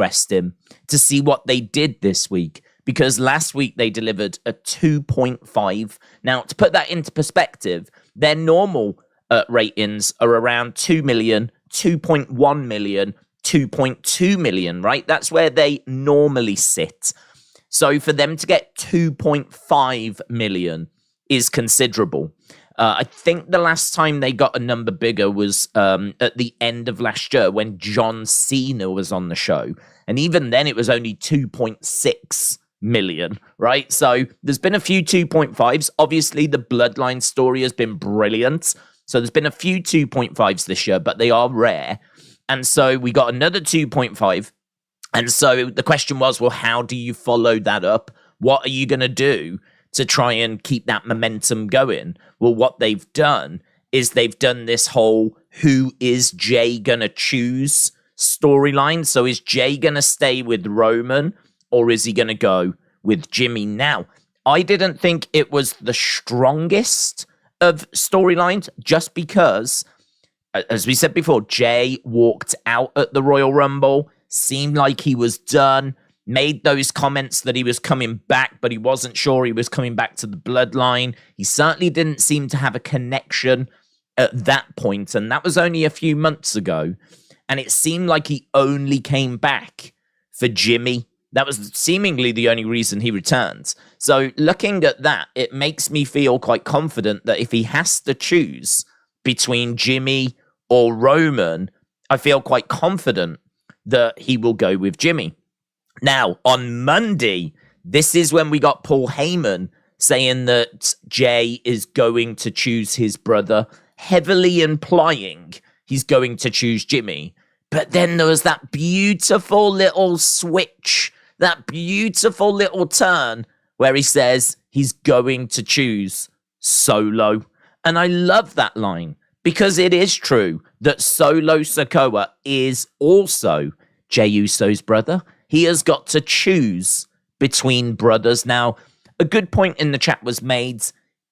request him to see what they did this week, because last week they delivered a 2.5. Now, to put that into perspective, their normal ratings are around 2 million, 2.1 million, 2.2 million, right? That's where they normally sit. So for them to get 2.5 million is considerable. I think the last time they got a number bigger was at the end of last year when John Cena was on the show. And even then it was only 2.6 million, right? So there's been a few 2.5s. Obviously, the Bloodline story has been brilliant. So there's been a few 2.5s this year, but they are rare. And so we got another 2.5. And so the question was, well, how do you follow that up? What are you going to do to try and keep that momentum going? Well, what they've done is they've done this whole who is Jey going to choose storyline. So is Jey going to stay with Roman or is he going to go with Jimmy? Now, I didn't think it was the strongest of storylines just because, as we said before, Jey walked out at the Royal Rumble, seemed like he was done, made those comments that he was coming back, but he wasn't sure he was coming back to the Bloodline. He certainly didn't seem to have a connection at that point, and that was only a few months ago. And it seemed like he only came back for Jimmy. That was seemingly the only reason he returned. So looking at that, it makes me feel quite confident that if he has to choose between Jimmy or Roman, I feel quite confident that he will go with Jimmy. Now, on Monday, this is when we got Paul Heyman saying that Jey is going to choose his brother, heavily implying he's going to choose Jimmy. But then there was that beautiful little switch, that beautiful little turn where he says he's going to choose Solo. And I love that line because it is true that Solo Sikoa is also Jey Uso's brother. He has got to choose between brothers. Now, a good point in the chat was made,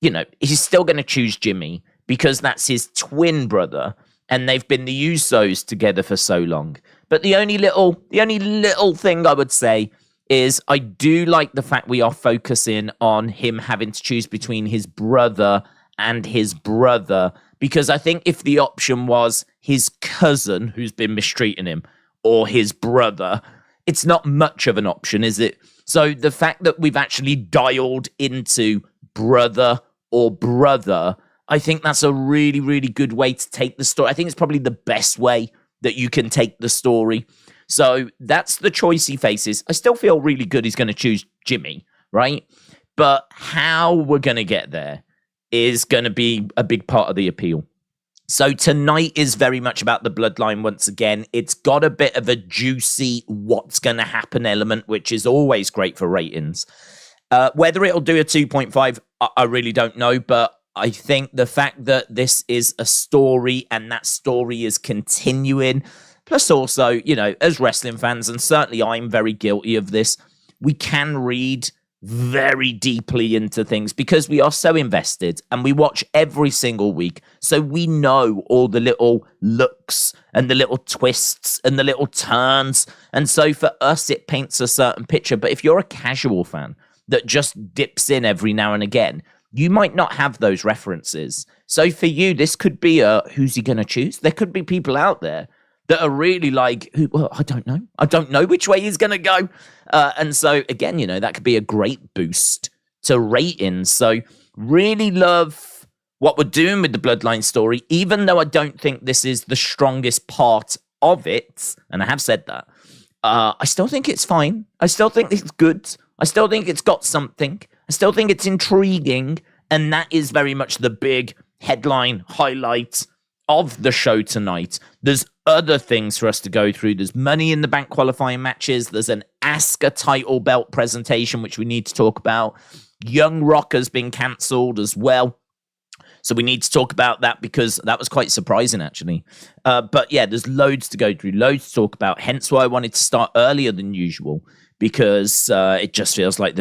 you know, he's still going to choose Jimmy because that's his twin brother, and they've been the Usos together for so long. But the only little thing I would say is I do like the fact we are focusing on him having to choose between his brother and his brother, because I think if the option was his cousin who's been mistreating him or his brother, it's not much of an option, is it? So the fact that we've actually dialed into brother or brother, I think that's a really, really good way to take the story. I think it's probably the best way that you can take the story. So that's the choice he faces. I still feel really good he's going to choose Jimmy, right? But how we're going to get there is going to be a big part of the appeal. So tonight is very much about the Bloodline once again. It's got a bit of a juicy what's going to happen element, which is always great for ratings. Whether it'll do a 2.5, I really don't know. But I think the fact that this is a story and that story is continuing, plus also, you know, as wrestling fans, and certainly I'm very guilty of this, we can read very deeply into things because we are so invested and we watch every single week. So we know all the little looks and the little twists and the little turns. And so for us, it paints a certain picture. But if you're a casual fan that just dips in every now and again, you might not have those references. So for you, this could be a who's he going to choose? There could be people out there that are really like, well, I don't know. I don't know which way he's going to go. And so, again, you know, that could be a great boost to ratings. So really love what we're doing with the Bloodline story, even though I don't think this is the strongest part of it. And I have said that. I still think it's fine. I still think it's good. I still think it's got something. I still think it's intriguing. And that is very much the big headline highlight of the show tonight. There's other things for us to go through. There's Money in the Bank qualifying matches. There's an Asuka title belt presentation, which we need to talk about. Young Rock has been cancelled as well. So we need to talk about that because that was quite surprising, actually. But yeah, there's loads to go through, loads to talk about. Hence why I wanted to start earlier than usual, because it just feels like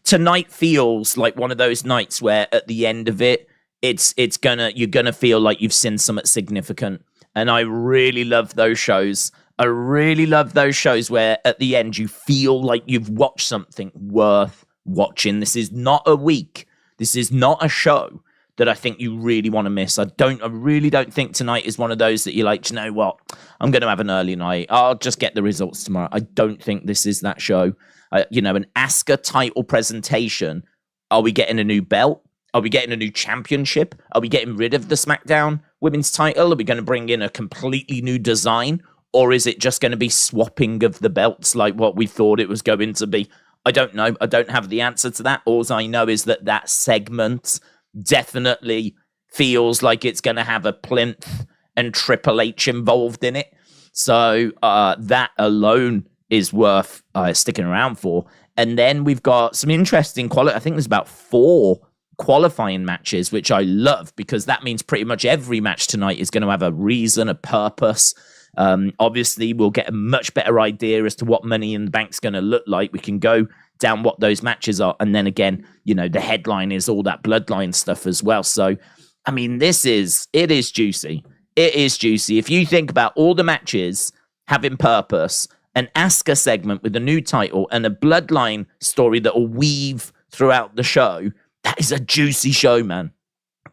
tonight feels like one of those nights where at the end of it, you're gonna feel like you've seen something significant. And I really love those shows. I really love those shows where at the end you feel like you've watched something worth watching. This is not a week. This is not a show that I think you really want to miss. I really don't think tonight is one of those that you're like, you know what? I'm going to have an early night. I'll just get the results tomorrow. I don't think this is that show. An Asuka title presentation. Are we getting a new belt? Are we getting a new championship? Are we getting rid of the SmackDown women's title? Are we going to bring in a completely new design? Or is it just going to be swapping of the belts like what we thought it was going to be? I don't know. I don't have the answer to that. All I know is that segment definitely feels like it's going to have a Plinth and Triple H involved in it. So that alone is worth sticking around for. And then we've got some interesting I think there's about 4 qualifying matches, which I love because that means pretty much every match tonight is going to have a reason, a purpose. Obviously, we'll get a much better idea as to what Money in the Bank's going to look like. We can go down what those matches are. And then again, the headline is all that Bloodline stuff as well. So, I mean, it is juicy. It is juicy. If you think about all the matches having purpose, an Asuka segment with a new title and a Bloodline story that will weave throughout the show, that is a juicy show, man.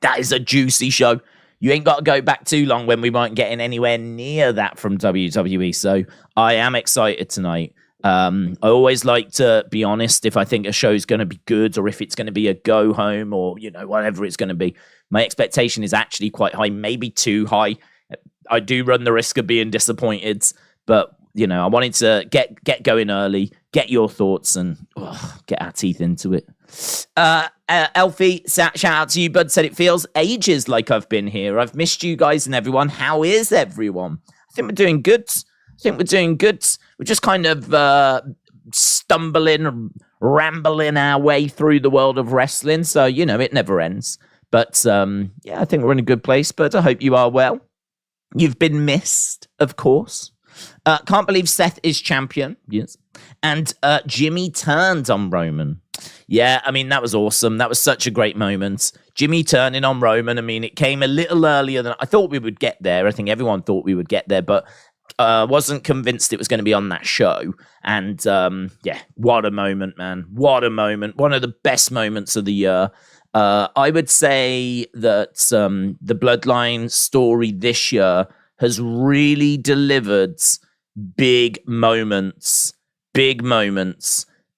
That is a juicy show. You ain't got to go back too long when we weren't getting anywhere near that from WWE. So I am excited tonight. I always like to be honest if I think a show's going to be good or if it's going to be a go home or, whatever it's going to be. My expectation is actually quite high, maybe too high. I do run the risk of being disappointed, but, I wanted to get going early, get your thoughts and get our teeth into it. Elfie, shout out to you, bud. Said it feels ages like I've been here. I've missed you guys and everyone. How is everyone? I think we're doing good. We're just kind of stumbling, rambling our way through the world of wrestling. So, it never ends. But, I think we're in a good place. But I hope you are well. You've been missed, of course. Can't believe Seth is champion. Yes. And Jimmy turned on Roman. Yeah, I mean, that was awesome. That was such a great moment. Jimmy turning on Roman. I mean, it came a little earlier than I thought we would get there. I think everyone thought we would get there, but wasn't convinced it was going to be on that show. And what a moment, man. What a moment. One of the best moments of the year. I would say that the Bloodline story this year has really delivered big moments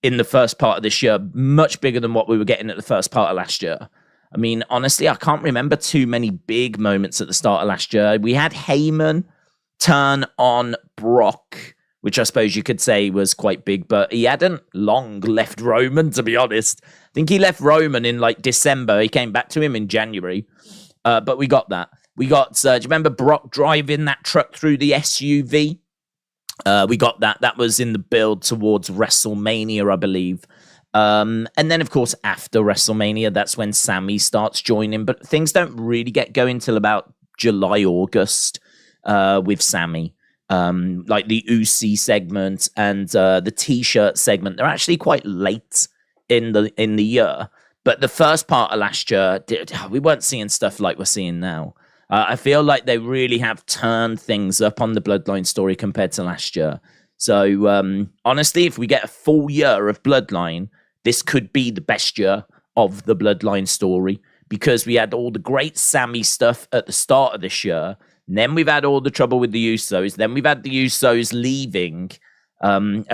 in the first part of this year, much bigger than what we were getting at the first part of last year. I mean, honestly, I can't remember too many big moments at the start of last year. We had Heyman turn on Brock, which I suppose you could say was quite big, but he hadn't long left Roman, to be honest. I think he left Roman in December. He came back to him in January, but we got that. We got, do you remember Brock driving that truck through the SUV? We got that. That was in the build towards WrestleMania, I believe. And then, of course, after WrestleMania, that's when Sami starts joining. But things don't really get going till about July, August with Sami. Like the Usi segment and the T-shirt segment. They're actually quite late in the year. But the first part of last year, we weren't seeing stuff like we're seeing now. I feel like they really have turned things up on the Bloodline story compared to last year. So, honestly, if we get a full year of Bloodline, this could be the best year of the Bloodline story because we had all the great Sami stuff at the start of this year. And then we've had all the trouble with the Usos. Then we've had the Usos leaving. And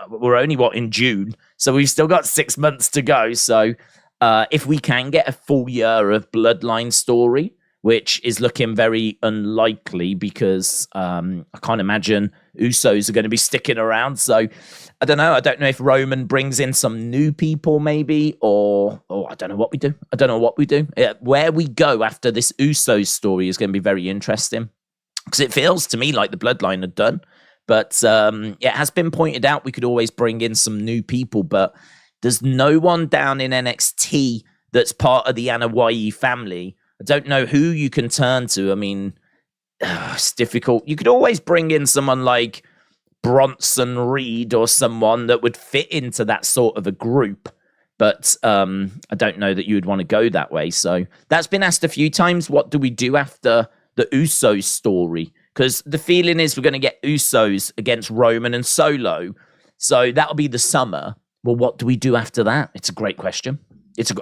we're only, in June? So we've still got 6 months to go. So if we can get a full year of Bloodline story, which is looking very unlikely because I can't imagine Usos are going to be sticking around. So I don't know. I don't know if Roman brings in some new people maybe, or I don't know what we do. Where we go after this Usos story is going to be very interesting because it feels to me like the Bloodline are done. But it has been pointed out we could always bring in some new people, but there's no one down in NXT that's part of the Anoa'i family. I don't know who you can turn to. I mean, it's difficult. You could always bring in someone like Bronson Reed or someone that would fit into that sort of a group. But I don't know that you would want to go that way. So that's been asked a few times. What do we do after the Usos story? because the feeling is we're going to get Usos against Roman and Solo. So that'll be the summer. Well, what do we do after that? It's a great question.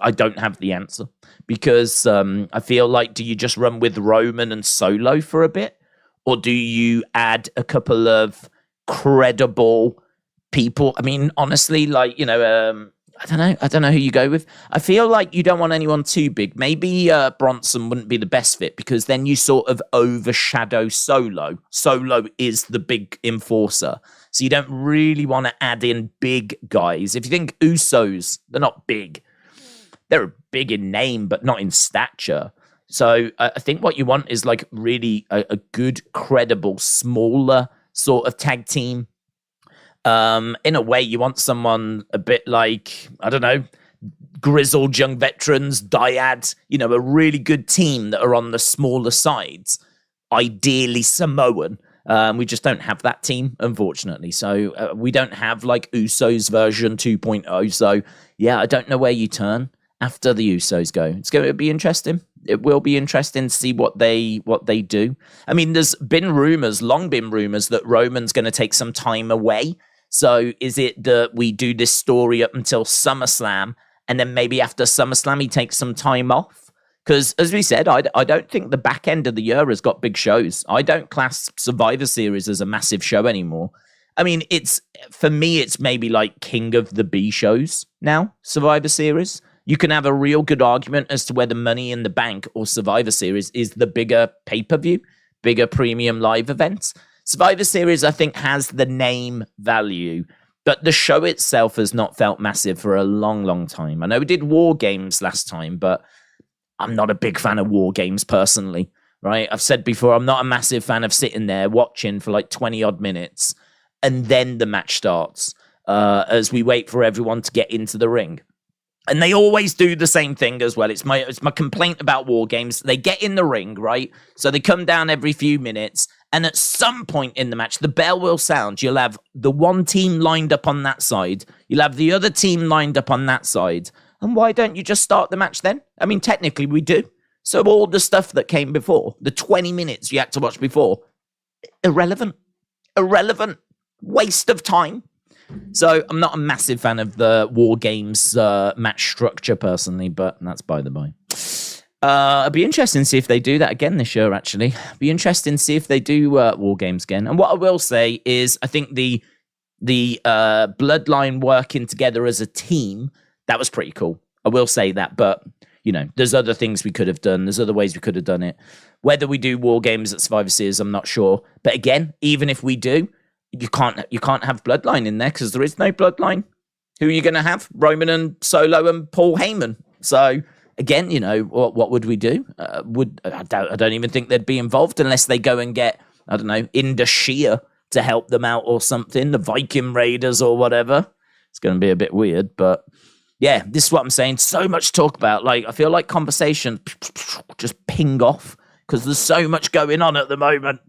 I don't have the answer because I feel like, do you just run with Roman and Solo for a bit? Or do you add a couple of credible people? I mean, honestly, like, you know, I don't know who you go with. I feel like you don't want anyone too big. Maybe Bronson wouldn't be the best fit because then you sort of overshadow Solo. Solo is the big enforcer. So you don't really want to add in big guys. If you think Usos, they're not big. They're big in name, but not in stature. So I think what you want is like really a good, credible, smaller sort of tag team. In a way, you want someone a bit like, I don't know, grizzled young veterans, dyad, you know, a really good team that are on the smaller sides, ideally Samoan. We just don't have that team, unfortunately. So we don't have like Usos version 2.0. So yeah, I don't know where you turn after the Usos go. It's going to be interesting. It will be interesting to see what they do. I mean, there's been rumors, long been rumors that Roman's going to take some time away. So is it that we do this story up until SummerSlam and then maybe after SummerSlam he takes some time off? Because as we said, I don't think the back end of the year has got big shows. I don't class Survivor Series as a massive show anymore. I mean, for me, it's maybe like King of the B shows now, Survivor Series. You can have a real good argument as to whether Money in the Bank or Survivor Series is the bigger pay-per-view, bigger premium live events. Survivor Series, I think, has the name value, but the show itself has not felt massive for a long, long time. I know we did War Games last time, but I'm not a big fan of War Games personally, right? I've said before, I'm not a massive fan of sitting there watching for like 20-odd minutes and then the match starts as we wait for everyone to get into the ring. And they always do the same thing as well. It's my complaint about War Games. They get in the ring, right? So they come down every few minutes. And at some point in the match, the bell will sound. You'll have the one team lined up on that side. You'll have the other team lined up on that side. And why don't you just start the match then? I mean, technically we do. So all the stuff that came before, the 20 minutes you had to watch before, irrelevant. Waste of time. So I'm not a massive fan of the War Games match structure personally, but that's by the by. It'll be interesting to see if they do that again this year, actually. Be interesting to see if they do War Games again. And what I will say is I think the Bloodline working together as a team, that was pretty cool. I will say that, but you know, there's other things we could have done. There's other ways we could have done it. Whether we do War Games at Survivor Series, I'm not sure. But again, even if we do, you can't have Bloodline in there because there is no Bloodline. Who are you going to have? Roman and Solo and Paul Heyman. So again, you know, what would we do? I don't even think they'd be involved unless they go and get, I don't know, Indus Shia to help them out or something, the Viking Raiders or whatever. It's going to be a bit weird, but yeah, this is what I'm saying. So much to talk about. Like, I feel like conversation just ping off because there's so much going on at the moment.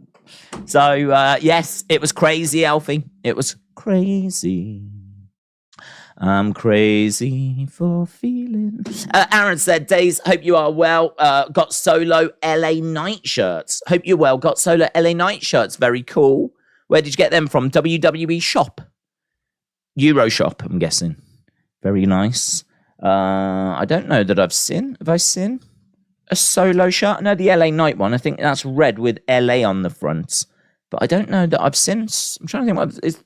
So, yes, it was crazy, Alfie. It was crazy. I'm crazy for feeling. Aaron said, Days, hope you are well. Got Solo LA Knight shirts. Hope you're well. Got Solo LA Knight shirts. Very cool. Where did you get them from? WWE Shop. Euro Shop, I'm guessing. Very nice. I don't know that I've seen. Have I seen a Solo shirt? No, the LA Knight one. I think that's red with LA on the front. But I don't know that I've seen. I'm trying to think.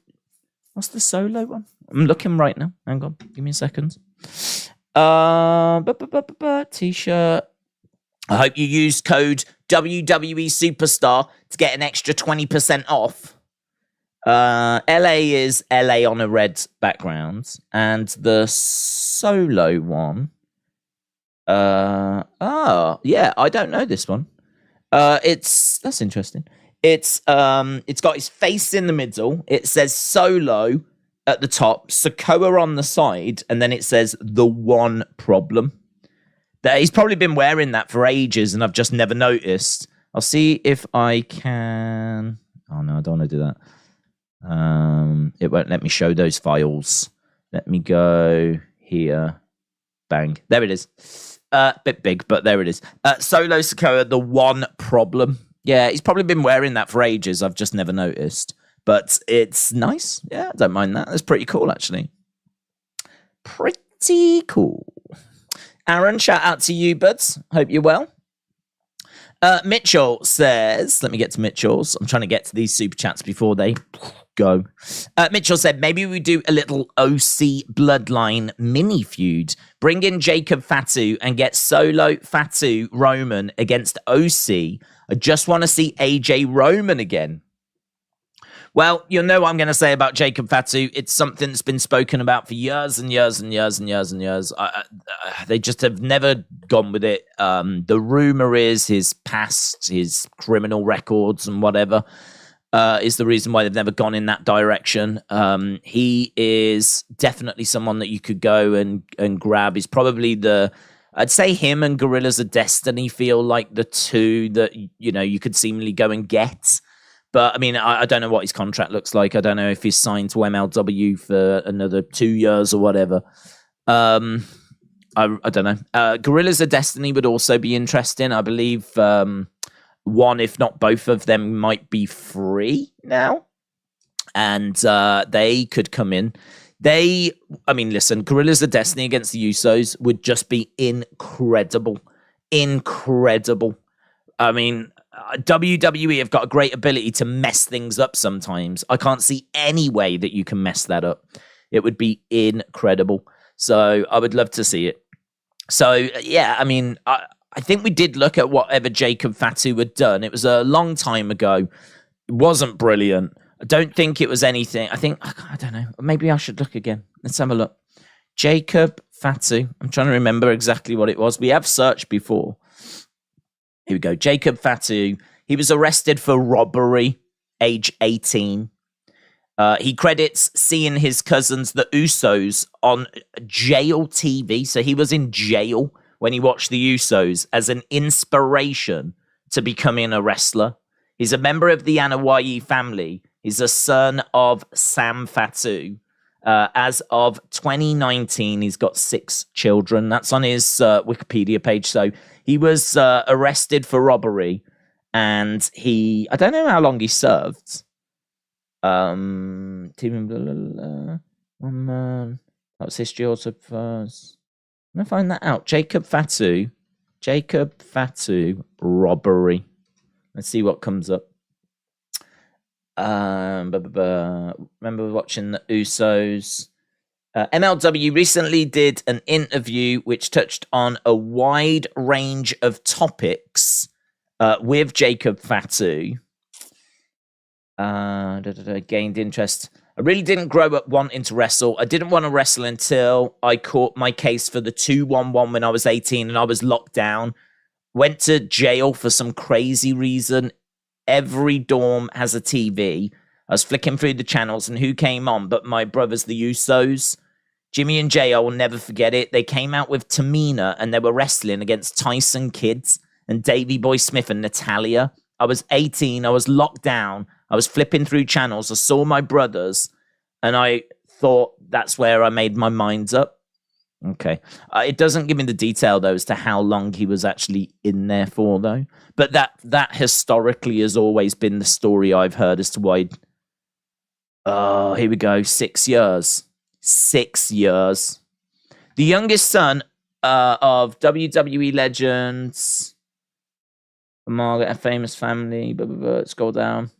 What's the Solo one? I'm looking right now. Hang on. Give me a second. T-shirt. I hope you use code WWE Superstar to get an extra 20% off. LA is LA on a red background. And the Solo one. Yeah, I don't know this one. That's interesting. It's got his face in the middle. It says Solo at the top, Sokoa on the side, and then it says the one problem. That he's probably been wearing that for ages, and I've just never noticed. I'll see if I can. Oh no, I don't want to do that. It won't let me show those files. Let me go here. Bang. There it is. Bit big, but there it is. Solo Sokoa, the one problem. Yeah, he's probably been wearing that for ages. I've just never noticed. But it's nice. Yeah, I don't mind that. That's pretty cool, actually. Pretty cool. Aaron, shout out to you, buds. Hope you're well. Mitchell says, let me get to Mitchell's. I'm trying to get to these super chats before they go. Mitchell said, maybe we do a little OC Bloodline mini feud. Bring in Jacob Fatu and get Solo Fatu Roman against OC. I just want to see AJ Roman again. Well, you know what I'm going to say about Jacob Fatu. It's something that's been spoken about for years and years and years and years and years. They just have never gone with it. The rumor is his past, his criminal records and whatever is the reason why they've never gone in that direction. He is definitely someone that you could go and grab. He's probably I'd say him and Gorillas of Destiny feel like the two that, you know, you could seemingly go and get. But, I mean, I don't know what his contract looks like. I don't know if he's signed to MLW for another 2 years or whatever. I don't know. Gorillas of Destiny would also be interesting. I believe one, if not both of them, might be free now. And they could come in. Listen, Gorillas of Destiny against the Usos would just be incredible. Incredible. I mean, WWE have got a great ability to mess things up sometimes. I can't see any way that you can mess that up. It would be incredible. So I would love to see it. So, yeah, I mean, I think we did look at whatever Jacob Fatu had done. It was a long time ago. It wasn't brilliant. I don't think it was anything. I don't know. Maybe I should look again. Let's have a look. Jacob Fatu. I'm trying to remember exactly what it was. We have searched before. Here we go. Jacob Fatu. He was arrested for robbery, age 18. He credits seeing his cousins, the Usos, on jail TV. So he was in jail when he watched the Usos as an inspiration to becoming a wrestler. He's a member of the Anoa'i family. He's a son of Sam Fatu. As of 2019, he's got 6 children. That's on his Wikipedia page. So he was arrested for robbery, and I don't know how long he served. One man. That was history also first. I'm going to find that out. Jacob Fatu, robbery. Let's see what comes up. Remember watching the Usos. MLW recently did an interview which touched on a wide range of topics with Jacob Fatu. Gained interest. I really didn't grow up wanting to wrestle. I didn't want to wrestle until I caught my case for the 211 when I was 18 and I was locked down. Went to jail for some crazy reason. Every dorm has a TV. I was flicking through the channels and who came on but my brothers, the Usos. Jimmy and Jey, I will never forget it. They came out with Tamina and they were wrestling against Tyson Kids and Davey Boy Smith and Natalia. I was 18. I was locked down. I was flipping through channels. I saw my brothers and I thought that's where I made my mind up. Okay. It doesn't give me the detail, though, as to how long he was actually in there for, though. But that historically has always been the story I've heard as to why... Oh, here we go. 6 years. 6 years. The youngest son of WWE legends... Margaret, a famous family... Blah, blah, blah. Scroll down.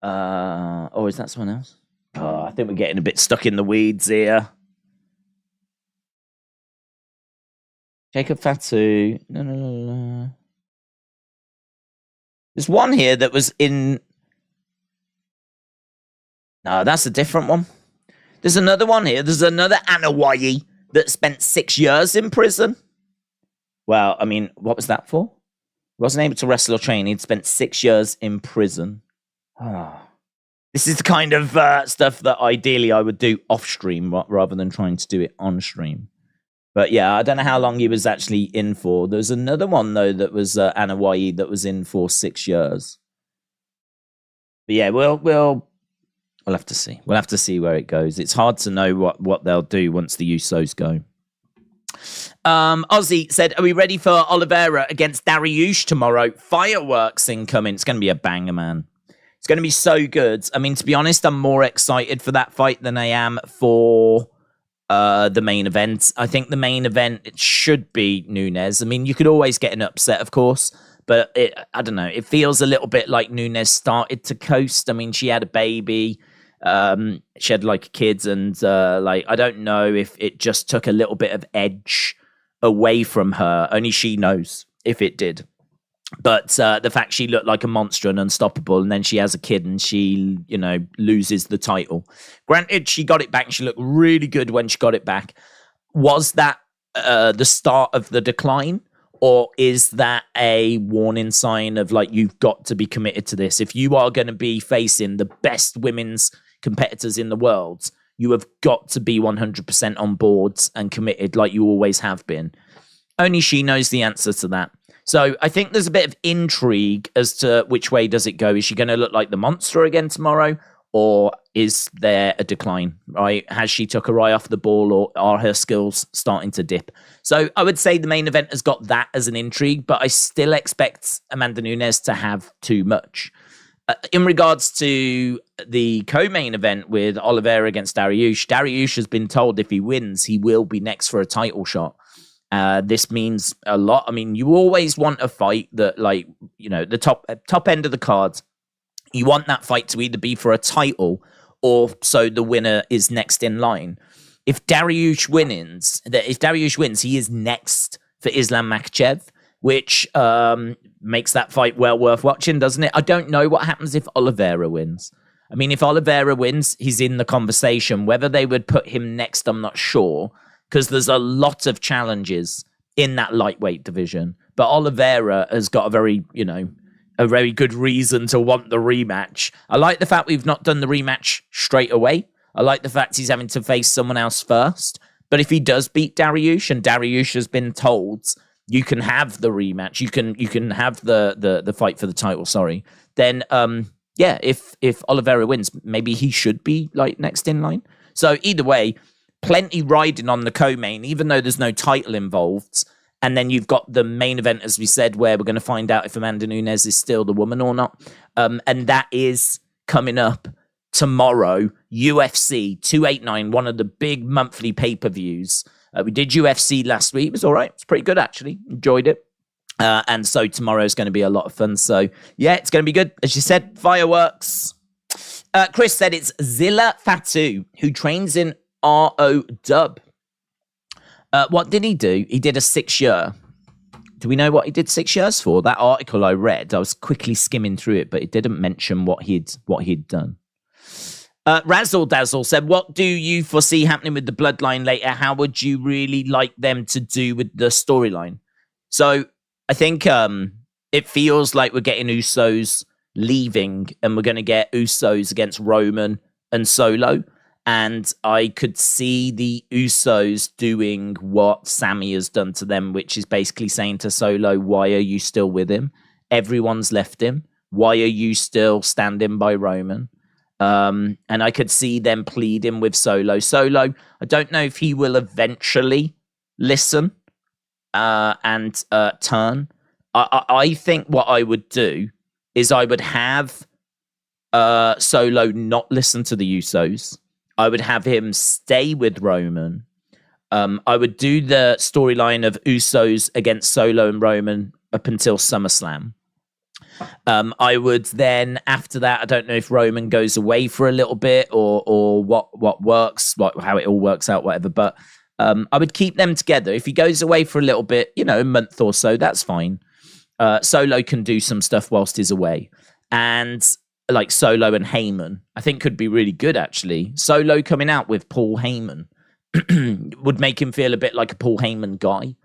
Oh, is that someone else? Oh, I think we're getting a bit stuck in the weeds here. Jacob Fatu. No. There's one here that was in... No, that's a different one. There's another one here. There's another Anoa'i that spent 6 years in prison. Well, I mean, what was that for? He wasn't able to wrestle or train. He'd spent 6 years in prison. Oh. This is the kind of stuff that ideally I would do off stream rather than trying to do it on stream. But yeah, I don't know how long he was actually in for. There's another one though that was Anoa'i that was in for 6 years. But yeah, we'll have to see. We'll have to see where it goes. It's hard to know what they'll do once the Usos go. Ozzy said, are we ready for Oliveira against Dariush tomorrow? Fireworks incoming. It's going to be a banger, man. It's going to be so good. I mean, to be honest, I'm more excited for that fight than I am for the main event. I think the main event, it should be Nunes. I mean, you could always get an upset, of course, but I don't know. It feels a little bit like Nunes started to coast. I mean, she had a baby. She had like kids, and I don't know if it just took a little bit of edge away from her. Only she knows if it did. But the fact she looked like a monster and unstoppable, and then she has a kid and she, loses the title. Granted, she got it back and she looked really good when she got it back. Was that the start of the decline? Or is that a warning sign of you've got to be committed to this? If you are going to be facing the best women's competitors in the world, you have got to be 100% on board and committed like you always have been. Only she knows the answer to that. So I think there's a bit of intrigue as to which way does it go. Is she going to look like the monster again tomorrow? Or is there a decline, right? Has she took her eye off the ball, or are her skills starting to dip? So I would say the main event has got that as an intrigue, but I still expect Amanda Nunes to have too much. In regards to the co-main event with Oliveira against Dariush has been told if he wins, he will be next for a title shot. This means a lot. I mean, you always want a fight that, the top end of the card. You want that fight to either be for a title or so the winner is next in line. If Dariush wins, he is next for Islam Makhachev, which makes that fight well worth watching, doesn't it? I don't know what happens if Oliveira wins. I mean, if Oliveira wins, he's in the conversation. Whether they would put him next, I'm not sure, because there's a lot of challenges in that lightweight division. But Oliveira has got a very good reason to want the rematch. I like the fact we've not done the rematch straight away. I like the fact he's having to face someone else first. But if he does beat Dariush, and Dariush has been told you can have the rematch, you can have the fight for the title, then if Oliveira wins, maybe he should be next in line. So either way, plenty riding on the co-main, even though there's no title involved. And then you've got the main event, as we said, where we're going to find out if Amanda Nunes is still the woman or not. And that is coming up tomorrow, UFC 289, one of the big monthly pay-per-views. We did UFC last week. It was all right. It's pretty good, actually. Enjoyed it. And so tomorrow is going to be a lot of fun. So, yeah, it's going to be good. As you said, fireworks. Chris said it's Zilla Fatu, who trains in RO Dub. What did he do? He did a 6-year. Do we know what he did 6 years for? That article I read, I was quickly skimming through it, but it didn't mention what he'd done. Razzle Dazzle said, what do you foresee happening with the Bloodline later? How would you really like them to do with the storyline? So I think it feels like we're getting Usos leaving, and we're going to get Usos against Roman and Solo. And I could see the Usos doing what Sami has done to them, which is basically saying to Solo, why are you still with him? Everyone's left him. Why are you still standing by Roman? And I could see them pleading with Solo. Solo, I don't know if he will eventually listen and turn. I think what I would do is I would have Solo not listen to the Usos. I would have him stay with Roman. I would do the storyline of Usos against Solo and Roman up until SummerSlam. I would then, after that, I don't know if Roman goes away for a little bit or what works, how it all works out, whatever. But I would keep them together. If he goes away for a little bit, a month or so, that's fine. Solo can do some stuff whilst he's away. And like Solo and Heyman, I think could be really good, actually. Solo coming out with Paul Heyman would make him feel a bit like a Paul Heyman guy.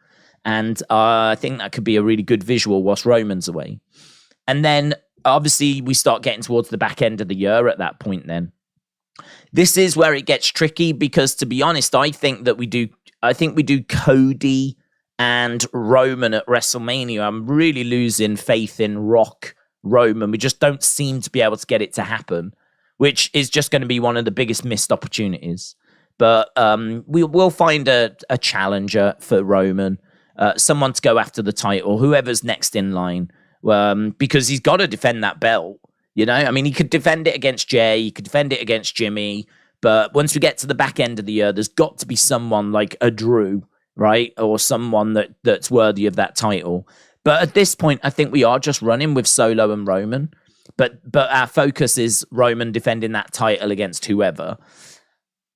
And I think that could be a really good visual whilst Roman's away. And then, obviously, we start getting towards the back end of the year at that point then. This is where it gets tricky because, to be honest, I think we do Cody and Roman at WrestleMania. I'm really losing faith in Rock Roman. We just don't seem to be able to get it to happen, which is just going to be one of the biggest missed opportunities. But we'll find a challenger for Roman, someone to go after the title, whoever's next in line, because he's got to defend that belt. You know, I mean, he could defend it against Jey, he could defend it against Jimmy, but once we get to the back end of the year, there's got to be someone like a Drew, right? Or someone that's worthy of that title. But at this point, I think we are just running with Solo and Roman. But our focus is Roman defending that title against whoever.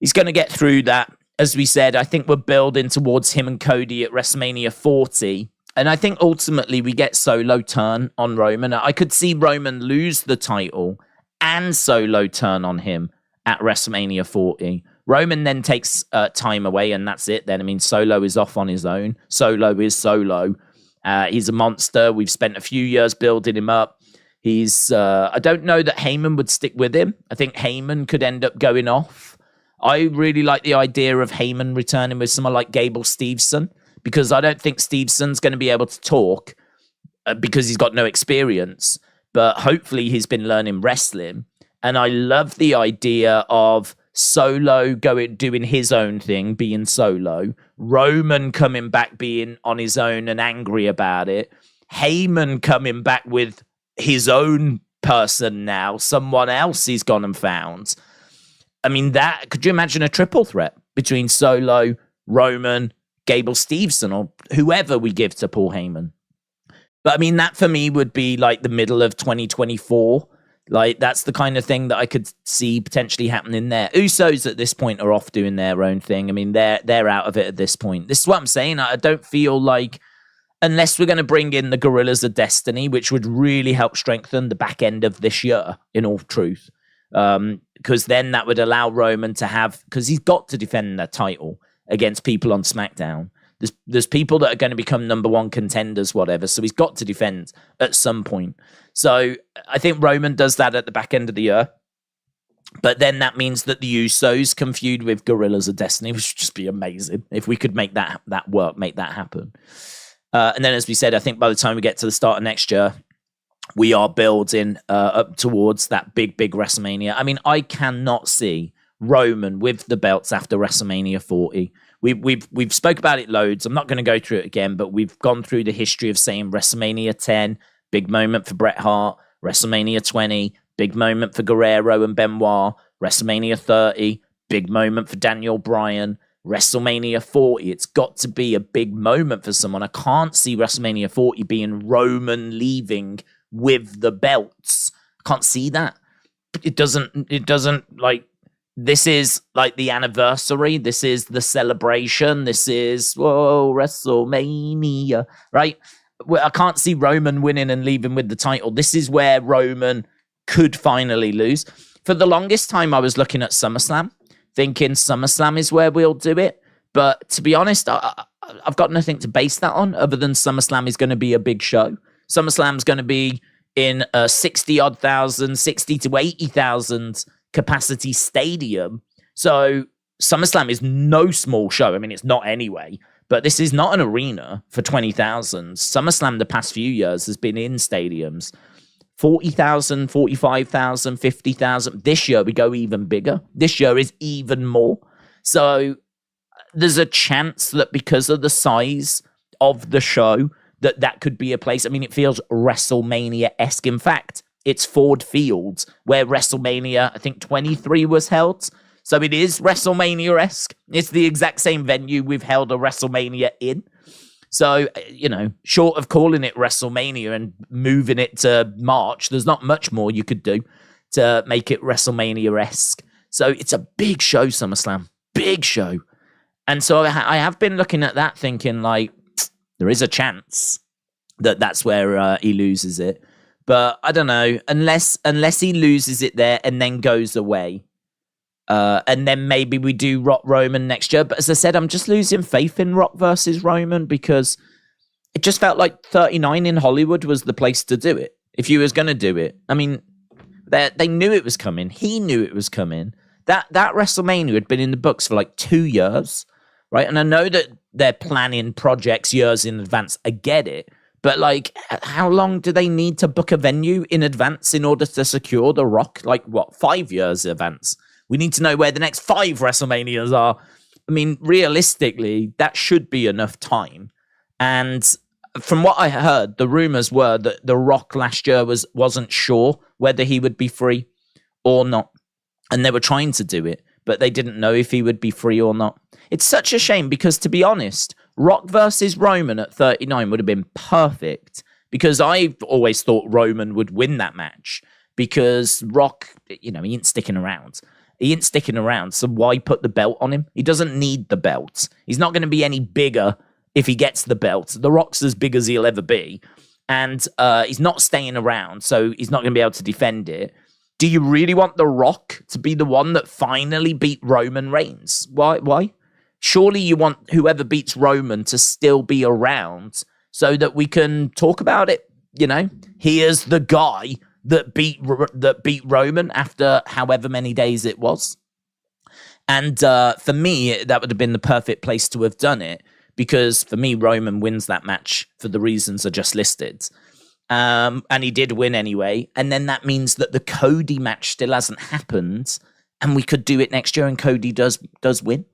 He's going to get through that. As we said, I think we're building towards him and Cody at WrestleMania 40. And I think ultimately we get Solo turn on Roman. I could see Roman lose the title and Solo turn on him at WrestleMania 40. Roman then takes time away, and that's it then. I mean, Solo is off on his own. Solo is Solo. He's a monster. We've spent a few years building him up. He's, I don't know that Heyman would stick with him. I think Heyman could end up going off. I really like the idea of Heyman returning with someone like Gable Steveson, because I don't think Stevenson's going to be able to talk because he's got no experience, but hopefully he's been learning wrestling. And I love the idea of Solo doing his own thing, being Solo, Roman coming back being on his own and angry about it, Heyman coming back with his own person now, someone else he's gone and found. I mean, could you imagine a triple threat between Solo, Roman, Gable Steveson, or whoever we give to Paul Heyman? But I mean, that for me would be like the middle of 2024. Like, that's the kind of thing that I could see potentially happening there. Usos at this point are off doing their own thing. I mean, they're out of it at this point. This is what I'm saying. I don't feel like, unless we're going to bring in the Gorillas of Destiny, which would really help strengthen the back end of this year, in all truth. Because then that would allow Roman to have, because he's got to defend that title against people on SmackDown. There's people that are going to become number one contenders, whatever. So he's got to defend at some point. So I think Roman does that at the back end of the year. But then that means that the Usos can feud with Gorillas of Destiny, which would just be amazing if we could make that work, make that happen. And then, as we said, I think by the time we get to the start of next year, we are building up towards that big WrestleMania. I mean, I cannot see Roman with the belts after WrestleMania 40. We've spoke about it loads. I'm not going to go through it again, but we've gone through the history of saying WrestleMania 10, big moment for Bret Hart. WrestleMania 20, big moment for Guerrero and Benoit. WrestleMania 30, big moment for Daniel Bryan. WrestleMania 40, it's got to be a big moment for someone. I can't see WrestleMania 40 being Roman leaving with the belts. I can't see that. It doesn't like, this is like the anniversary. This is the celebration. This is, whoa, WrestleMania, right? I can't see Roman winning and leaving with the title. This is where Roman could finally lose. For the longest time, I was looking at SummerSlam, thinking SummerSlam is where we'll do it. But to be honest, I've got nothing to base that on other than SummerSlam is going to be a big show. SummerSlam's going to be in a 60-odd thousand, 60 to 80,000 capacity stadium. So SummerSlam is no small show. I mean, it's not anyway, but this is not an arena for 20,000. SummerSlam the past few years has been in stadiums. 40,000, 45,000, 50,000. This year we go even bigger. This year is even more. So there's a chance that because of the size of the show, that could be a place. I mean, it feels WrestleMania-esque. In fact, it's Ford Field, where WrestleMania, I think 23 was held. So it is WrestleMania-esque. It's the exact same venue we've held a WrestleMania in. So, you know, short of calling it WrestleMania and moving it to March, there's not much more you could do to make it WrestleMania-esque. So it's a big show, SummerSlam. Big show. And so I have been looking at that thinking, like, there is a chance that that's where he loses it. But I don't know, unless he loses it there and then goes away. And then maybe we do Rock Roman next year. But as I said, I'm just losing faith in Rock versus Roman because it just felt like 39 in Hollywood was the place to do it. If you was going to do it. I mean, they knew it was coming. He knew it was coming. That WrestleMania had been in the books for like 2 years, right? And I know that they're planning projects years in advance. I get it. But, like, how long do they need to book a venue in advance in order to secure The Rock? Like, what, 5 years in advance? We need to know where the next 5 WrestleManias are. I mean, realistically, that should be enough time. And from what I heard, the rumors were that The Rock last year wasn't sure whether he would be free or not. And they were trying to do it, but they didn't know if he would be free or not. It's such a shame because, to be honest, Rock versus Roman at 39 would have been perfect, because I've always thought Roman would win that match, because Rock, he ain't sticking around. He ain't sticking around, so why put the belt on him? He doesn't need the belt. He's not going to be any bigger if he gets the belt. The Rock's as big as he'll ever be, and he's not staying around, so he's not going to be able to defend it. Do you really want The Rock to be the one that finally beat Roman Reigns? Why? Surely you want whoever beats Roman to still be around so that we can talk about it. Here's the guy that beat Roman after however many days it was. And for me, that would have been the perfect place to have done it, because for me, Roman wins that match for the reasons I just listed. And he did win anyway. And then that means that the Cody match still hasn't happened, and we could do it next year and Cody does win.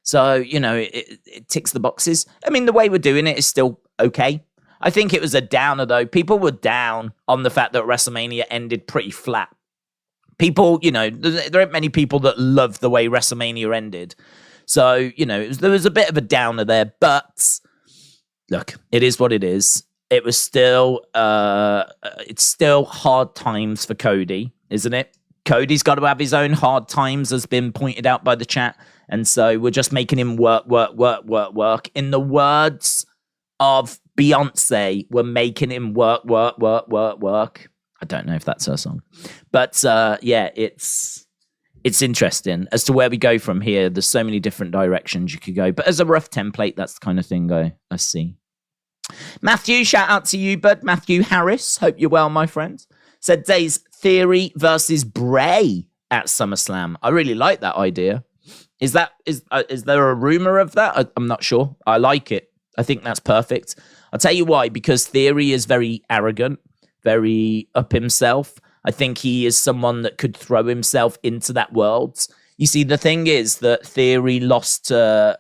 So, it ticks the boxes. I mean, the way we're doing it is still okay. I think it was a downer, though. People were down on the fact that WrestleMania ended pretty flat. People, there aren't many people that love the way WrestleMania ended. So, there was a bit of a downer there. But, look, it is what it is. It was still, it's still hard times for Cody, isn't it? Cody's got to have his own hard times, has been pointed out by the chat. And so we're just making him work. In the words of Beyonce, we're making him work. I don't know if that's her song. But yeah, it's interesting as to where we go from here. There's so many different directions you could go. But as a rough template, that's the kind of thing I see. Matthew, shout out to you, bud. Matthew Harris, hope you're well, my friend. Said Days Theory versus Bray at SummerSlam. I really like that idea. Is there a rumor of that? I'm not sure. I like it. I think that's perfect. I'll tell you why. Because Theory is very arrogant, very up himself. I think he is someone that could throw himself into that world. You see, the thing is that Theory lost to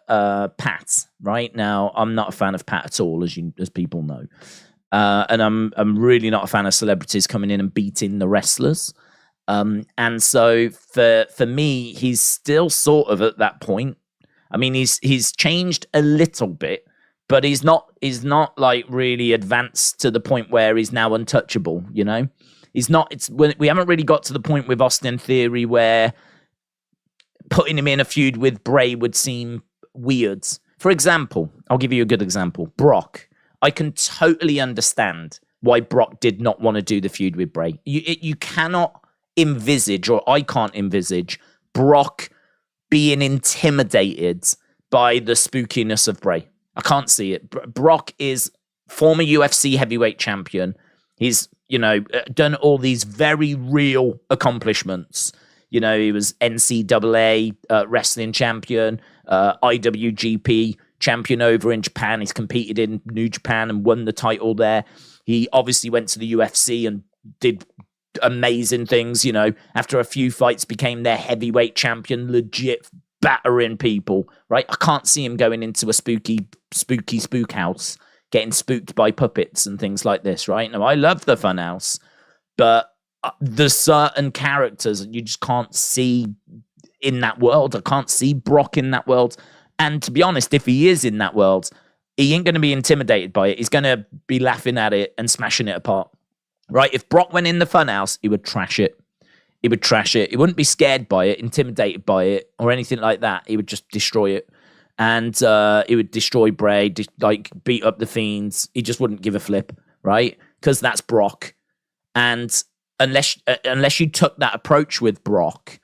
Pat. Right now, I'm not a fan of Pat at all, as people know, and I'm really not a fan of celebrities coming in and beating the wrestlers. And so for me, he's still sort of at that point. I mean, he's changed a little bit, but he's not like really advanced to the point where he's now untouchable. He's not. We haven't really got to the point with Austin Theory where putting him in a feud with Bray would seem weird. For example, I'll give you a good example. Brock. I can totally understand why Brock did not want to do the feud with Bray. You cannot envisage, or I can't envisage, Brock being intimidated by the spookiness of Bray. I can't see it. Brock is former UFC heavyweight champion. He's, done all these very real accomplishments. He was NCAA wrestling champion, IWGP champion over in Japan. He's competed in New Japan and won the title there. He obviously went to the UFC and did amazing things, after a few fights became their heavyweight champion, legit battering people, right? I can't see him going into a spooky spook house, getting spooked by puppets and things like this, right? Now, I love the Funhouse, but there's certain characters you just can't see in that world. I can't see Brock in that world. And to be honest, if he is in that world, he ain't going to be intimidated by it. He's going to be laughing at it and smashing it apart. Right? If Brock went in the Funhouse, he would trash it. He would trash it. He wouldn't be scared by it, intimidated by it, or anything like that. He would just destroy it. And he would destroy Bray, beat up the Fiends. He just wouldn't give a flip, right? Because that's Brock. And unless you took that approach with Brock,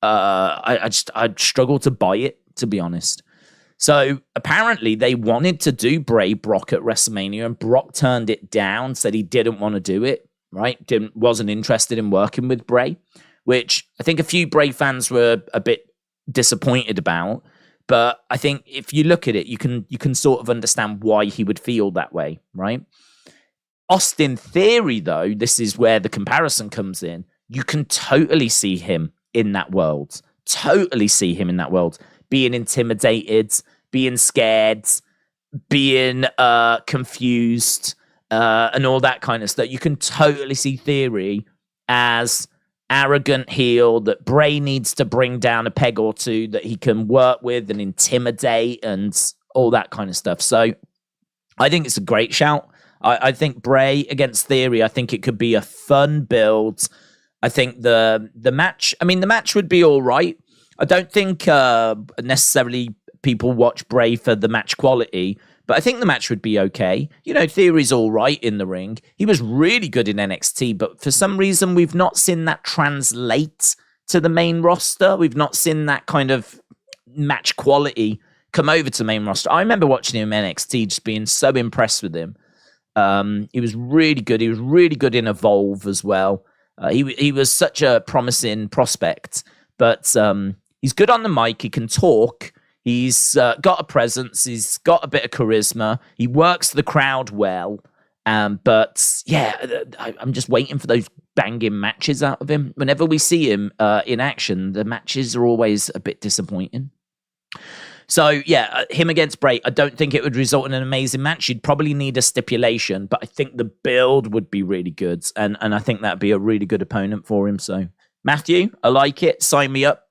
I'd struggle to buy it, to be honest. So apparently they wanted to do Bray Brock at WrestleMania, and Brock turned it down, said he didn't want to do it, right? Wasn't interested in working with Bray, which I think a few Bray fans were a bit disappointed about. But I think if you look at it, you can sort of understand why he would feel that way, right? Austin Theory, though, this is where the comparison comes in. You can totally see him in that world totally see him in that world, being intimidated, being scared, being confused, and all that kind of stuff. You can totally see Theory as arrogant heel that Bray needs to bring down a peg or two, that he can work with and intimidate and all that kind of stuff. So I think it's a great shout. I think Bray against Theory, I think it could be a fun build. I think the match, the match would be all right. I don't think necessarily people watch Bray for the match quality, but I think the match would be okay. Theory's all right in the ring. He was really good in NXT, but for some reason, we've not seen that translate to the main roster. We've not seen that kind of match quality come over to the main roster. I remember watching him in NXT, just being so impressed with him. He was really good. He was really good in Evolve as well. He was such a promising prospect, but he's good on the mic. He can talk. He's got a presence. He's got a bit of charisma. He works the crowd well. But yeah, I'm just waiting for those banging matches out of him. Whenever we see him in action, the matches are always a bit disappointing. So yeah, him against Bray, I don't think it would result in an amazing match. You'd probably need a stipulation, but I think the build would be really good. And I think that'd be a really good opponent for him. So Matthew, I like it. Sign me up.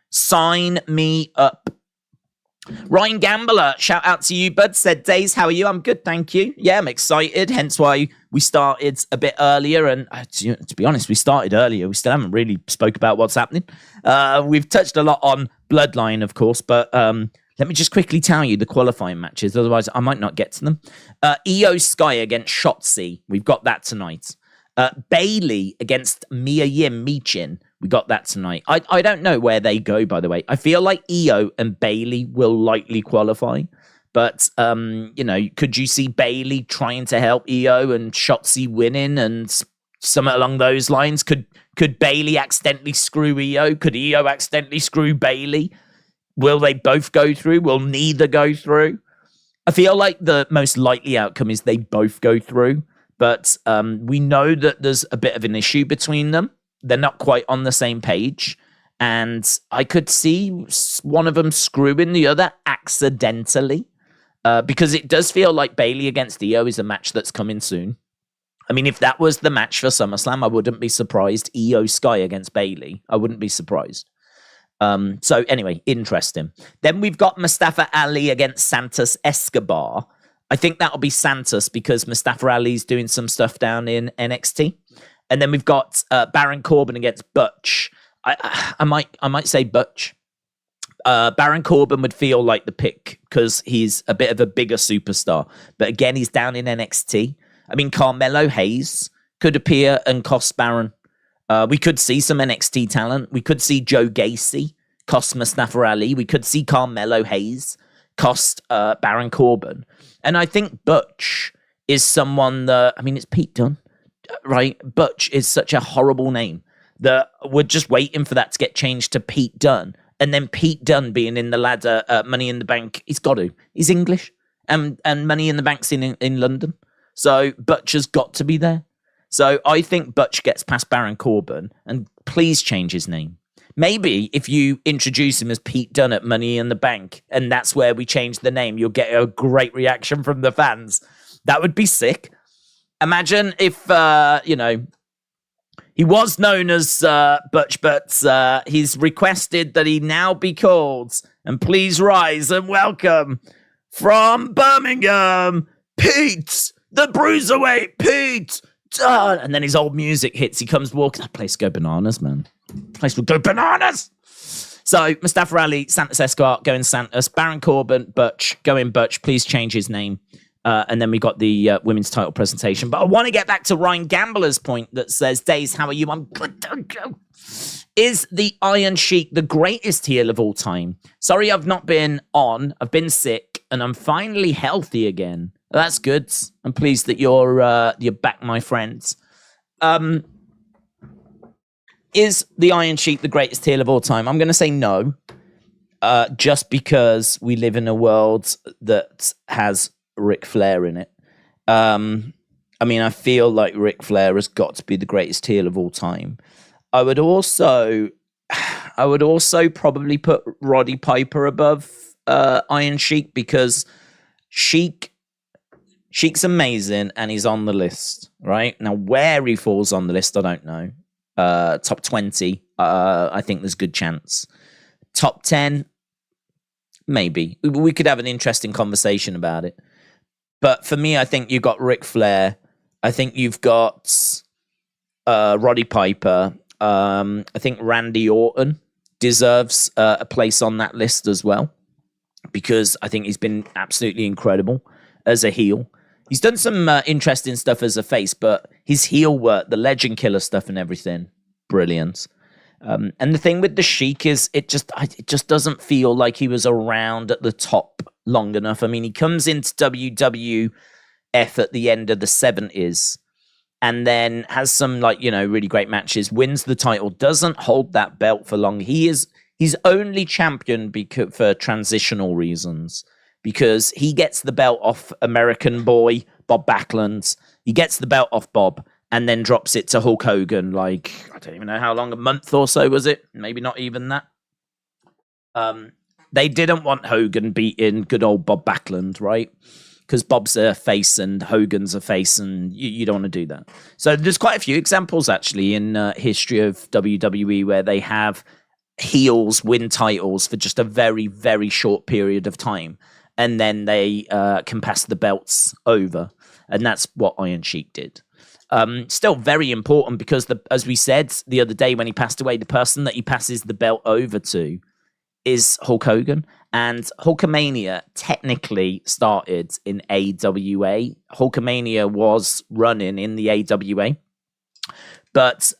Sign me up. Ryan Gambler, shout out to you, bud. Said, Days, how are you? I'm good, thank you. Yeah, I'm excited. Hence why we started a bit earlier. And to be honest, we started earlier. We still haven't really spoke about what's happening. We've touched a lot on Bloodline, of course, but let me just quickly tell you the qualifying matches. Otherwise, I might not get to them. Io Sky against Shotzi. We've got that tonight. Bayley against Mia Yim Michin. We got that tonight. I don't know where they go, by the way. I feel like Io and Bayley will likely qualify. But, could you see Bayley trying to help Io and Shotzi winning and something along those lines? Could Bayley accidentally screw Io? Could Io accidentally screw Bayley? Will they both go through? Will neither go through? I feel like the most likely outcome is they both go through. But we know that there's a bit of an issue between them. They're not quite on the same page. And I could see one of them screwing the other accidentally. Because it does feel like Bayley against Io is a match that's coming soon. If that was the match for SummerSlam, I wouldn't be surprised. Io Sky against Bayley. I wouldn't be surprised. So anyway, interesting. Then we've got Mustafa Ali against Santos Escobar. I think that'll be Santos because Mustafa Ali's doing some stuff down in NXT. And then we've got Baron Corbin against Butch. I might say Butch. Baron Corbin would feel like the pick because he's a bit of a bigger superstar. But again, he's down in NXT. Carmelo Hayes could appear and cost Baron. We could see some NXT talent. We could see Joe Gacy cost Mustafa Ali. We could see Carmelo Hayes cost Baron Corbin. And I think Butch is someone that, it's Pete Dunne. Right, Butch is such a horrible name that we're just waiting for that to get changed to Pete Dunne, and then Pete Dunne being in the ladder, Money in the Bank. He's got to. He's English, and Money in the Bank's in London, so Butch has got to be there. So I think Butch gets past Baron Corbin, and please change his name. Maybe if you introduce him as Pete Dunne at Money in the Bank, and that's where we change the name, you'll get a great reaction from the fans. That would be sick. Imagine if, he was known as Butch, but he's requested that he now be called, and please rise and welcome from Birmingham, Pete, the Bruiserweight Pete. And then his old music hits. He comes walking. That place go bananas, man. That place will go bananas. So Mustafa Ali, Santos Escobar, going Santos. Baron Corbin, Butch, going Butch. Please change his name. And then we got the women's title presentation. But I want to get back to Ryan Gambler's point that says, Days, how are you? I'm good. Is the Iron Sheik the greatest heel of all time? Sorry, I've not been on. I've been sick, and I'm finally healthy again. That's good. I'm pleased that you're back, my friends. Is the Iron Sheik the greatest heel of all time? I'm going to say no. Just because we live in a world that has Ric Flair in it. I feel like Ric Flair has got to be the greatest heel of all time. I would also, I would also probably put Roddy Piper above Iron Sheik, because Sheik's amazing and he's on the list, right? Now, where he falls on the list, I don't know. Top 20, I think there's a good chance. Top 10, maybe. We could have an interesting conversation about it. But for me, I think you've got Ric Flair. I think you've got Roddy Piper. I think Randy Orton deserves a place on that list as well, because I think he's been absolutely incredible as a heel. He's done some interesting stuff as a face, but his heel work, the Legend Killer stuff and everything, brilliant. And the thing with the Sheik is it just doesn't feel like he was around at the top long enough. I mean, he comes into WWF at the end of the 70s and then has some, like, you know, really great matches, wins the title, doesn't hold that belt for long. He's only champion for transitional reasons, because he gets the belt off American Boy, Bob Backlund. He gets the belt off Bob and then drops it to Hulk Hogan, like, I don't even know how long, a month or so, was it? Maybe not even that. They didn't want Hogan beating good old Bob Backlund, right? Because Bob's a face and Hogan's a face, and you don't want to do that. So there's quite a few examples, actually, in history of WWE where they have heels win titles for just a very, very short period of time, and then they can pass the belts over. And that's what Iron Sheik did. Still very important, because as we said the other day when he passed away, the person that he passes the belt over to is Hulk Hogan. And Hulkamania technically started in AWA. Hulkamania was running in the AWA. But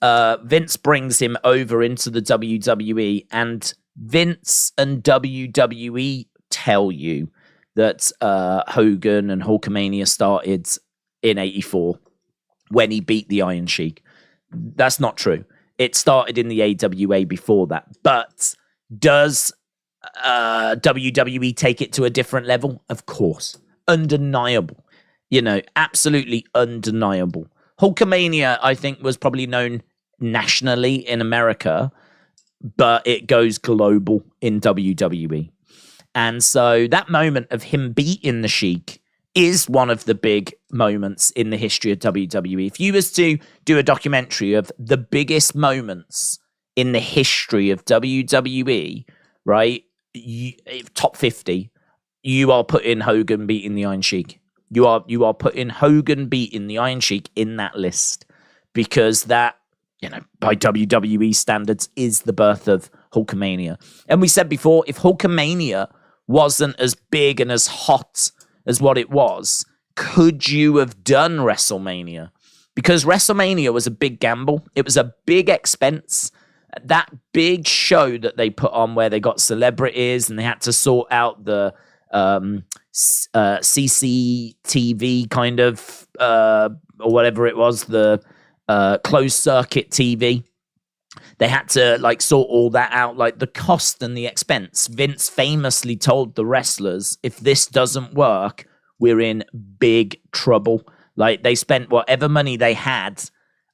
Vince brings him over into the WWE, and Vince and WWE tell you that Hogan and Hulkamania started in 84 when he beat the Iron Sheik. That's not true. It started in the AWA before that. But does WWE take it to a different level? Of course. Undeniable. You know, absolutely undeniable. Hulkamania, I think, was probably known nationally in America, but it goes global in WWE. And so that moment of him beating the Sheik is one of the big moments in the history of WWE. If you was to do a documentary of the biggest moments in the history of WWE, right, top 50, you are putting Hogan beating the Iron Sheik. You are putting Hogan beating the Iron Sheik in that list, because that, you know, by WWE standards, is the birth of Hulkamania. And we said before, if Hulkamania wasn't as big and as hot as what it was, could you have done WrestleMania? Because WrestleMania was a big gamble. It was a big expense. That big show that they put on where they got celebrities and they had to sort out the CCTV kind of, or whatever it was, the closed circuit TV. They had to, like, sort all that out, like the cost and the expense. Vince famously told the wrestlers, if this doesn't work, we're in big trouble. Like, they spent whatever money they had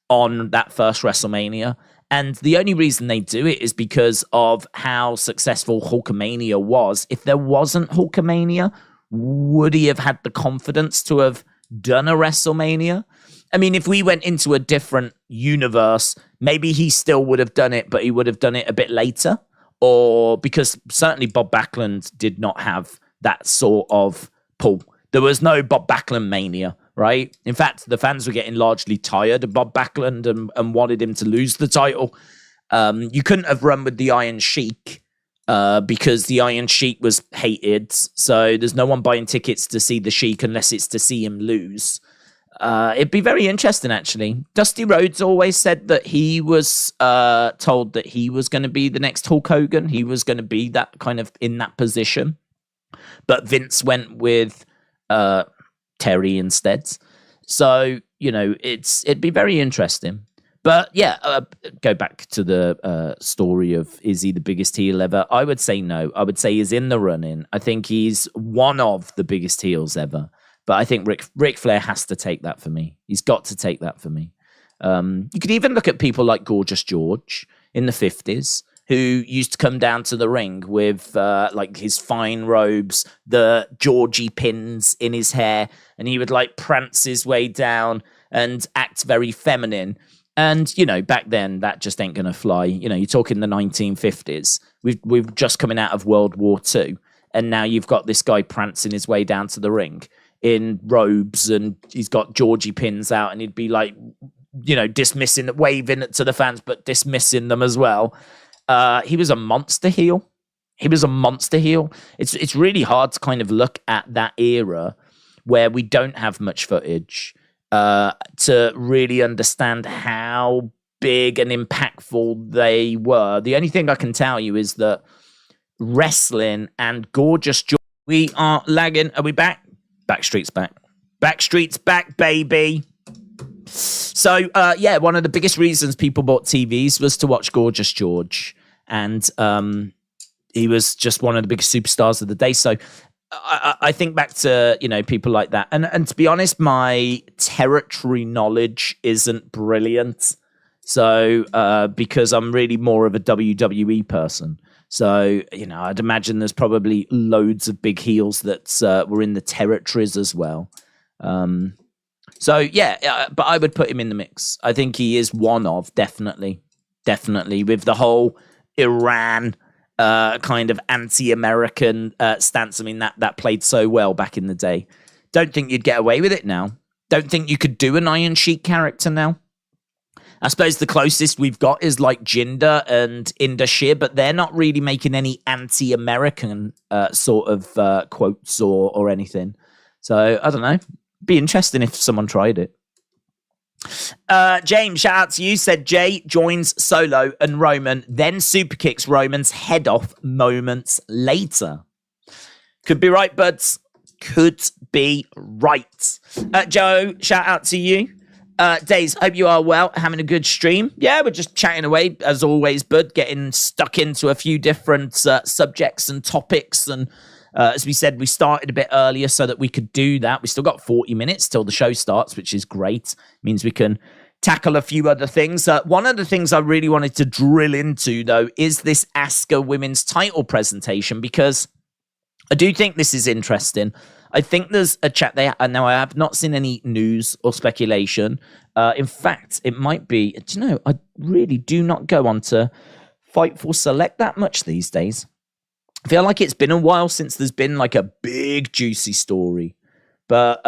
on that first WrestleMania. And the only reason they do it is because of how successful Hulkamania was. If there wasn't Hulkamania, would he have had the confidence to have done a WrestleMania? I mean, if we went into a different universe, maybe he still would have done it, but he would have done it a bit later. Or because certainly Bob Backlund did not have that sort of pull. There was no Bob Backlund mania, right? In fact, the fans were getting largely tired of Bob Backlund and wanted him to lose the title. You couldn't have run with the Iron Sheik because the Iron Sheik was hated. So there's no one buying tickets to see the Sheik unless it's to see him lose. It'd be very interesting, actually. Dusty Rhodes always said that he was told that he was going to be the next Hulk Hogan. He was going to be that kind of in that position. But Vince went with Terry instead. So, you know, it'd be very interesting. But yeah, go back to the story of, is he the biggest heel ever? I would say no. I would say he's in the running. I think he's one of the biggest heels ever. But I think Ric Flair has to take that for me. He's got to take that for me. You could even look at people like Gorgeous George in the 50s. who used to come down to the ring with like his fine robes, the Georgie pins in his hair, and he would like prance his way down and act very feminine. And, you know, back then that just ain't going to fly. You know, you're talking the 1950s. We've just coming out of World War II. And now you've got this guy prancing his way down to the ring in robes, and he's got Georgie pins out, and he'd be like, you know, waving to the fans, but dismissing them as well. He was a monster heel. It's really hard to kind of look at that era where we don't have much footage to really understand how big and impactful they were. The only thing I can tell you is that wrestling and Gorgeous George, we are lagging. Are we back? Backstreet's back. Backstreet's back, baby. So, yeah, one of the biggest reasons people bought TVs was to watch Gorgeous George. And he was just one of the biggest superstars of the day. So I think back to, you know, people like that. And to be honest, my territory knowledge isn't brilliant. So, because I'm really more of a WWE person. So, you know, I'd imagine there's probably loads of big heels that were in the territories as well. So, yeah, but I would put him in the mix. I think he is one of, definitely, with the whole Iran kind of anti-American stance. I mean, that played so well back in the day. Don't think you'd get away with it now. Don't think you could do an Iron Sheik character now. I suppose the closest we've got is like Jinder and Indashir, but they're not really making any anti-American sort of quotes or anything. So, I don't know. Be interesting if someone tried it. James, shout out to you, said Jey joins Solo and Roman, then super kicks Roman's head off moments later. Could be right, buds. Could be right. Joe, shout out to you. Days, hope you are well, having a good stream. Yeah, we're just chatting away, as always, bud, getting stuck into a few different subjects and topics. And as we said, we started a bit earlier so that we could do that. We still got 40 minutes till the show starts, which is great. Means we can tackle a few other things. One of the things I really wanted to drill into, though, is this Asuka women's title presentation, because I do think this is interesting. I think there's a chat there. Now, I have not seen any news or speculation. In fact, it might be, do you know, I really do not go on to Fightful Select that much these days. I feel like it's been a while since there's been like a big juicy story. But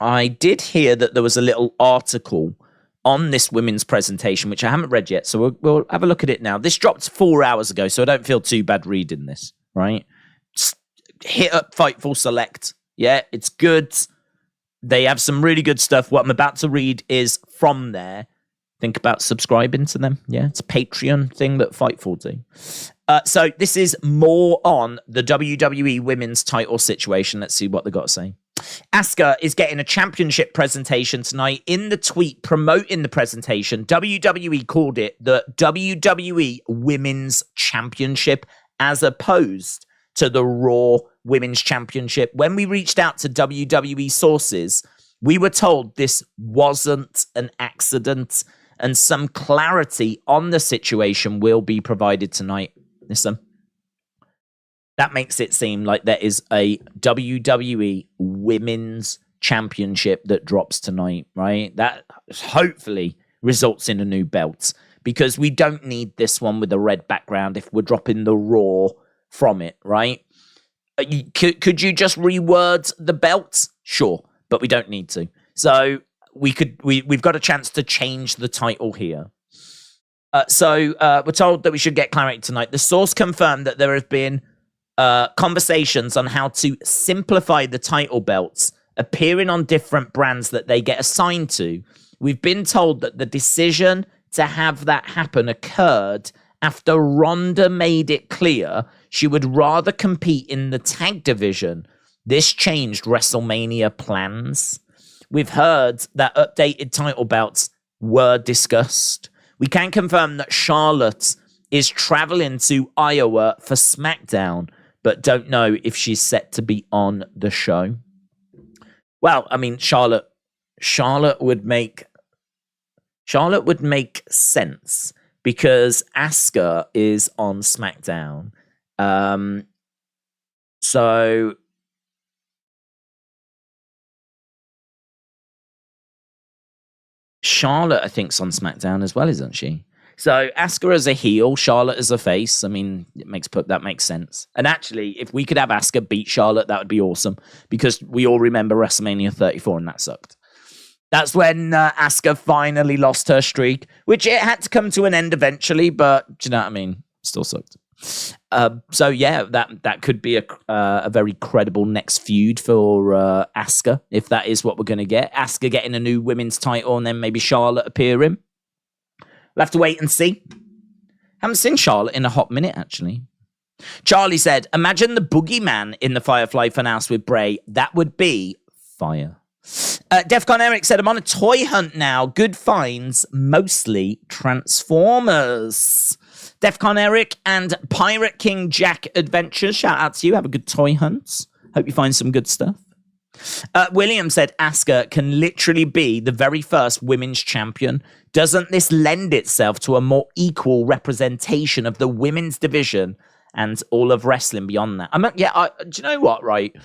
I did hear that there was a little article on this women's presentation, which I haven't read yet. So we'll have a look at it now. This dropped 4 hours ago, so I don't feel too bad reading this, right? Just hit up Fightful Select. Yeah, it's good. They have some really good stuff. What I'm about to read is from there. Think about subscribing to them. Yeah, it's a Patreon thing that Fightful do. So this is more on the WWE women's title situation. Let's see what they got to say. Asuka is getting a championship presentation tonight. In the tweet promoting the presentation, WWE called it the WWE Women's Championship as opposed to the Raw Women's Championship. When we reached out to WWE sources, we were told this wasn't an accident, and some clarity on the situation will be provided tonight. Listen, that makes it seem like there is a WWE Women's Championship that drops tonight, right? That hopefully results in a new belt, because we don't need this one with a red background if we're dropping the Raw from it, right? Could you just reword the belt? Sure, but we don't need to. So we've got a chance to change the title here. So we're told that we should get clarity tonight. The source confirmed that there have been conversations on how to simplify the title belts appearing on different brands that they get assigned to. We've been told that the decision to have that happen occurred after Ronda made it clear she would rather compete in the tag division. This changed WrestleMania plans. We've heard that updated title belts were discussed. We can confirm that Charlotte is traveling to Iowa for SmackDown, but don't know if she's set to be on the show. Well, I mean, Charlotte would make sense, because Asuka is on SmackDown. So Charlotte, I think, is on SmackDown as well, isn't she? So Asuka as a heel, Charlotte as a face. I mean, that makes sense. And actually, if we could have Asuka beat Charlotte, that would be awesome, because we all remember WrestleMania 34 and that sucked. That's when Asuka finally lost her streak, which it had to come to an end eventually, but do you know what I mean? Still sucked. So yeah, that could be a very credible next feud for Asuka, if that is what we're going to get. Asuka getting a new women's title and then maybe Charlotte appearing. We'll have to wait and see. Haven't seen Charlotte in a hot minute, actually. Charlie said, imagine the boogeyman in the Firefly Funhouse with Bray. That would be fire. Defcon Eric said, I'm on a toy hunt now. Good finds, mostly Transformers. Defcon Eric and Pirate King Jack Adventures. Shout out to you. Have a good toy hunt. Hope you find some good stuff. William said, Asuka can literally be the very first women's champion. Doesn't this lend itself to a more equal representation of the women's division and all of wrestling beyond that? Do you know what, right?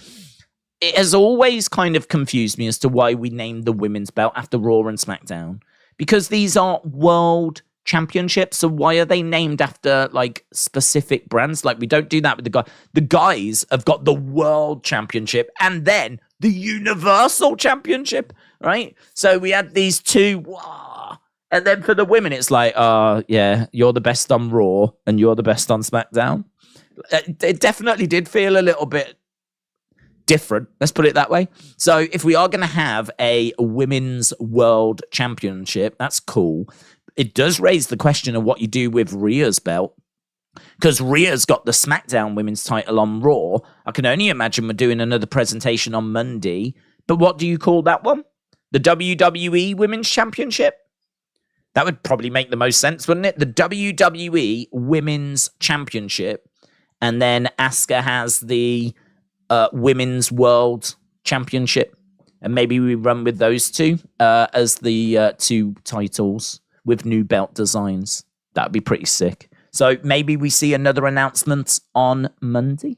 It has always kind of confused me as to why we named the women's belt after Raw and SmackDown. Because these are world championships, so why are they named after like specific brands? Like, we don't do that with the guys. The guys have got the world championship and then the universal championship, right? So we had these two, and then for the women, it's like, yeah, you're the best on Raw and you're the best on SmackDown. It definitely did feel a little bit different, let's put it that way. So if we are going to have a women's world championship, that's cool. It does raise the question of what you do with Rhea's belt, because Rhea's got the SmackDown women's title on Raw. I can only imagine we're doing another presentation on Monday, but what do you call that one? The WWE Women's Championship? That would probably make the most sense, wouldn't it? The WWE Women's Championship, and then Asuka has the Women's World Championship, and maybe we run with those two as the two titles with new belt designs. That'd be pretty sick. So maybe we see another announcement on Monday.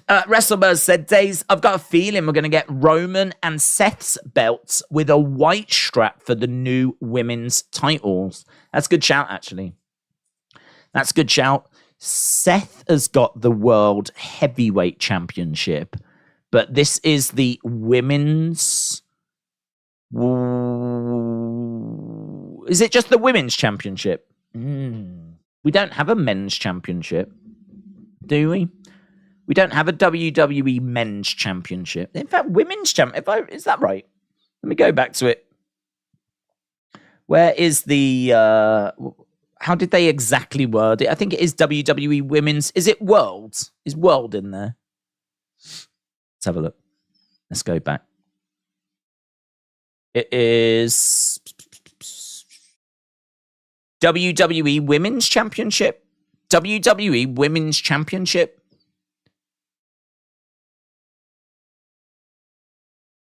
WrestleBuzz said, Days, I've got a feeling we're going to get Roman and Seth's belts with a white strap for the new women's titles. That's a good shout, actually. That's a good shout. Seth has got the World Heavyweight Championship, but this is the women's... Is it just the women's championship? We don't have a men's championship, do we? We don't have a WWE men's championship. In fact, women's championship. Is that right? Let me go back to it. Where is the... how did they exactly word it? I think it is WWE Women's. Is it World? Is World in there? Let's have a look. Let's go back. It is WWE Women's Championship. WWE Women's Championship.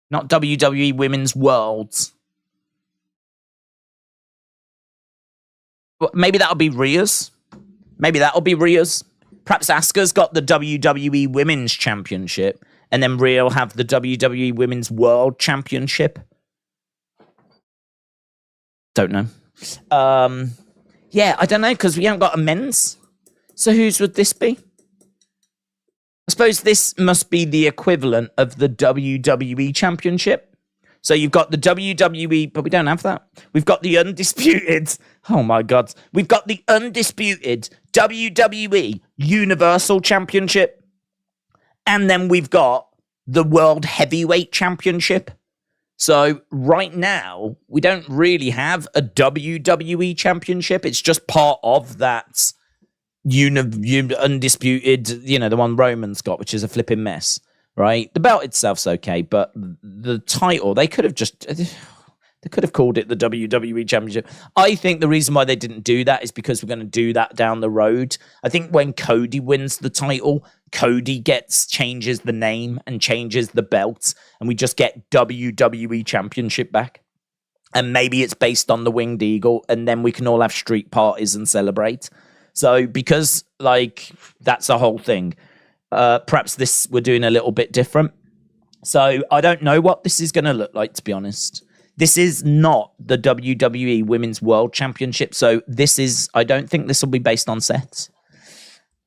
Not WWE Women's Worlds. Maybe that'll be Rhea's. Perhaps Asuka's got the WWE Women's Championship, and then Rhea will have the WWE Women's World Championship. Don't know. Yeah, I don't know, because we haven't got a men's. So whose would this be? I suppose this must be the equivalent of the WWE Championship. So you've got the WWE, but we don't have that. We've got the undisputed, oh my God. We've got the undisputed WWE Universal Championship. And then we've got the World Heavyweight Championship. So right now, we don't really have a WWE Championship. It's just part of that undisputed, the one Roman's got, which is a flipping mess. Right, the belt itself's okay, but the title, they could have called it the WWE Championship. I think the reason why they didn't do that is because we're going to do that down the road. I think when Cody wins the title, Cody changes the name and changes the belt, and we just get WWE Championship back. And maybe it's based on the Winged Eagle, and then we can all have street parties and celebrate. So because, like, that's a whole thing. Perhaps this we're doing a little bit different. So I don't know what this is going to look like, to be honest. This is not the WWE Women's World Championship. So I don't think this will be based on Seth's.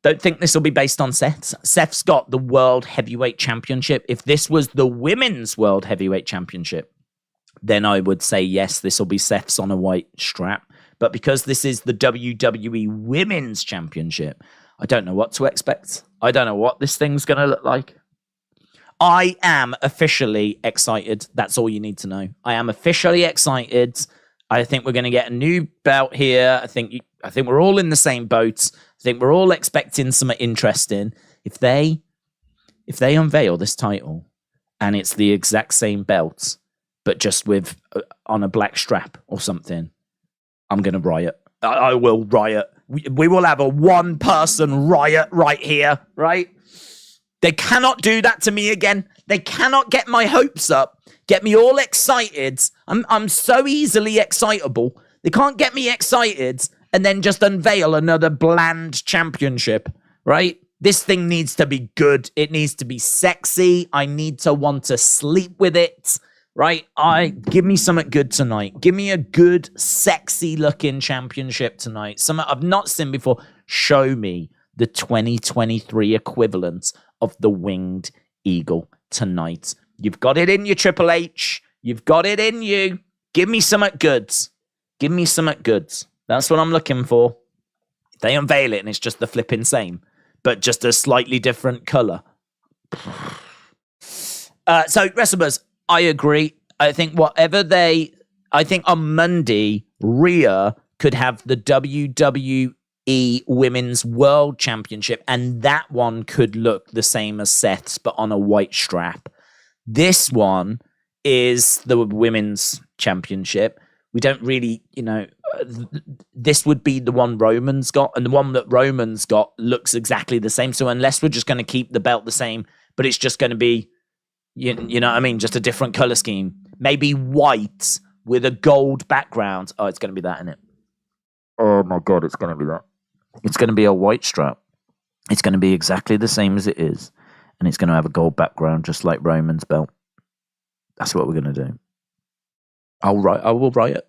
Don't think this will be based on Seth's. Seth's got the World Heavyweight Championship. If this was the Women's World Heavyweight Championship, then I would say, yes, this will be Seth's on a white strap. But because this is the WWE Women's Championship, I don't know what to expect. I don't know what this thing's going to look like. I am officially excited. That's all you need to know. I am officially excited. I think we're going to get a new belt here. I think we're all in the same boat. I think we're all expecting something interesting. If they unveil this title and it's the exact same belt, but just with on a black strap or something, I'm going to riot. I will riot. We will have a one-person riot right here, right? They cannot do that to me again. They cannot get my hopes up, get me all excited. I'm so easily excitable. They can't get me excited and then just unveil another bland championship, right? This thing needs to be good. It needs to be sexy. I need to want to sleep with it, right? Give me something good tonight. Give me a good, sexy-looking championship tonight. Something I've not seen before. Show me the 2023 equivalent of the Winged Eagle tonight. You've got it in you, Triple H. You've got it in you. Give me something good. Give me something good. That's what I'm looking for. If they unveil it and it's just the flipping same, but just a slightly different color. So, WrestleBuzz, I agree. I think on Monday, Rhea could have the WWE Women's World Championship, and that one could look the same as Seth's, but on a white strap. This one is the Women's Championship. We don't really, this would be the one Roman's got, and the one that Roman's got looks exactly the same. So unless we're just going to keep the belt the same, but it's just going to be, you know what I mean, just a different color scheme. Maybe white with a gold background. Oh, it's going to be that, isn't it? Oh my God, it's going to be that. It's going to be a white strap. It's going to be exactly the same as it is. And it's going to have a gold background, just like Roman's belt. That's what we're going to do. I will riot.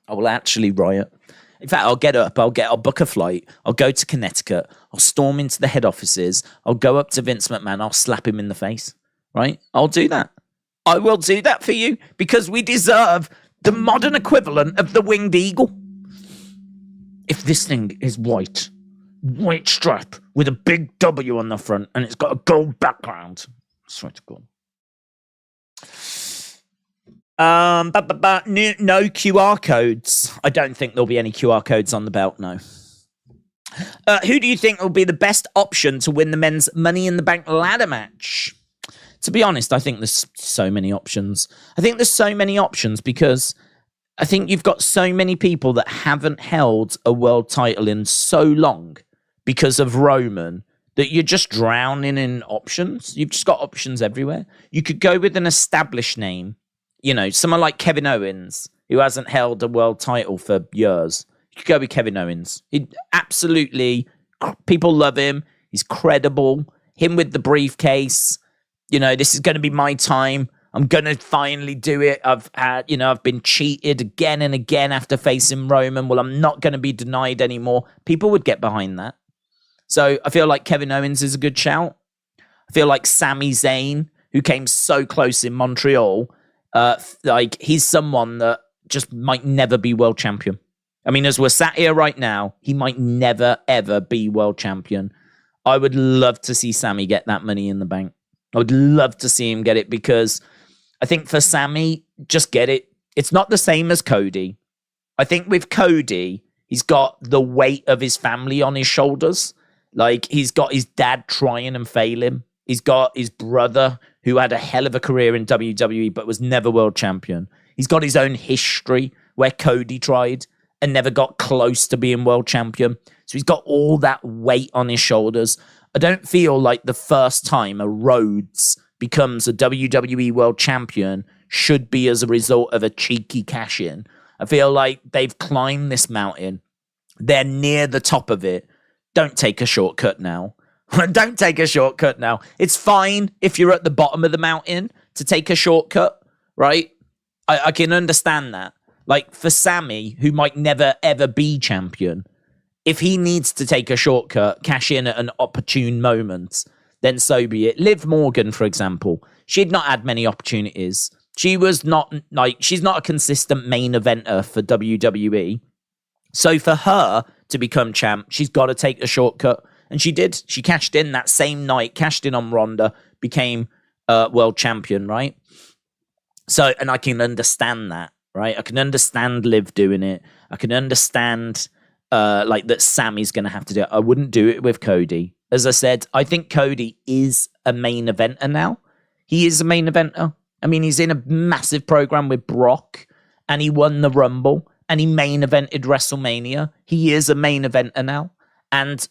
I will actually riot. In fact, I'll get up. I'll book a flight. I'll go to Connecticut. I'll storm into the head offices. I'll go up to Vince McMahon. I'll slap him in the face. Right? I'll do that. I will do that for you because we deserve the modern equivalent of the Winged Eagle. If this thing is white strap with a big W on the front and it's got a gold background, I swear to God. No QR codes. I don't think there'll be any QR codes on the belt, no. Who do you think will be the best option to win the men's Money in the Bank ladder match? To be honest, I think there's so many options. Because I think you've got so many people that haven't held a world title in so long because of Roman that you're just drowning in options. You've just got options everywhere. You could go with an established name, someone like Kevin Owens, who hasn't held a world title for years. You could go with Kevin Owens. People love him. He's credible. Him with the briefcase. This is going to be my time. I'm going to finally do it. I've been cheated again and again after facing Roman. Well, I'm not going to be denied anymore. People would get behind that. So I feel like Kevin Owens is a good shout. I feel like Sami Zayn, who came so close in Montreal, he's someone that just might never be world champion. I mean, as we're sat here right now, he might never, ever be world champion. I would love to see Sami get that Money in the Bank. I would love to see him get it because I think for Sami, just get it. It's not the same as Cody. I think with Cody, he's got the weight of his family on his shoulders. Like, he's got his dad trying and failing. He's got his brother who had a hell of a career in WWE but was never world champion. He's got his own history where Cody tried and never got close to being world champion. So he's got all that weight on his shoulders. I don't feel like the first time a Rhodes becomes a WWE world champion should be as a result of a cheeky cash-in. I feel like they've climbed this mountain. They're near the top of it. Don't take a shortcut now. Don't take a shortcut now. It's fine if you're at the bottom of the mountain to take a shortcut, right? I can understand that. Like for Sami, who might never ever be champion, if he needs to take a shortcut, cash in at an opportune moment, then so be it. Liv Morgan, for example, she'd not had many opportunities. She was not she's not a consistent main eventer for WWE. So for her to become champ, she's got to take a shortcut. And she did. She cashed in that same night, cashed in on Ronda, became world champion, right? So, and I can understand that, right? I can understand Liv doing it. I can understand that Sami's going to have to do it. I wouldn't do it with Cody. As I said, I think Cody is a main eventer now. He is a main eventer. I mean, he's in a massive program with Brock, and he won the Rumble, and he main evented WrestleMania. He is a main eventer now. And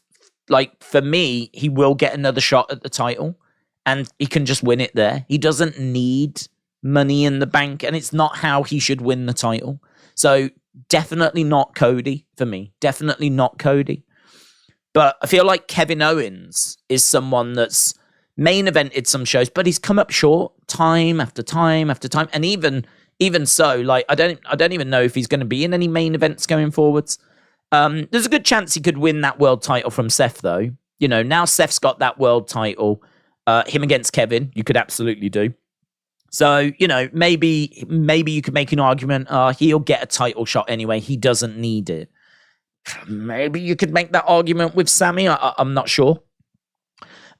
like, for me, he will get another shot at the title, and he can just win it there. He doesn't need money in the bank, and it's not how he should win the title. So definitely not Cody for me. Definitely not Cody. But I feel like Kevin Owens is someone that's main evented some shows, but he's come up short time after time after time. And even so, like, I don't even know if he's going to be in any main events going forwards. There's a good chance he could win that world title from Seth, though. You know, now Seth's got that world title. Him against Kevin, you could absolutely do. So, you know, maybe you could make an argument, he'll get a title shot anyway. He doesn't need it. Maybe you could make that argument with Sami. I'm not sure.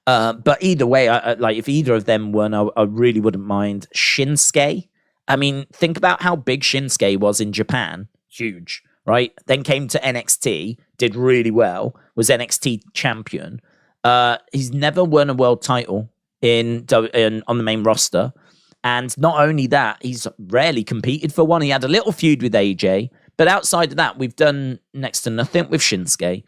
But either way, if either of them won, I really wouldn't mind. Shinsuke, I mean, think about how big Shinsuke was in Japan. Huge. Right? Then came to NXT, did really well, was NXT champion. He's never won a world title on the main roster. And not only that, he's rarely competed for one. He had a little feud with AJ. But outside of that, we've done next to nothing with Shinsuke.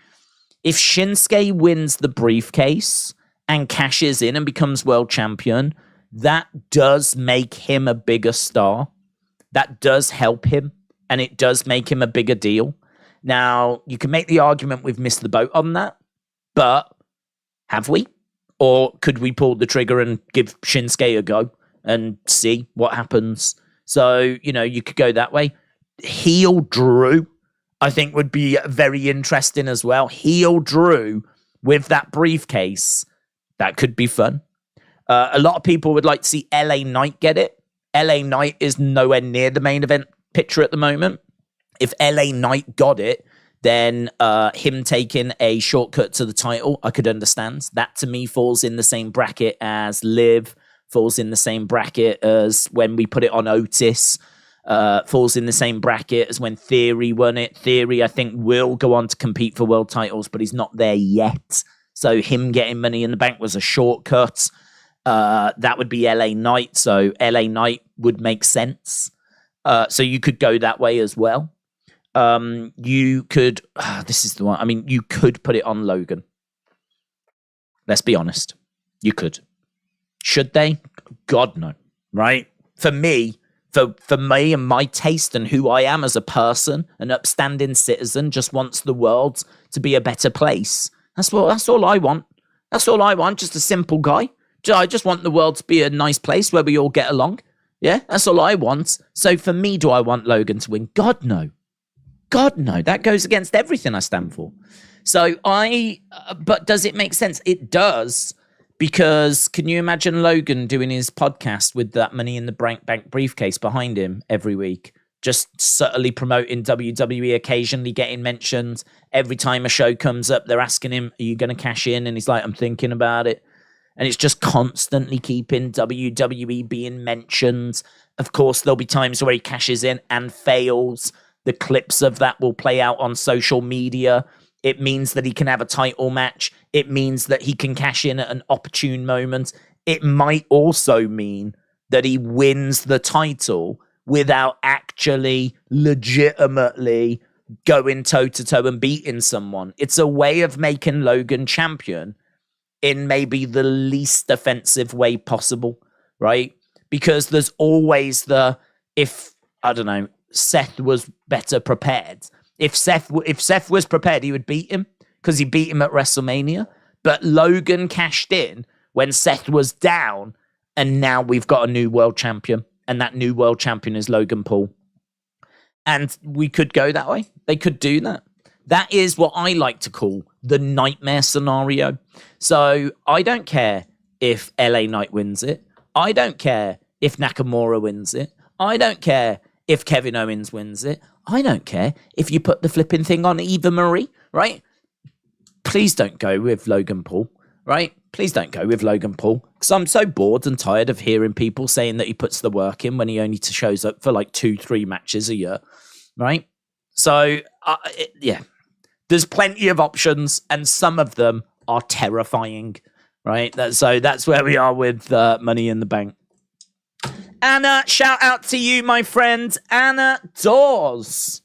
If Shinsuke wins the briefcase and cashes in and becomes world champion, that does make him a bigger star. That does help him. And it does make him a bigger deal. Now, you can make the argument we've missed the boat on that, but have we? Or could we pull the trigger and give Shinsuke a go and see what happens? So, you know, you could go that way. Heel Drew, I think, would be very interesting as well. Heel Drew with that briefcase, that could be fun. A lot of people would like to see LA Knight get it. LA Knight is nowhere near the main event picture at the moment. If LA Knight got it, then him taking a shortcut to the title, I could understand. That to me falls in the same bracket as Liv, falls in the same bracket as when we put it on Otis, falls in the same bracket as when Theory won it. Theory, I think, will go on to compete for world titles, but he's not there yet. So him getting Money in the Bank was a shortcut. That would be LA Knight, so LA Knight would make sense. So you could go that way as well. You could, this is the one, I mean, you could put it on Logan. Let's be honest. You could. Should they? God, no. Right? For me and my taste and who I am as a person, an upstanding citizen just wants the world to be a better place. That's all I want. That's all I want. Just a simple guy. I just want the world to be a nice place where we all get along. Yeah, that's all I want. So for me, do I want Logan to win? God, no. God, no. That goes against everything I stand for. So but does it make sense? It does, because can you imagine Logan doing his podcast with that Money in the Bank briefcase behind him every week? Just subtly promoting WWE, occasionally getting mentioned. Every time a show comes up, they're asking him, are you going to cash in? And he's like, I'm thinking about it. And it's just constantly keeping WWE being mentioned. Of course, there'll be times where he cashes in and fails. The clips of that will play out on social media. It means that he can have a title match. It means that he can cash in at an opportune moment. It might also mean that he wins the title without actually legitimately going toe-to-toe and beating someone. It's a way of making Logan champion in maybe the least offensive way possible, right? because there's always if I don't know, Seth was better prepared. If Seth was prepared, he would beat him because he beat him at WrestleMania. But Logan cashed in when Seth was down, and now we've got a new world champion, and that new world champion is Logan Paul. And we could go that way. They could do that. That is what I like to call the nightmare scenario. So I don't care if LA Knight wins it. I don't care if Nakamura wins it. I don't care if Kevin Owens wins it. I don't care if you put the flipping thing on Eva Marie, right? Please don't go with Logan Paul, right? Please don't go with Logan Paul, because I'm so bored and tired of hearing people saying that he puts the work in when he only shows up for like 2-3 matches a year, right? So, yeah, there's plenty of options, and some of them are terrifying, right? So that's where we are with Money in the Bank. Anna, shout out to you, my friend, Anna Dawes.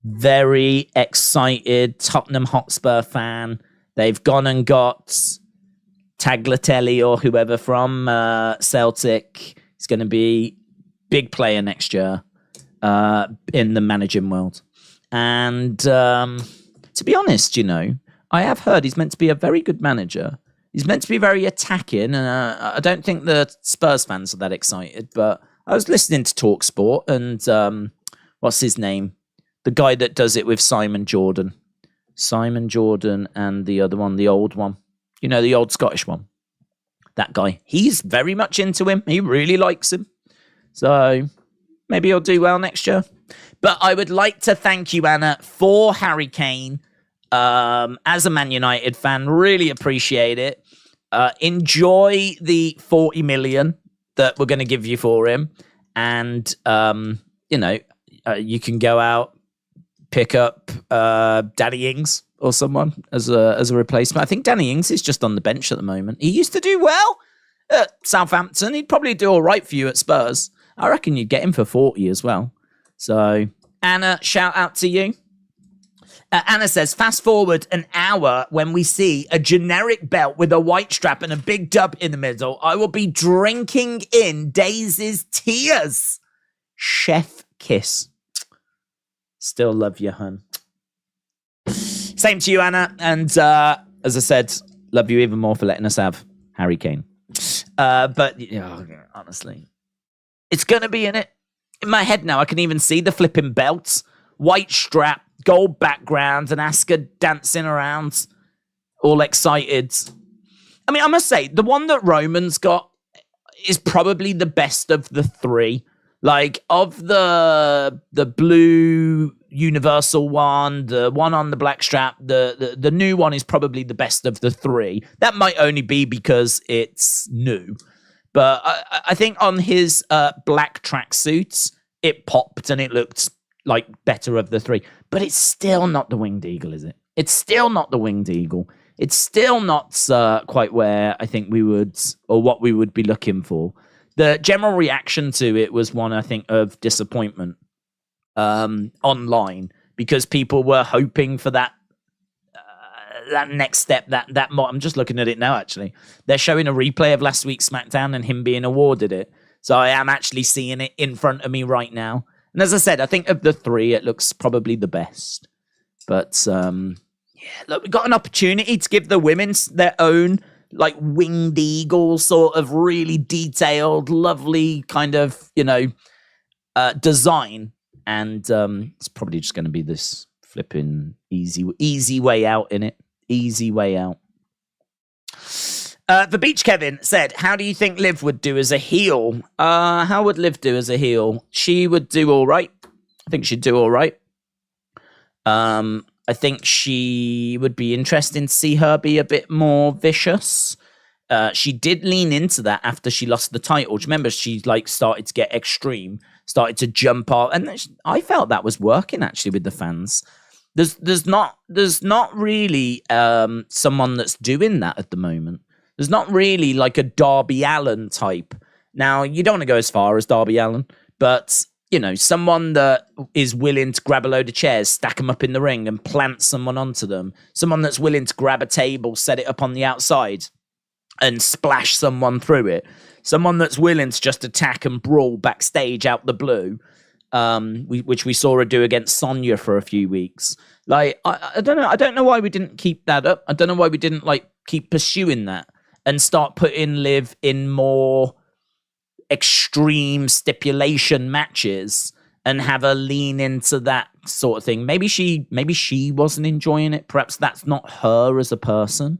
Very excited Tottenham Hotspur fan. They've gone and got Tagliatelle or whoever from Celtic. He's going to be big player next year in the managing world. And to be honest, you know, I have heard he's meant to be a very good manager. He's meant to be very attacking, and I don't think the Spurs fans are that excited. But I was listening to TalkSport, and what's his name? The guy that does it with Simon Jordan. Simon Jordan and the other one, the old one. You know, the old Scottish one. That guy. He's very much into him. He really likes him. So maybe he'll do well next year. But I would like to thank you, Anna, for Harry Kane. As a Man United fan, really appreciate it. Enjoy the 40 million that we're going to give you for him. And, you know, you can go out, pick up Danny Ings or someone as a replacement. I think Danny Ings is just on the bench at the moment. He used to do well at Southampton. He'd probably do all right for you at Spurs. I reckon you'd get him for 40 as well. So, Anna, shout out to you. Anna says, fast forward an hour when we see a generic belt with a white strap and a big dub in the middle. I will be drinking in Daisy's tears. Chef kiss. Still love you, hun. Same to you, Anna. And as I said, love you even more for letting us have Harry Kane. But honestly, it's going to be in it. In my head now, I can even see the flipping belts, white strap, gold background, and Asuka dancing around, all excited. I mean, I must say, the one that Roman's got is probably the best of the three. Like, of the blue universal one, the one on the black strap, the new one is probably the best of the three. That might only be because it's new. But I think on his black tracksuits, it popped and it looked like better of the three. But it's still not the Winged Eagle, is it? It's still not the Winged Eagle. It's still not quite where I think we would, or what we would be looking for. The general reaction to it was one, I think, of disappointment online, because people were hoping for that next step. I'm just looking at it now, actually. They're showing a replay of last week's SmackDown and him being awarded it. So I am actually seeing it in front of me right now. And as I said, I think of the three, it looks probably the best. But, yeah, look, we've got an opportunity to give the women their own, like, Winged Eagle, sort of really detailed, lovely kind of, you know, design. And it's probably just going to be this flipping easy way out in it. Easy way out. The Beach Kevin said, how do you think Liv would do as a heel? How would Liv do as a heel? She would do all right. I think she'd do all right. I think she would be interesting to see her be a bit more vicious. She did lean into that after she lost the title. Do you remember she like started to get extreme, started to jump off, and I felt that was working actually with the fans. There's not really someone that's doing that at the moment. There's not really like a Darby Allin type. Now, you don't want to go as far as Darby Allin, but, you know, someone that is willing to grab a load of chairs, stack them up in the ring and plant someone onto them. Someone that's willing to grab a table, set it up on the outside and splash someone through it. Someone that's willing to just attack and brawl backstage out the blue, which we saw her do against Sonya for a few weeks. Like, I don't know. I don't know why we didn't keep that up. I don't know why we didn't keep pursuing that and start putting Liv in more extreme stipulation matches and have her lean into that sort of thing. Maybe she wasn't enjoying it. Perhaps that's not her as a person.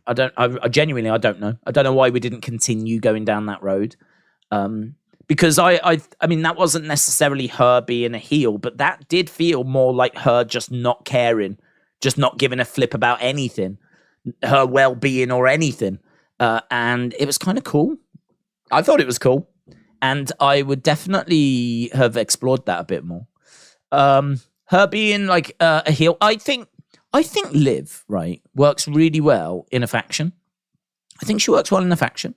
I genuinely, I don't know. I don't know why we didn't continue going down that road. Because I mean, that wasn't necessarily her being a heel, but that did feel more like her just not caring, just not giving a flip about anything, her well-being or anything. And it was kind of cool. I thought it was cool. And I would definitely have explored that a bit more. Her being like a heel, I think Liv, right, works really well in a faction. I think she works well in a faction.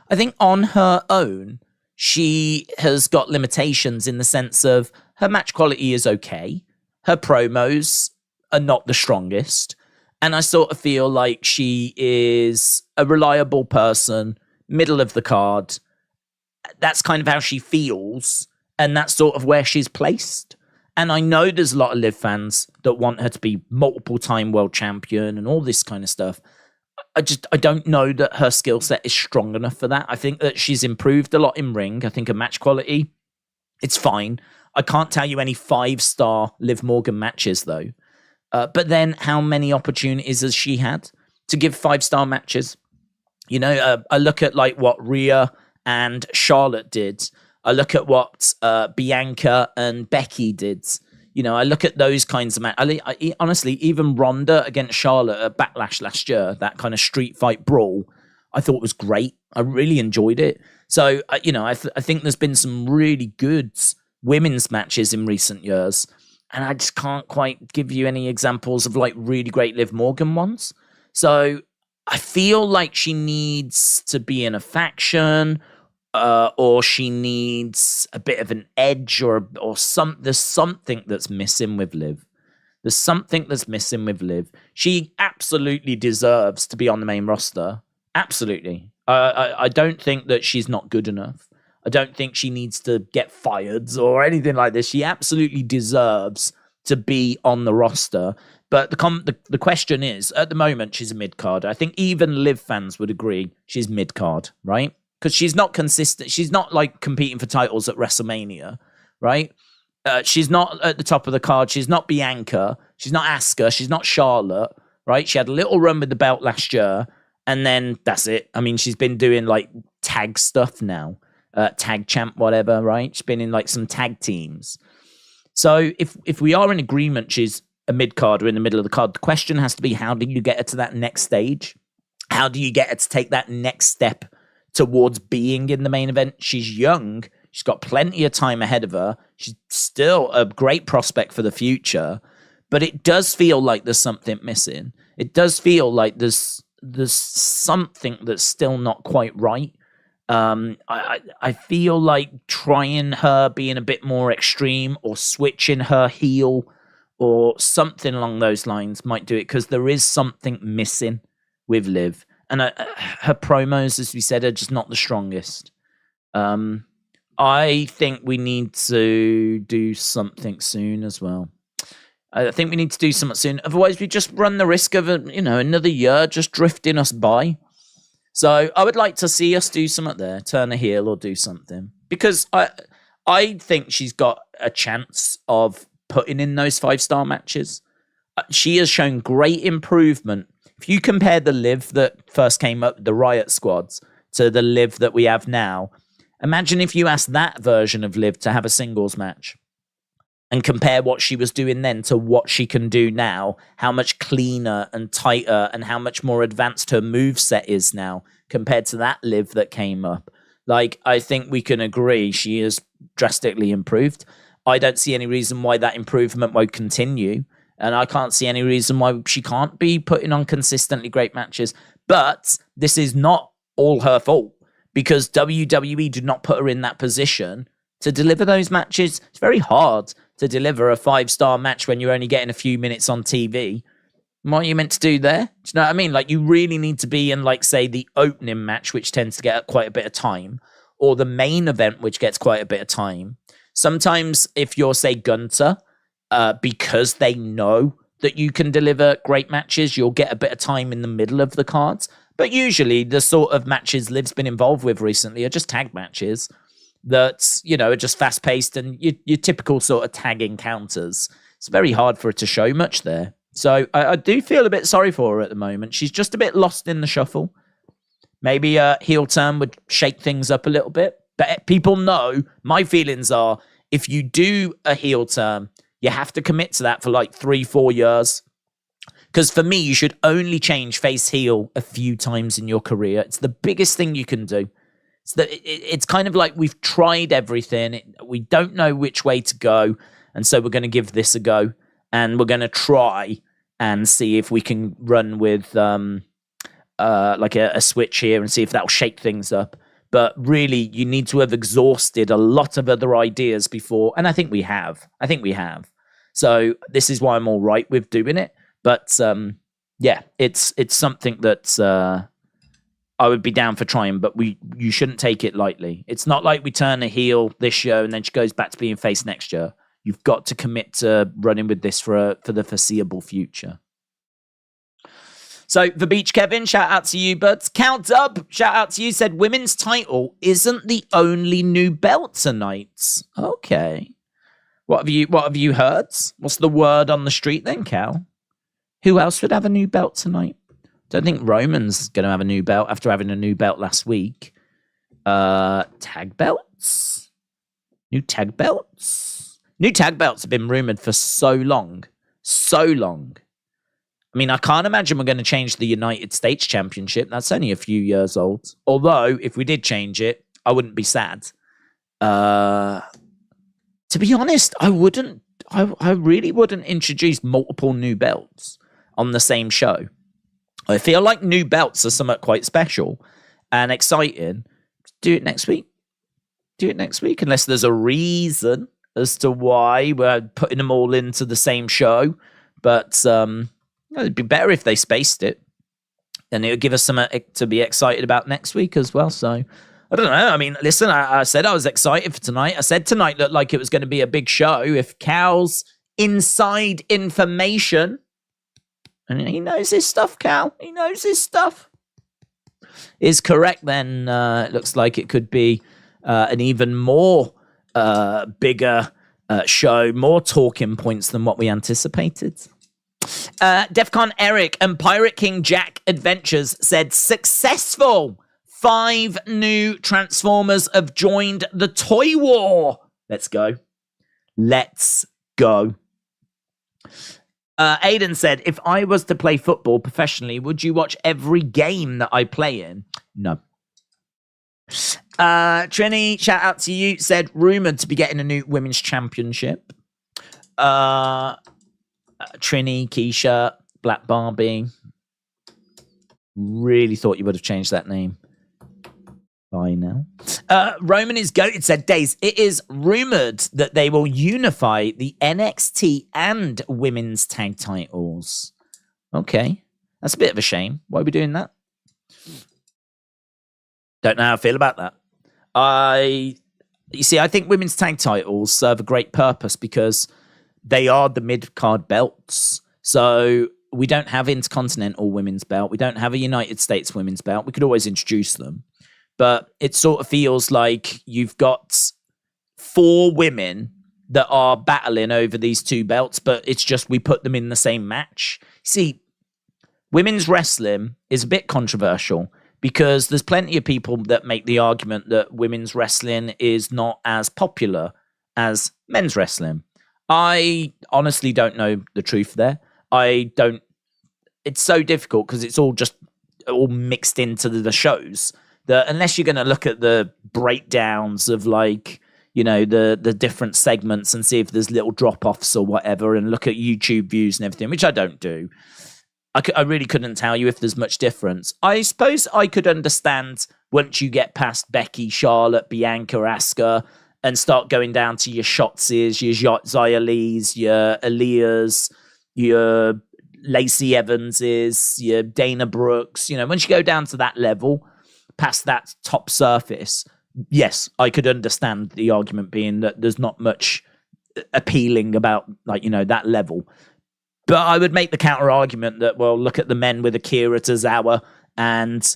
I think on her own, she has got limitations in the sense of her match quality is okay. Her promos are not the strongest. And I sort of feel like she is a reliable person, middle of the card. That's kind of how she feels. And that's sort of where she's placed. And I know there's a lot of Liv fans that want her to be multiple time world champion and all this kind of stuff. I don't know that her skill set is strong enough for that. I think that she's improved a lot in ring. I think her match quality, it's fine. I can't tell you any 5-star Liv Morgan matches though. But then how many opportunities has she had to give 5-star matches? You know, I look at like what Rhea and Charlotte did. I look at what Bianca and Becky did. You know, I look at those kinds of matches. Honestly, even Ronda against Charlotte at Backlash last year, that kind of street fight brawl, I thought was great. I really enjoyed it. So, you know, I think there's been some really good women's matches in recent years. And I just can't quite give you any examples of like really great Liv Morgan ones. So I feel like she needs to be in a faction, or she needs a bit of an edge, or there's something that's missing with Liv. There's something that's missing with Liv. She absolutely deserves to be on the main roster. Absolutely. I don't think that she's not good enough. I don't think she needs to get fired or anything like this. She absolutely deserves to be on the roster. But the question is, at the moment, she's a mid-card. I think even Liv fans would agree she's mid-card, right? Because she's not consistent. She's not like competing for titles at WrestleMania, right? She's not at the top of the card. She's not Bianca. She's not Asuka. She's not Charlotte, right? She had a little run with the belt last year, and then that's it. I mean, she's been doing like tag stuff now, tag champ, whatever, right? She's been in like some tag teams. So if we are in agreement, she's a mid card or in the middle of the card. The question has to be, how do you get her to that next stage? How do you get her to take that next step towards being in the main event? She's young. She's got plenty of time ahead of her. She's still a great prospect for the future, but it does feel like there's something missing. It does feel like there's something that's still not quite right. I feel like trying her being a bit more extreme or switching her heel or something along those lines might do it, because there is something missing with Liv. And her promos, as we said, are just not the strongest. I think we need to do something soon as well. I think we need to do something soon. Otherwise, we just run the risk of another year just drifting us by. So I would like to see us do something there, turn a heel or do something. Because I think she's got a chance of putting in those 5-star matches. She has shown great improvement. If you compare the Liv that first came up, the Riot squads, to the Liv that we have now, imagine if you asked that version of Liv to have a singles match and compare what she was doing then to what she can do now, how much cleaner and tighter and how much more advanced her moveset is now compared to that Liv that came up. Like, I think we can agree she is drastically improved. I don't see any reason why that improvement won't continue. And I can't see any reason why she can't be putting on consistently great matches. But this is not all her fault, because WWE did not put her in that position to deliver those matches. It's very hard to deliver a 5-star match when you're only getting a few minutes on TV. What are you meant to do there? Do you know what I mean? Like, you really need to be in, like, say, the opening match, which tends to get quite a bit of time, or the main event, which gets quite a bit of time. Sometimes if you're, say, Gunter, because they know that you can deliver great matches, you'll get a bit of time in the middle of the cards. But usually the sort of matches Liv's been involved with recently are just tag matches that, you know, are just fast-paced and your typical sort of tag encounters. It's very hard for her to show much there. So I do feel a bit sorry for her at the moment. She's just a bit lost in the shuffle. Maybe a heel turn would shake things up a little bit. But people know, my feelings are, if you do a heel turn, you have to commit to that for like 3-4 years. Because for me, you should only change face heel a few times in your career. It's the biggest thing you can do. It's kind of like we've tried everything. We don't know which way to go. And so we're going to give this a go. And we're going to try and see if we can run with like a switch here and see if that'll shake things up. But really, you need to have exhausted a lot of other ideas before. And I think we have. So this is why I'm all right with doing it. But yeah, it's something that I would be down for trying, but you shouldn't take it lightly. It's not like we turn a heel this show and then she goes back to being face next year. You've got to commit to running with this for the foreseeable future. So, The Beach Kevin, shout out to you, buds. Count Up, shout out to you, said women's title isn't the only new belt tonight. Okay. What have you heard? What's the word on the street then, Cal? Who else would have a new belt tonight? Don't think Roman's going to have a new belt after having a new belt last week. Tag belts? New tag belts? New tag belts have been rumored for so long. So long. I mean, I can't imagine we're going to change the United States Championship. That's only a few years old. Although, if we did change it, I wouldn't be sad. To be honest, I wouldn't. I really wouldn't introduce multiple new belts on the same show. I feel like new belts are somewhat quite special and exciting. Do it next week. Unless there's a reason as to why we're putting them all into the same show. But it'd be better if they spaced it. And it would give us something to be excited about next week as well. So, I don't know. I mean, listen, I said I was excited for tonight. I said tonight looked like it was going to be a big show. If Cal's inside information, and he knows his stuff, Cal, he knows his stuff, is correct, then it looks like it could be an even more bigger show, more talking points than what we anticipated. Defcon Eric and Pirate King Jack Adventures said, successful. 5 new Transformers have joined the toy war. Let's go. Aiden said, if I was to play football professionally, would you watch every game that I play in? No. Trini, shout out to you, said, rumored to be getting a new women's championship. Trini, Keisha, Black Barbie. Really thought you would have changed that name by now. Roman is goated, said, Days, it is rumored that they will unify the NXT and women's tag titles. Okay. That's a bit of a shame. Why are we doing that? Don't know how I feel about that. You see, I think women's tag titles serve a great purpose because they are the mid-card belts. So we don't have Intercontinental women's belt. We don't have a United States women's belt. We could always introduce them. But it sort of feels like you've got 4 women that are battling over these 2 belts, but it's just we put them in the same match. See, women's wrestling is a bit controversial because there's plenty of people that make the argument that women's wrestling is not as popular as men's wrestling. I honestly don't know the truth there. It's so difficult because it's all mixed into the shows that unless you're going to look at the breakdowns of like, you know, the different segments and see if there's little drop-offs or whatever and look at YouTube views and everything, which I don't do. I really couldn't tell you if there's much difference. I suppose I could understand once you get past Becky, Charlotte, Bianca, Asuka, and start going down to your Shotzes, your Xia Lees, your Aliyahs, your Lacey Evanses, your Dana Brooks, once you go down to that level, past that top surface, yes, I could understand the argument being that there's not much appealing about that level. But I would make the counter argument that, well, look at the men with Akira Tozawa and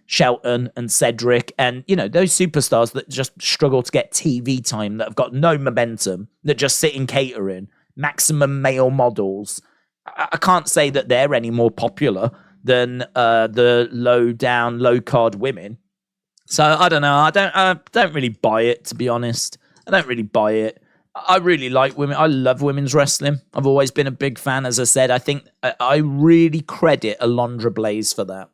Shelton and Cedric and, those superstars that just struggle to get TV time, that have got no momentum, that just sit in catering, maximum male models. I can't say that they're any more popular than the low card women. So I don't know. I don't really buy it, to be honest. I don't really buy it. I really like women. I love women's wrestling. I've always been a big fan. As I said, I think I really credit Alundra Blaze for that.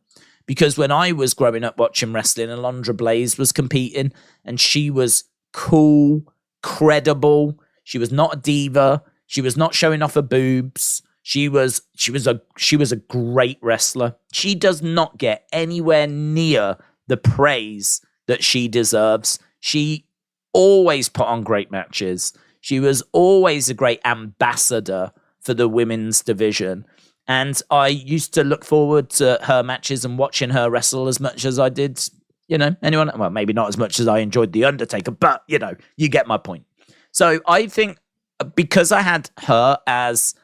Because when I was growing up watching wrestling, Alundra Blaze was competing and she was cool, credible. She was not a diva. She was not showing off her boobs. She was a great wrestler. She does not get anywhere near the praise that she deserves. She always put on great matches. She was always a great ambassador for the women's division. And I used to look forward to her matches and watching her wrestle as much as I did, anyone. Well, maybe not as much as I enjoyed The Undertaker, but, you get my point. So I think because I had her as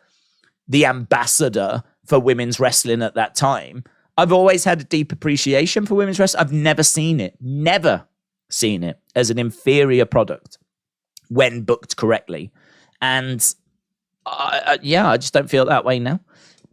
the ambassador for women's wrestling at that time, I've always had a deep appreciation for women's wrestling. I've never seen it as an inferior product when booked correctly. And I just don't feel that way now.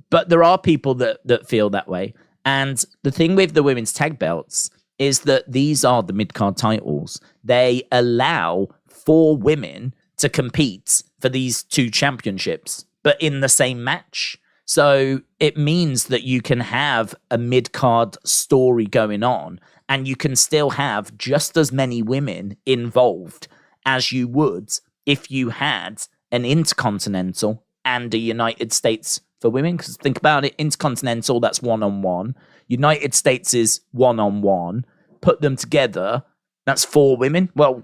But there are people that feel that way. And the thing with the women's tag belts is that these are the mid-card titles. They allow 4 women to compete for these 2 championships, but in the same match. So it means that you can have a mid-card story going on and you can still have just as many women involved as you would if you had an Intercontinental and a United States for women. Because think about it, Intercontinental, that's 1-on-1. United States is 1-on-1. Put them together, that's 4 women. Well,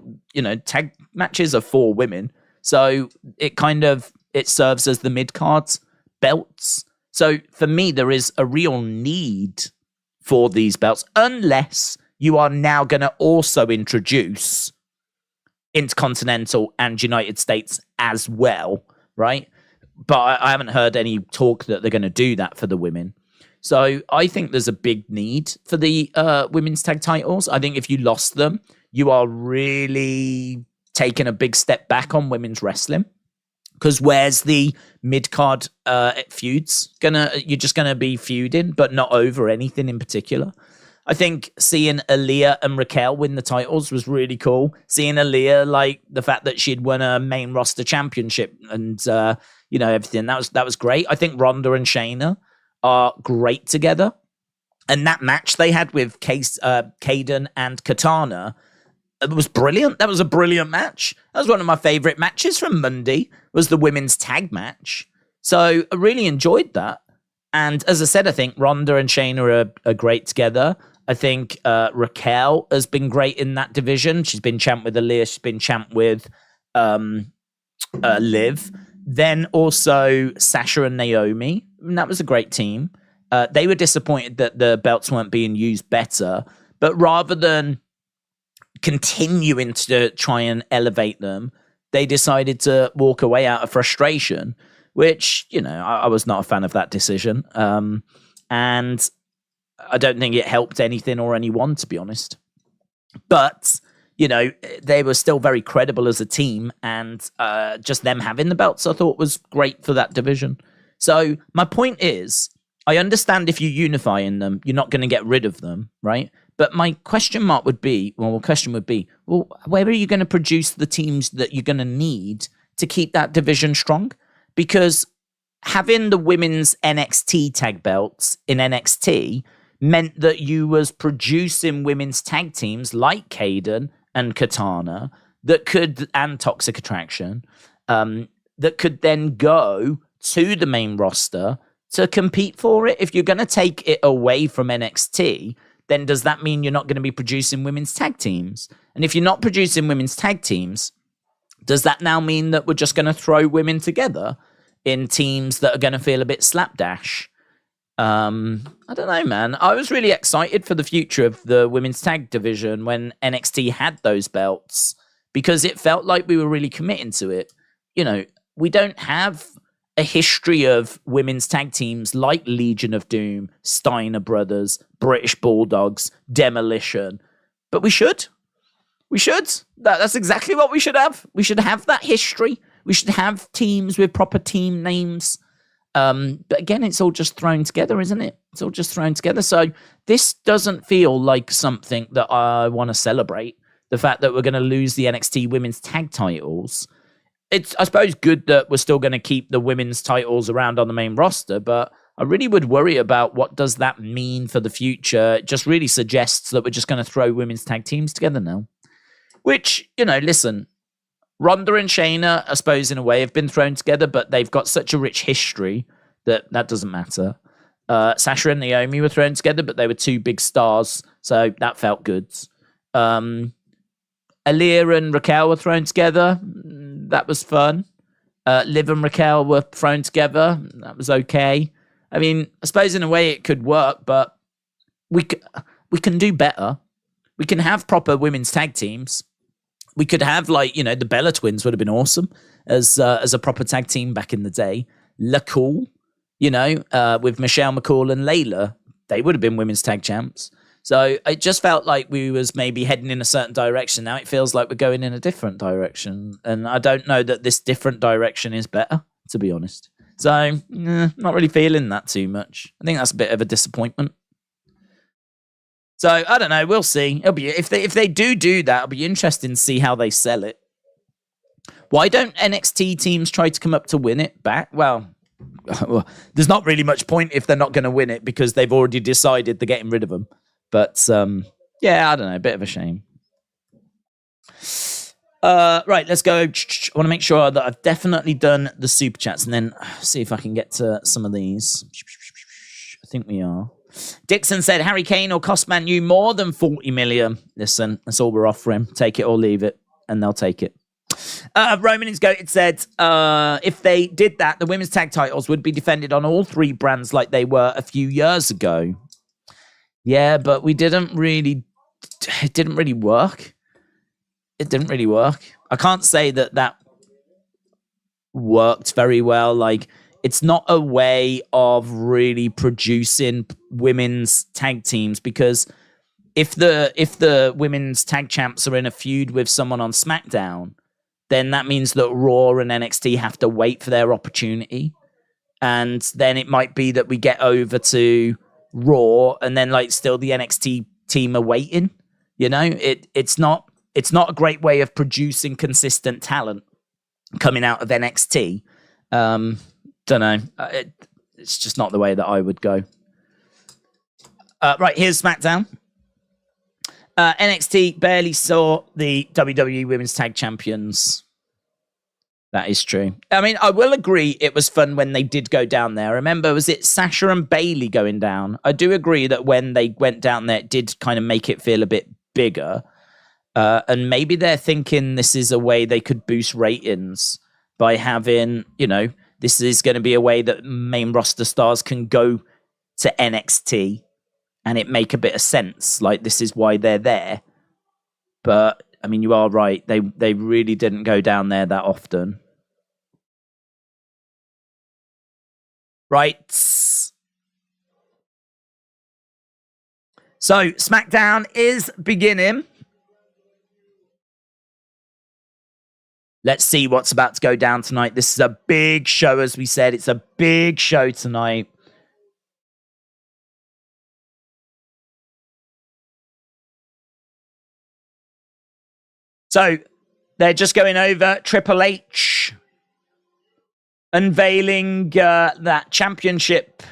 tag matches are 4 women. So it serves as the mid-cards belts. So for me, there is a real need for these belts, unless you are now going to also introduce Intercontinental and United States as well, right? But I haven't heard any talk that they're going to do that for the women. So I think there's a big need for the women's tag titles. I think if you lost them, you are really taking a big step back on women's wrestling. Because where's the mid-card feuds? You're just going to be feuding, but not over anything in particular. I think seeing Aaliyah and Raquel win the titles was really cool. Seeing Aaliyah, like the fact that she'd won a main roster championship and everything, that was great. I think Ronda and Shayna are great together. And that match they had with Kaden and Katana, it was brilliant. That was a brilliant match. That was one of my favorite matches from Monday, was the women's tag match. So I really enjoyed that. And as I said, I think Ronda and Shayna are great together. I think Raquel has been great in that division. She's been champ with Aaliyah. She's been champ with Liv. Then also Sasha and Naomi. And that was a great team. They were disappointed that the belts weren't being used better. But rather than continuing to try and elevate them, they decided to walk away out of frustration, which, I was not a fan of that decision. And I don't think it helped anything or anyone, to be honest. But, they were still very credible as a team, and just them having the belts, I thought, was great for that division. So my point is, I understand if you unify in them, you're not going to get rid of them, right? But my question would be, where are you going to produce the teams that you're going to need to keep that division strong? Because having the women's NXT tag belts in NXT meant that you was producing women's tag teams like Kaden and Katana and Toxic Attraction, that could then go to the main roster to compete for it. If you're going to take it away from NXT, then does that mean you're not going to be producing women's tag teams? And if you're not producing women's tag teams, does that now mean that we're just going to throw women together? in teams that are going to feel a bit slapdash. I don't know, man. I was really excited for the future of the women's tag division when NXT had those belts because it felt like we were really committing to it. You know, we don't have a history of women's tag teams like Legion of Doom, Steiner Brothers, British Bulldogs, Demolition, but we should. We should. That's exactly what we should have. We should have that history. We should have teams with proper team names. But again, it's all just thrown together, isn't it? It's all just thrown together. So this doesn't feel like something that I want to celebrate. The fact that we're going to lose the NXT women's tag titles. It's, I suppose, good that we're still going to keep the women's titles around on the main roster, but I really would worry about what does that mean for the future. It just really suggests that we're just going to throw women's tag teams together now. Which, you know, listen, Ronda and Shayna, I suppose, in a way, have been thrown together, but they've got such a rich history that doesn't matter. Sasha and Naomi were thrown together, but they were two big stars, so that felt good. Aaliyah and Raquel were thrown together. That was fun. Liv and Raquel were thrown together. That was okay. I mean, I suppose in a way it could work, but we can do better. We can have proper women's tag teams. We could have, like, you know, the Bella Twins would have been awesome as a proper tag team back in the day. LaCool, you know, with Michelle McCool and Layla, they would have been women's tag champs. So it just felt like we was maybe heading in a certain direction. Now it feels like we're going in a different direction. And I don't know that this different direction is better, to be honest. So, not really feeling that too much. I think that's a bit of a disappointment. So I don't know. We'll see. It'll be if they do that. It'll be interesting to see how they sell it. Why don't NXT teams try to come up to win it back? Well, there's not really much point if they're not going to win it because they've already decided they're getting rid of them. But yeah, I don't know. A bit of a shame. Right, let's go. I want to make sure that I've definitely done the super chats and then see if I can get to some of these. I think we are. Dixon said Harry Kane will cost Man U more than 40 million. Listen, that's all we're offering. Take it or leave it, and they'll take it. Roman is Goated said, if they did that, the women's tag titles would be defended on all three brands like they were a few years ago. Yeah, but it didn't really work. It didn't really work. I can't say that worked very well. Like, it's not a way of really producing women's tag teams because if the women's tag champs are in a feud with someone on SmackDown, then that means that Raw and NXT have to wait for their opportunity. And then it might be that we get over to Raw and then, like, still the NXT team are waiting. You know, it's not a great way of producing consistent talent coming out of NXT. Don't know. It's just not the way that I would go. Right, here's SmackDown. NXT barely saw the WWE Women's Tag Champions. That is true. I mean, I will agree it was fun when they did go down there. Remember, was it Sasha and Bayley going down? I do agree that when they went down there, it did kind of make it feel a bit bigger. And maybe they're thinking this is a way they could boost ratings by having, you know, this is going to be a way that main roster stars can go to NXT and it make a bit of sense. Like, this is why they're there. But, I mean, you are right. They really didn't go down there that often. Right. So, SmackDown is beginning. Let's see what's about to go down tonight. This is a big show, as we said. It's a big show tonight. So, they're just going over Triple H unveiling that championship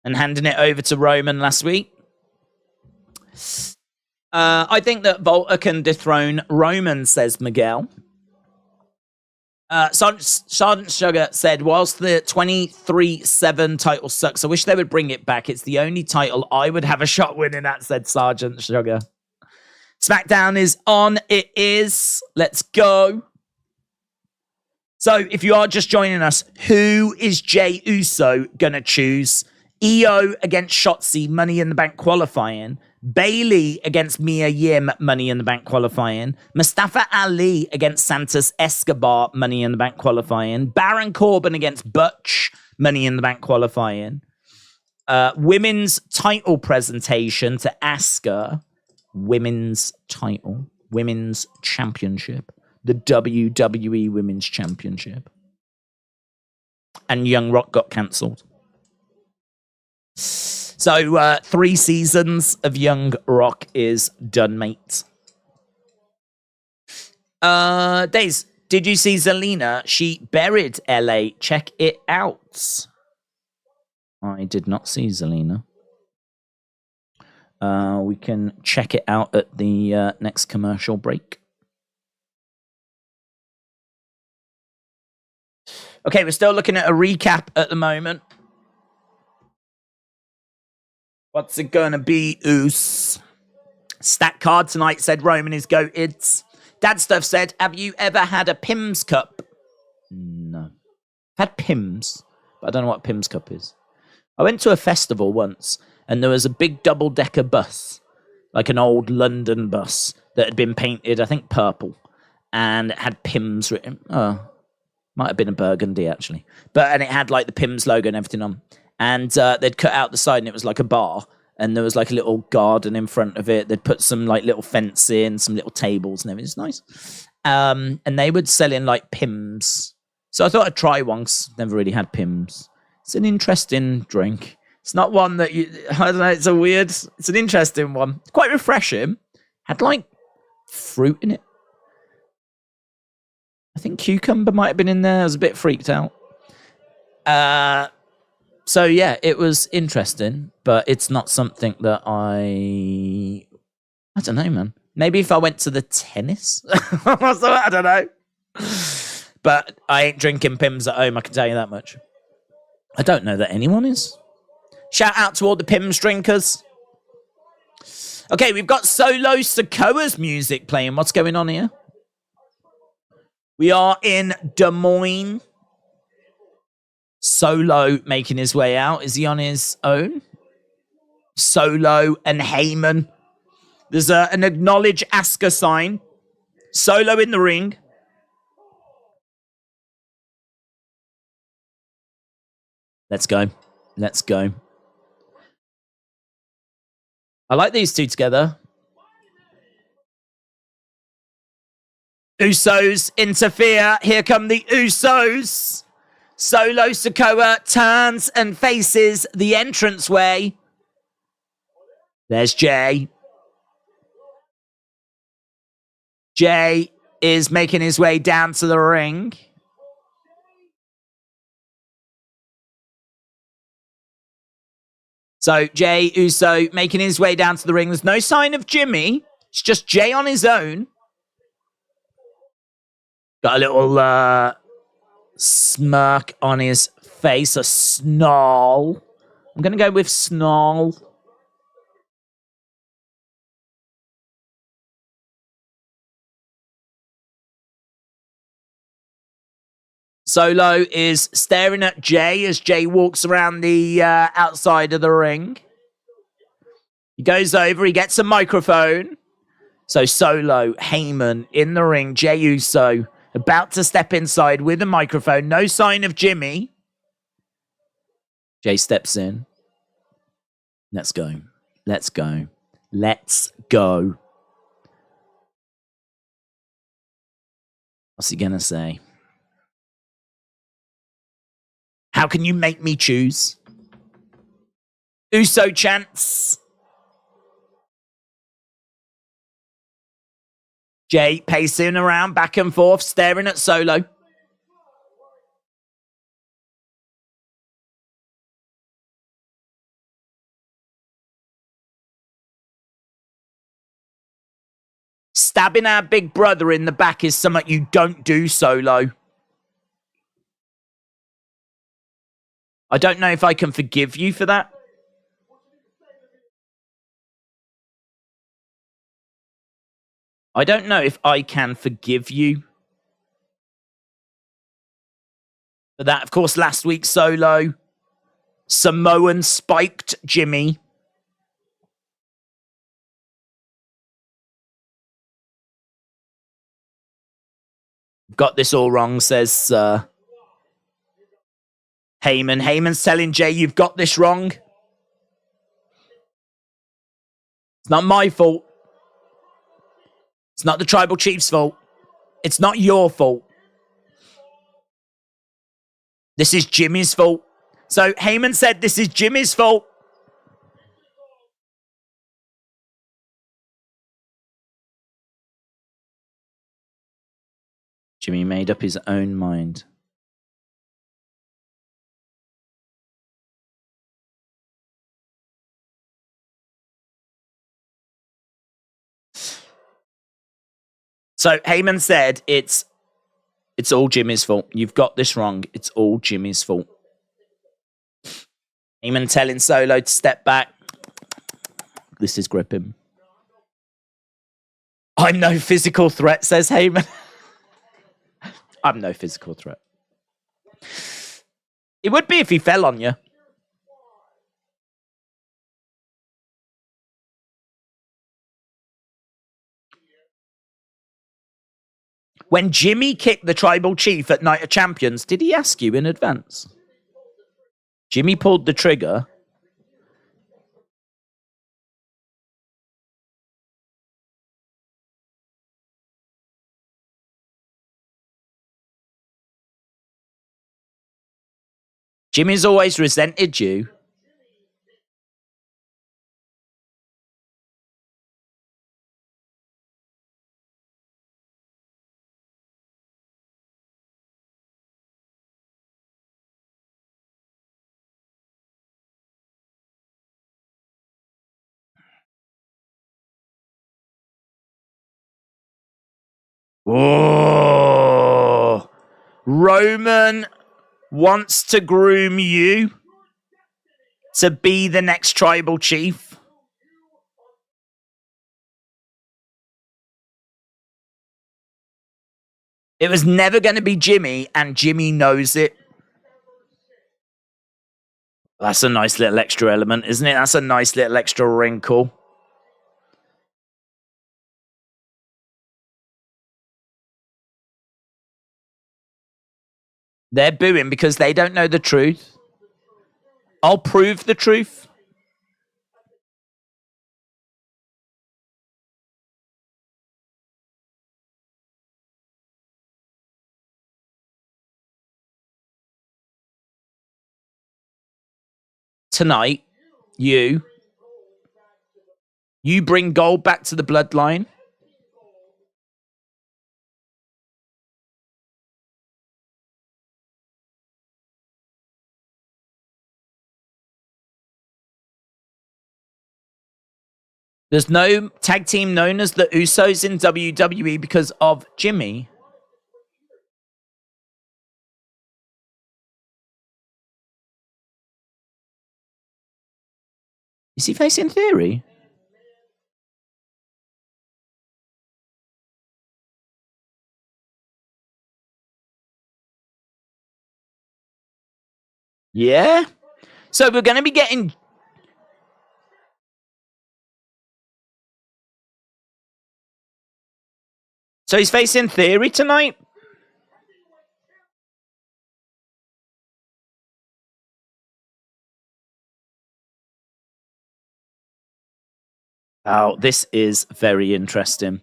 and handing it over to Roman last week. I think that Volta can dethrone Roman, says Miguel. Sergeant Sugar said, whilst the 23-7 title sucks, I wish they would bring it back. It's the only title I would have a shot winning at, said Sergeant Sugar. SmackDown is on. It is. Let's go. So if you are just joining us, who is Jey Uso going to choose? EO against Shotzi, Money in the Bank qualifying. Bayley against Mia Yim, Money in the Bank qualifying. Mustafa Ali against Santos Escobar, Money in the Bank qualifying. Baron Corbin against Butch, Money in the Bank qualifying. Women's title presentation to Asuka. Women's title. Women's championship. The WWE Women's Championship. And Young Rock got cancelled. So 3 seasons of Young Rock is done, mate. Days, did you see Zelina? She buried LA. Check it out. I did not see Zelina. We can check it out at the next commercial break. Okay, we're still looking at a recap at the moment. What's it gonna be, Oos? Stat card tonight said Roman is goated. Dad Stuff said, have you ever had a Pimm's Cup? No. Had Pimm's, but I don't know what Pimm's Cup is. I went to a festival once, and there was a big double-decker bus, like an old London bus, that had been painted, I think, purple, and it had Pimm's written. Oh, might have been a burgundy, actually. And it had, like, the Pimm's logo and everything on. And they'd cut out the side, and it was like a bar. And there was like a little garden in front of it. They'd put some like little fence in, some little tables and everything. It's nice. And they would sell in like Pimm's. So I thought I'd try one, 'cause never really had Pimm's. It's an interesting drink. It's not one that I don't know, it's an interesting one. Quite refreshing. Had like fruit in it. I think cucumber might have been in there. I was a bit freaked out. So yeah, it was interesting, but it's not something that I don't know, man. Maybe if I went to the tennis, I don't know. But I ain't drinking Pimm's at home, I can tell you that much. I don't know that anyone is. Shout out to all the Pimm's drinkers. Okay, we've got Solo Sikoa's music playing. What's going on here? We are in Des Moines. Solo making his way out. Is he on his own? Solo and Heyman. There's an acknowledge Asuka sign. Solo in the ring. Let's go. Let's go. I like these two together. Usos interfere. Here come the Usos. Solo Sikoa turns and faces the entranceway. There's Jey. Jey is making his way down to the ring. So Jey Uso making his way down to the ring. There's no sign of Jimmy. It's just Jey on his own. Got a little smirk on his face, a snarl. I'm going to go with snarl. Solo is staring at Jey as Jey walks around the outside of the ring. He goes over, he gets a microphone. So Solo, Heyman in the ring, Jey Uso about to step inside with a microphone. No sign of Jimmy. Jey steps in. Let's go. Let's go. Let's go. What's he going to say? How can you make me choose? Uso chants. Jey pacing around back and forth, staring at Solo. Stabbing our big brother in the back is something you don't do, Solo. I don't know if I can forgive you for that. I don't know if I can forgive you. But that, of course, last week solo. Samoan spiked Jimmy. Got this all wrong, says Heyman. Heyman's telling Jey, you've got this wrong. It's not my fault. It's not the Tribal Chief's fault. It's not your fault. This is Jimmy's fault. So Heyman said this is Jimmy's fault. Jimmy made up his own mind. So Heyman said it's all Jimmy's fault. You've got this wrong. It's all Jimmy's fault. Heyman telling Solo to step back. This is gripping. I'm no physical threat, says Heyman. I'm no physical threat. It would be if he fell on you. When Jimmy kicked the Tribal Chief at Night of Champions, did he ask you in advance? Jimmy pulled the trigger. Jimmy's always resented you. Oh, Roman wants to groom you to be the next Tribal Chief. It was never going to be Jimmy, and Jimmy knows it. That's a nice little extra element, isn't it? That's a nice little extra wrinkle. They're booing because they don't know the truth. I'll prove the truth. Tonight, you bring gold back to the bloodline. There's no tag team known as the Usos in WWE because of Jimmy. Is he facing Theory? Yeah. So we're going to be getting... So he's facing Theory tonight? Oh, this is very interesting.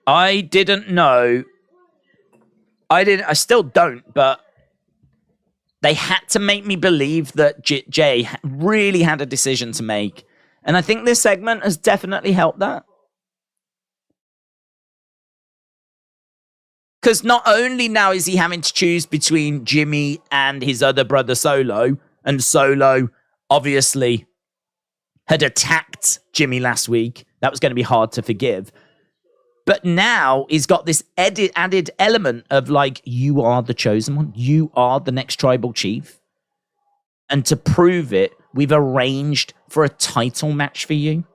I didn't know. I still don't, but they had to make me believe that Jey really had a decision to make. And I think this segment has definitely helped that. Because not only now is he having to choose between Jimmy and his other brother Solo, and Solo obviously had attacked Jimmy last week. That was going to be hard to forgive. But now he's got this added element of like, you are the chosen one. You are the next Tribal Chief. And to prove it, we've arranged for a title match for you.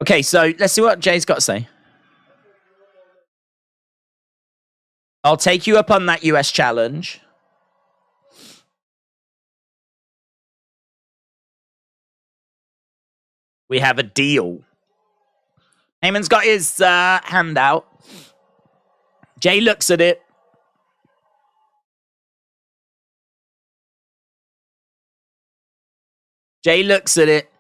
Okay, so let's see what Jay's got to say. I'll take you up on that US challenge. We have a deal. Heyman's got his hand out. Jey looks at it. Jey looks at it.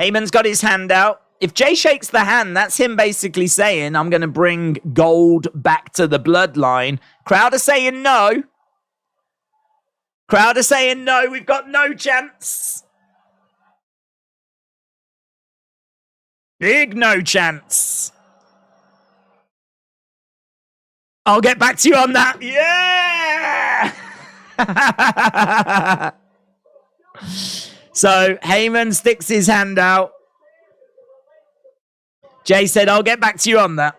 Heyman's got his hand out. If Jey shakes the hand, that's him basically saying, I'm going to bring gold back to the bloodline. Crowd are saying no. Crowd are saying no. We've got no chance. Big no chance. I'll get back to you on that. Yeah! So Heyman sticks his hand out. Jey said, I'll get back to you on that.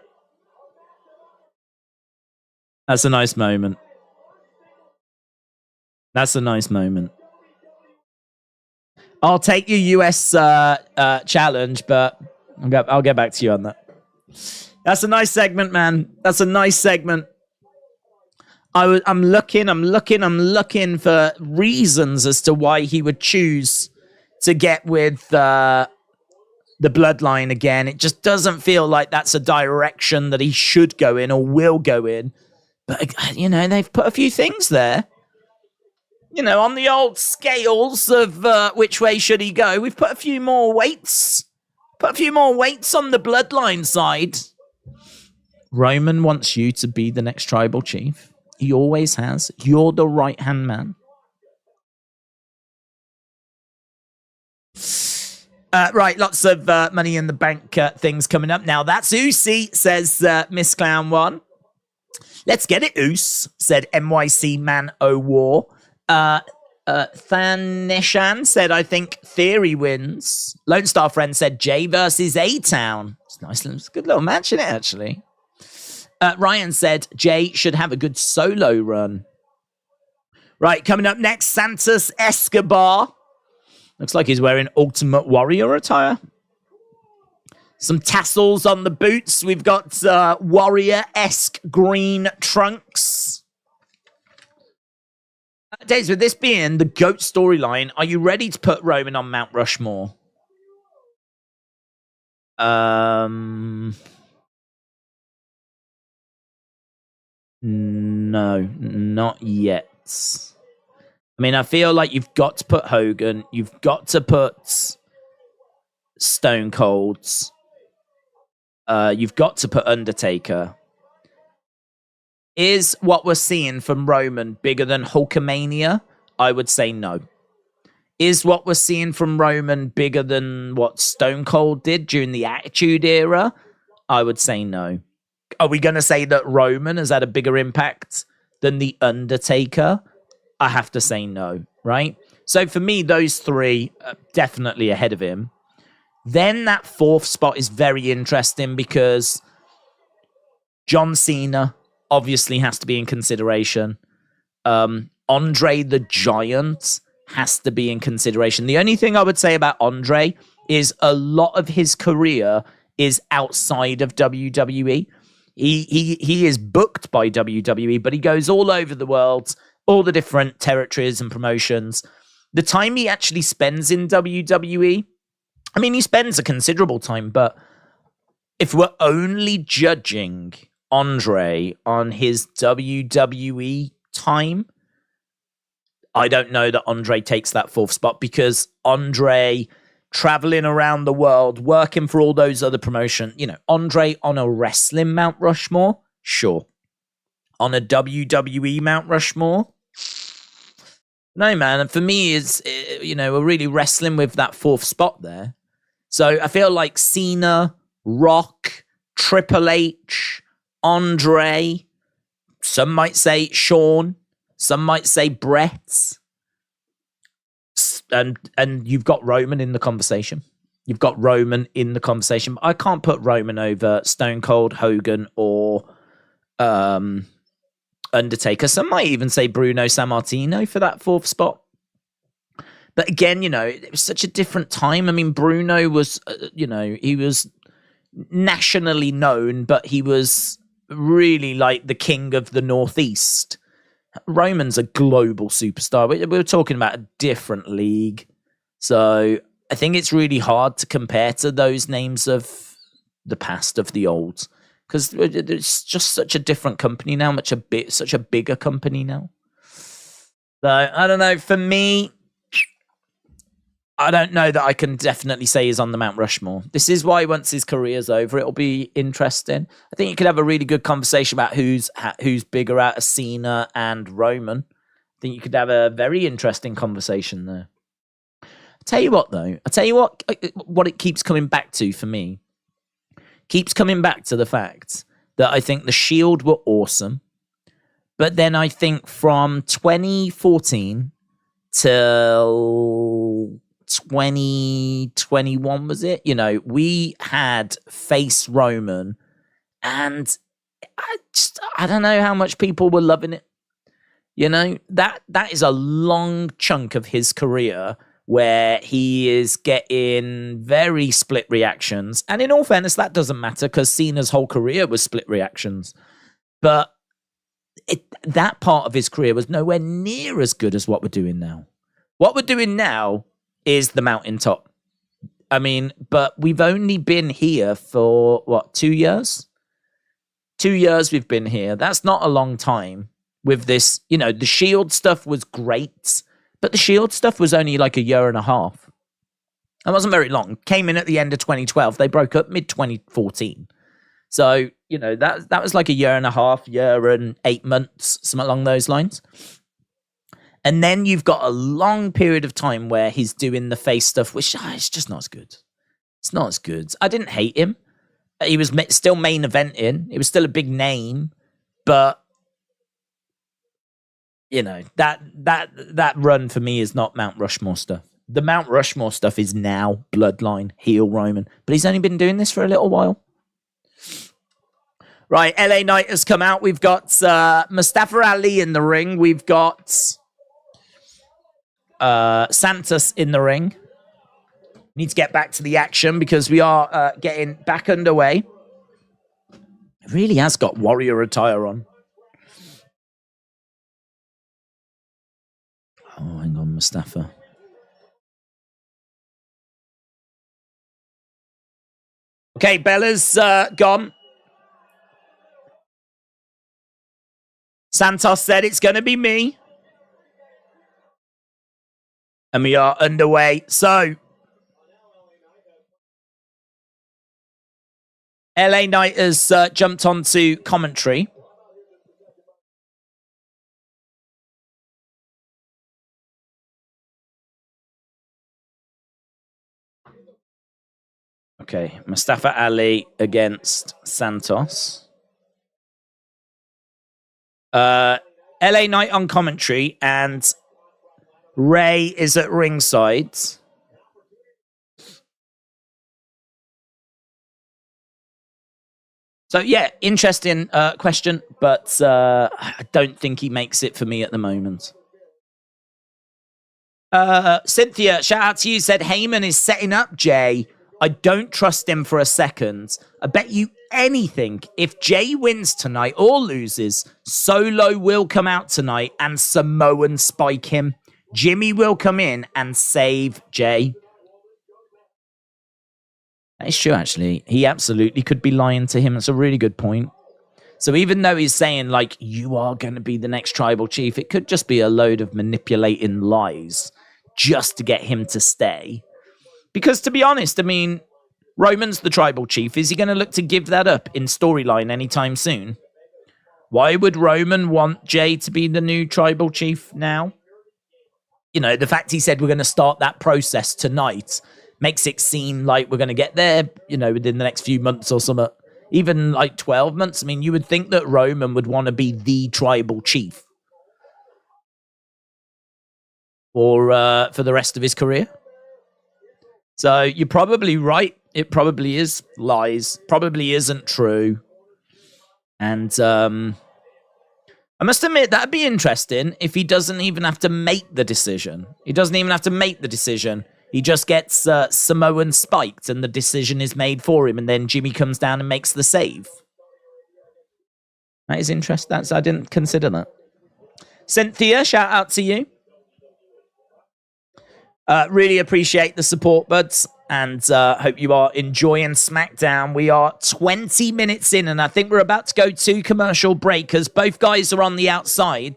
That's a nice moment. That's a nice moment. I'll take your US challenge, but I'll get back to you on that. That's a nice segment, man. That's a nice segment. I'm looking for reasons as to why he would choose to get with the bloodline again. It just doesn't feel like that's a direction that he should go in or will go in. But, you know, they've put a few things there. You know, on the old scales of which way should he go, we've put a few more weights. Put a few more weights on the bloodline side. Roman wants you to be the next tribal chief. He always has. You're the right-hand man. Right, lots of money in the bank things coming up. Now, that's Usi, says Miss Clown 1. Let's get it, Oos, said NYC Man O War. Thanishan said, I think Theory wins. Lone Star Friend said Jey versus A-Town. It's nice. It's a good little match, isn't it, actually? Ryan said Jey should have a good solo run. Right, coming up next, Santos Escobar. Looks like he's wearing Ultimate Warrior attire. Some tassels on the boots. We've got Warrior-esque green trunks. Days, with this being the GOAT storyline, are you ready to put Roman on Mount Rushmore? No, not yet. I mean, I feel like you've got to put Hogan. You've got to put Stone Colds. You've got to put Undertaker. Is what we're seeing from Roman bigger than Hulkamania? I would say no. Is what we're seeing from Roman bigger than what Stone Cold did during the Attitude Era? I would say no. Are we going to say that Roman has had a bigger impact than The Undertaker? I have to say no, right? So for me, those three are definitely ahead of him. Then that fourth spot is very interesting because John Cena obviously has to be in consideration. Andre the Giant has to be in consideration. The only thing I would say about Andre is a lot of his career is outside of WWE. He is booked by WWE, but he goes all over the world, all the different territories and promotions. The time he actually spends in WWE, I mean, he spends a considerable time, but if we're only judging Andre on his WWE time, I don't know that Andre takes that fourth spot because Andre traveling around the world, working for all those other promotions, you know, Andre on a wrestling Mount Rushmore, sure. On a WWE Mount Rushmore, no, man. And for me, is, you know, we're really wrestling with that fourth spot there. So I feel like Cena, Rock, Triple H, Andre, some might say Shawn, some might say Brett, and you've got Roman in the conversation. You've got Roman in the conversation. I can't put Roman over Stone Cold, Hogan, or Undertaker. Some might even say Bruno Sammartino for that fourth spot. But again, it was such a different time. I mean, Bruno was, he was nationally known, but he was really like the king of the Northeast. Roman's a global superstar. We're talking about a different league. So I think it's really hard to compare to those names of the past, of the old, because it's just such a different company now, such a bigger company now. So I don't know. For me, I don't know that I can definitely say he's on the Mount Rushmore. This is why once his career's over, it'll be interesting. I think you could have a really good conversation about who's bigger out of Cena and Roman. I think you could have a very interesting conversation there. Tell you what, though. What it keeps coming back to for me. Keeps coming back to the fact that I think the Shield were awesome. But then I think from 2014 till 2021, was it? We had face Roman, and I don't know how much people were loving it. That is a long chunk of his career where he is getting very split reactions. And in all fairness, that doesn't matter because Cena's whole career was split reactions. But that part of his career was nowhere near as good as what we're doing now. What we're doing now is the mountaintop. I mean, but we've only been here for, 2 years? 2 years we've been here. That's not a long time with this. The Shield stuff was great, but the Shield stuff was only like a year and a half. It wasn't very long. Came in at the end of 2012. They broke up mid-2014. So, that was like a year and a half, year and 8 months, something along those lines. And then you've got a long period of time where he's doing the face stuff, which it's just not as good. It's not as good. I didn't hate him. He was still main eventing. He was still a big name. But, that run for me is not Mount Rushmore stuff. The Mount Rushmore stuff is now Bloodline, heel Roman. But he's only been doing this for a little while. Right, LA Knight has come out. We've got Mustafa Ali in the ring. We've got Santos in the ring. Need to get back to the action because we are getting back underway. It really has got warrior attire on. Oh, hang on, Mustafa. Okay, Bella's gone. Santos said it's going to be me. And we are underway. So, LA Knight has jumped onto commentary. Okay, Mustafa Ali against Santos. LA Knight on commentary, and Ray is at ringside. So, yeah, interesting question, but I don't think he makes it for me at the moment. Cynthia, shout out to you, said Heyman is setting up Jey. I don't trust him for a second. I bet you anything, if Jey wins tonight or loses, Solo will come out tonight and Samoan spike him. Jimmy will come in and save Jey. That is true, actually. He absolutely could be lying to him. It's a really good point. So even though he's saying, like, you are going to be the next tribal chief, it could just be a load of manipulating lies just to get him to stay. Because to be honest, I mean, Roman's the tribal chief. Is he going to look to give that up in storyline anytime soon? Why would Roman want Jey to be the new tribal chief now? The fact he said we're going to start that process tonight makes it seem like we're going to get there, within the next few months or something. Even like 12 months. I mean, you would think that Roman would want to be the tribal chief. Or for the rest of his career. So you're probably right. It probably is lies. Probably isn't true. And I must admit, that'd be interesting if he doesn't even have to make the decision. He doesn't even have to make the decision. He just gets Samoan spiked and the decision is made for him, and then Jimmy comes down and makes the save. That is interesting. I didn't consider that. Cynthia, shout out to you. Really appreciate the support, buds, and hope you are enjoying SmackDown. We are 20 minutes in, and I think we're about to go to commercial break as both guys are on the outside.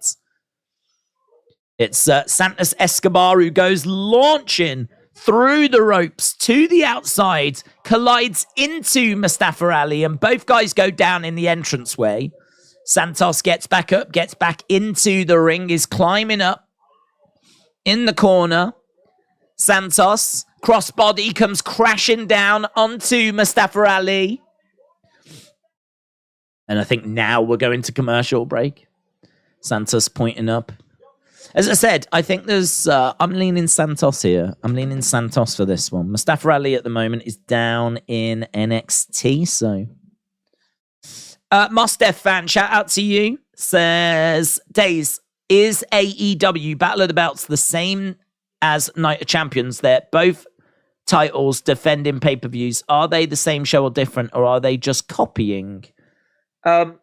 It's Santos Escobar who goes launching through the ropes to the outside, collides into Mustafa Ali, and both guys go down in the entranceway. Santos gets back up, gets back into the ring, is climbing up in the corner. Santos, crossbody, comes crashing down onto Mustafa Ali. And I think now we're going to commercial break. Santos pointing up. As I said, I think there's... I'm leaning Santos here. I'm leaning Santos for this one. Mustafa Ali at the moment is down in NXT, so... Mostef fan, shout out to you. Says, Days, is AEW Battle of the Belts the same as Night of Champions? They're both titles defending pay-per-views. Are they the same show or different, or are they just copying? I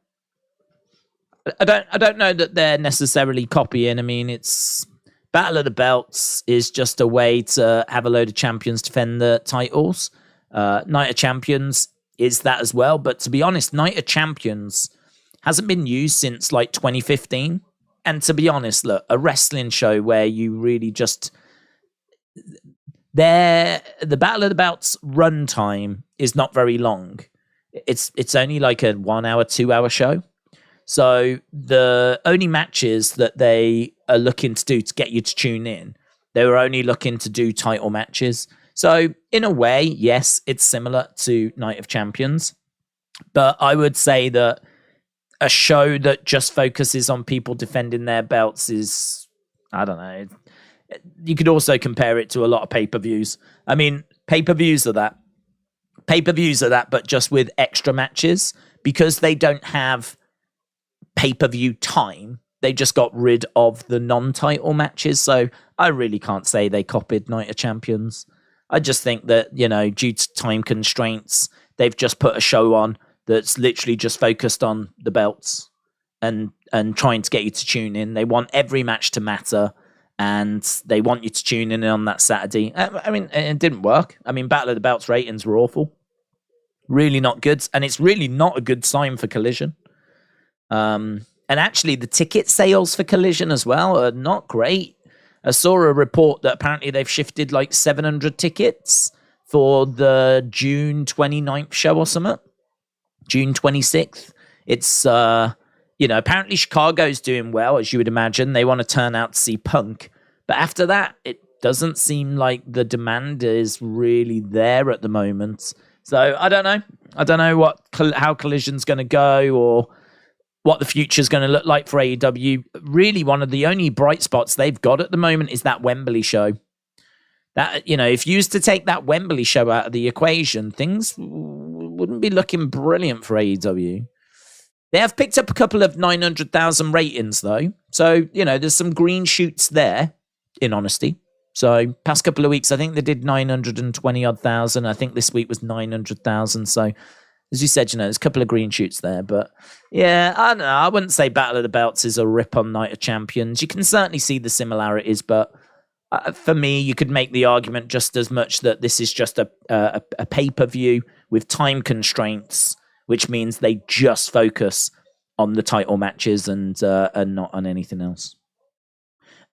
don't know that they're necessarily copying. I mean, it's Battle of the Belts is just a way to have a load of champions defend the titles. Night of Champions is that as well, but to be honest, Night of Champions hasn't been used since like 2015. And to be honest, look, a wrestling show where you really just the Battle of the Belts runtime is not very long. It's only like a 1 hour, 2 hour show. So the only matches that they are looking to do to get you to tune in, they were only looking to do title matches. So in a way, yes, it's similar to Night of Champions, but I would say that a show that just focuses on people defending their belts is, I don't know. You could also compare it to a lot of pay-per-views. I mean, pay-per-views are that. Pay-per-views are that, but just with extra matches, because they don't have pay-per-view time. They just got rid of the non-title matches. So I really can't say they copied Night of Champions. I just think that, you know, due to time constraints, they've just put a show on that's literally just focused on the belts and trying to get you to tune in. They want every match to matter, and they want you to tune in on that Saturday. I mean, it didn't work. I mean, Battle of the Belts ratings were awful. Really not good. And it's really not a good sign for Collision. And actually, the ticket sales for Collision as well are not great. I saw a report that apparently they've shifted like 700 tickets for the June 29th show or something. June 26th. It's, apparently Chicago's doing well, as you would imagine. They want to turn out to see Punk. But after that, it doesn't seem like the demand is really there at the moment. So I don't know. I don't know how Collision's going to go or what the future's going to look like for AEW. Really, one of the only bright spots they've got at the moment is that Wembley show. That, you know, if you used to take that Wembley show out of the equation, things wouldn't be looking brilliant for AEW. They have picked up a couple of 900,000 ratings, though. So, you know, there's some green shoots there, in honesty. So, past couple of weeks, I think they did 920-odd thousand. I think this week was 900,000. So, as you said, you know, there's a couple of green shoots there. But, yeah, I don't know. I wouldn't say Battle of the Belts is a rip on Night of Champions. You can certainly see the similarities, but for me, you could make the argument just as much that this is just a pay-per-view with time constraints, which means they just focus on the title matches and not on anything else.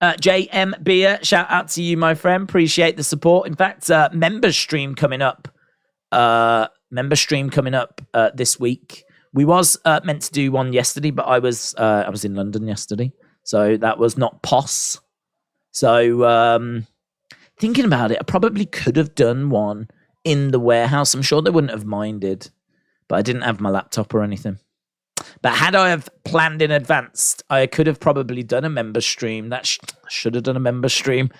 JM Beer, shout out to you, my friend. Appreciate the support. In fact, member stream coming up. This week. We was meant to do one yesterday, but I was in London yesterday, so that was not POS. So thinking about it, I probably could have done one in the warehouse. I'm sure they wouldn't have minded, but I didn't have my laptop or anything. But had I have planned in advance, I could have probably done a member stream. Should have done a member stream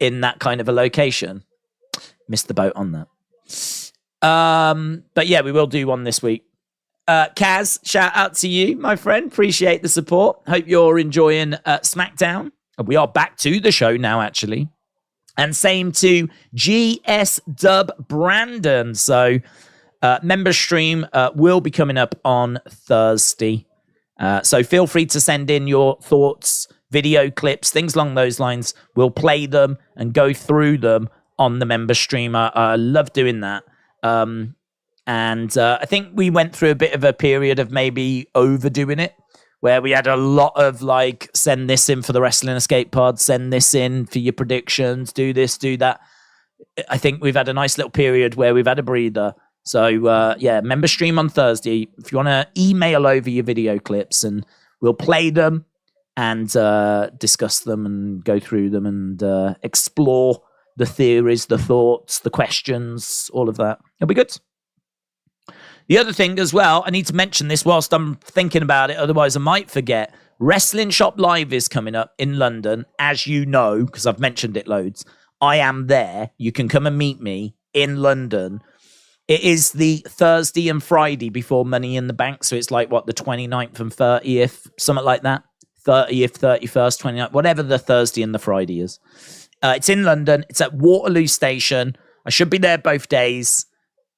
in that kind of a location. Missed the boat on that. But yeah, we will do one this week. Kaz, shout out to you, my friend. Appreciate the support. Hope you're enjoying SmackDown. We are back to the show now, actually. And same to GS Dub Brandon. So, member stream will be coming up on Thursday. So feel free to send in your thoughts, video clips, things along those lines. We'll play them and go through them on the member stream. I love doing that. And I think we went through a bit of a period of maybe overdoing it, where we had a lot of like, send this in for the Wrestling Escape Pod, send this in for your predictions, do this, do that. I think we've had a nice little period where we've had a breather. So, yeah, member stream on Thursday. If you want to email over your video clips and we'll play them and discuss them and go through them and explore the theories, the thoughts, the questions, all of that. It'll be good. The other thing as well, I need to mention this whilst I'm thinking about it, otherwise I might forget. Wrestling Shop Live is coming up in London, as you know, because I've mentioned it loads. I am there. You can come and meet me in London. It is the Thursday and Friday before Money in the Bank. So it's like, what, the 29th and 30th, something like that. 30th, 31st, 29th, whatever the Thursday and the Friday is. It's in London. It's at Waterloo Station. I should be there both days.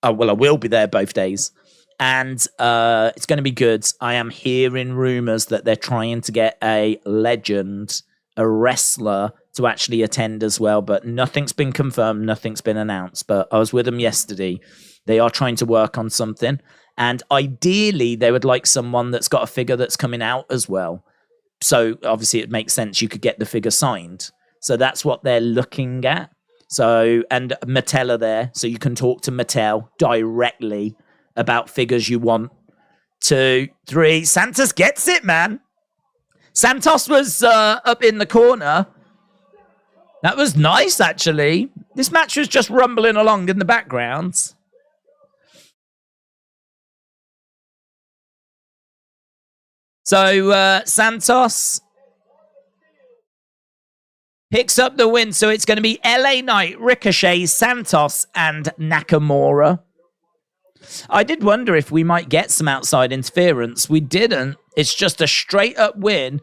Well, I will be there both days. And it's going to be good. I am hearing rumors that they're trying to get a legend, a wrestler, to actually attend as well. But nothing's been confirmed. Nothing's been announced. But I was with them yesterday. They are trying to work on something. And ideally, they would like someone that's got a figure that's coming out as well. So obviously, it makes sense you could get the figure signed. So that's what they're looking at. So, and Mattel are there, so you can talk to Mattel directly about figures you want. 2, 3. Santos gets it, man. Santos was up in the corner. That was nice, actually. This match was just rumbling along in the background. So, Santos picks up the win, so it's going to be LA Knight, Ricochet, Santos, and Nakamura. I did wonder if we might get some outside interference. We didn't. It's just a straight-up win.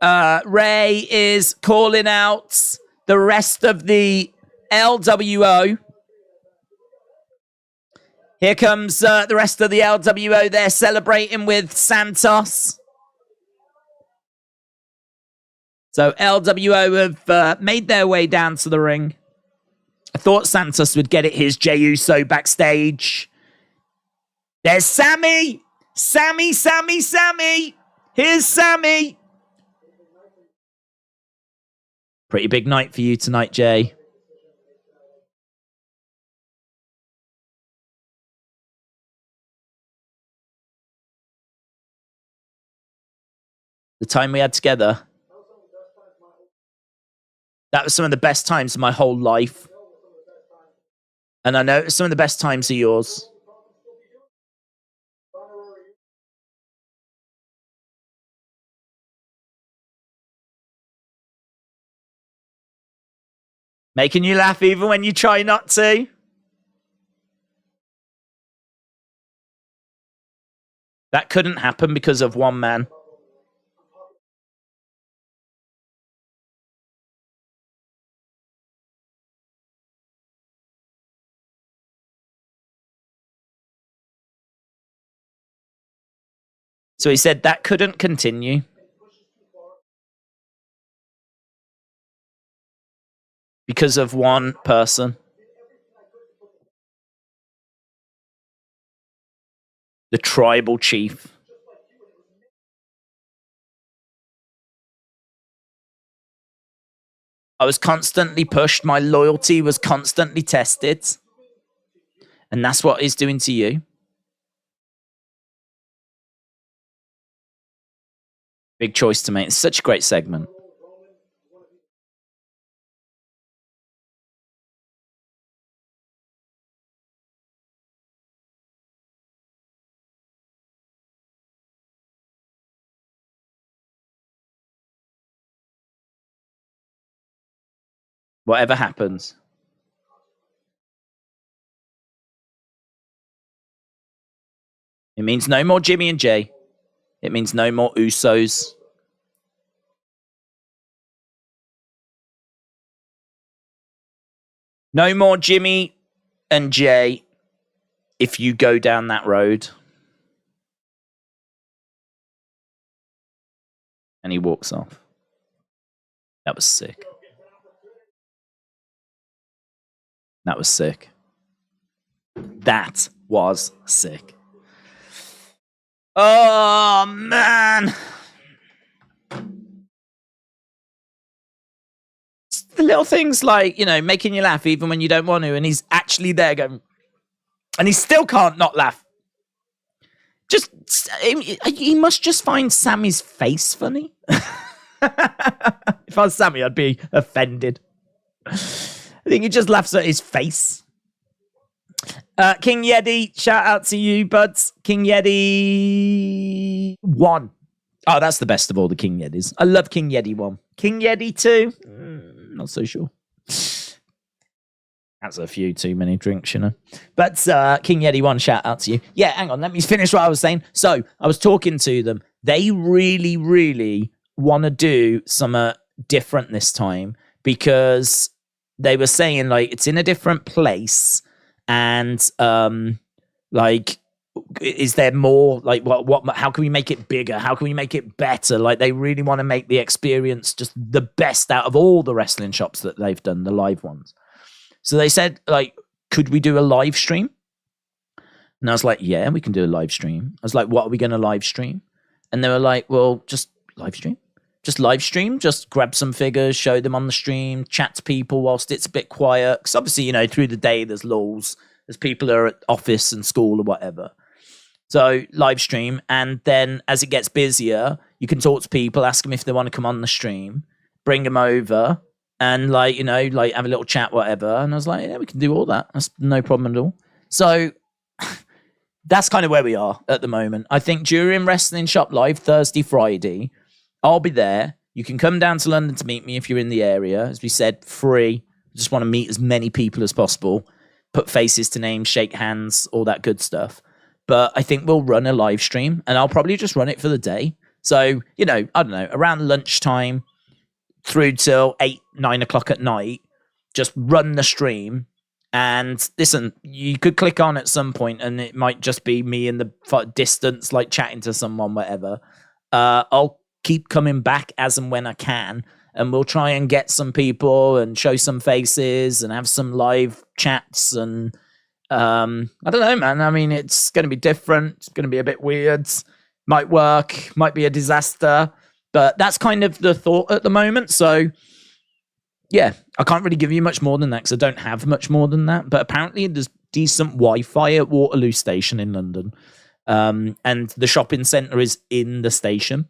Ray is calling out the rest of the LWO. Here comes the rest of the LWO. They're celebrating with Santos. So LWO have made their way down to the ring. I thought Santos would get it. Here's Jey Uso backstage. There's Sami. Sami. Here's Sami. Pretty big night for you tonight, Jey. The time we had together. That was some of the best times of my whole life. And I know it's some of the best times of yours. Making you laugh even when you try not to. That couldn't happen because of one man. So he said that couldn't continue. Because of one person. The tribal chief. I was constantly pushed. My loyalty was constantly tested. And that's what he's doing to you. Big choice to make. It's such a great segment. Whatever happens. It means no more Jimmy and Jey. It means no more Usos. No more Jimmy and Jey if you go down that road. And he walks off. That was sick. That was sick. That was sick. Oh, man. It's the little things like, you know, making you laugh even when you don't want to. And he's actually there going, and he still can't not laugh. Just, he must just find Sami's face funny. If I was Sami, I'd be offended. I think he just laughs at his face. King Yeti, shout out to you, buds. King Yeti 1. Oh, that's the best of all the King Yetis. I love King Yeti 1. King Yeti 2? Not so sure. That's a few too many drinks, you know. But King Yeti 1, shout out to you. Yeah, hang on, let me finish what I was saying. So, I was talking to them. They really, really want to do something different this time because they were saying, like, it's in a different place. And like, is there more? Like, what? How can we make it bigger? How can we make it better? Like, they really want to make the experience just the best out of all the wrestling shops that they've done, the live ones. So they said, like, could we do a live stream? And I was like, yeah, we can do a live stream. I was like, what are we going to live stream? And they were like, well, just live stream. Just live stream, just grab some figures, show them on the stream, chat to people whilst it's a bit quiet. Because obviously, you know, through the day, there's lulls. There's people who are at office and school or whatever. So live stream. And then as it gets busier, you can talk to people, ask them if they want to come on the stream, bring them over and, like, you know, like have a little chat, whatever. And I was like, yeah, we can do all that. That's no problem at all. So that's kind of where we are at the moment. I think during Wrestling Shop Live, Thursday, Friday, I'll be there. You can come down to London to meet me if you're in the area. As we said, free. Just want to meet as many people as possible. Put faces to names, shake hands, all that good stuff. But I think we'll run a live stream and I'll probably just run it for the day. So, you know, I don't know, around lunchtime through till 8, 9 o'clock at night, just run the stream. And listen, you could click on at some point and it might just be me in the distance, like chatting to someone, whatever. I'll keep coming back as and when I can, and we'll try and get some people and show some faces and have some live chats. And I don't know, man. I mean, it's going to be different. It's going to be a bit weird. Might work, might be a disaster, but that's kind of the thought at the moment. So yeah, I can't really give you much more than that because I don't have much more than that. But apparently there's decent Wi-Fi at Waterloo Station in London. And the shopping centre is in the station.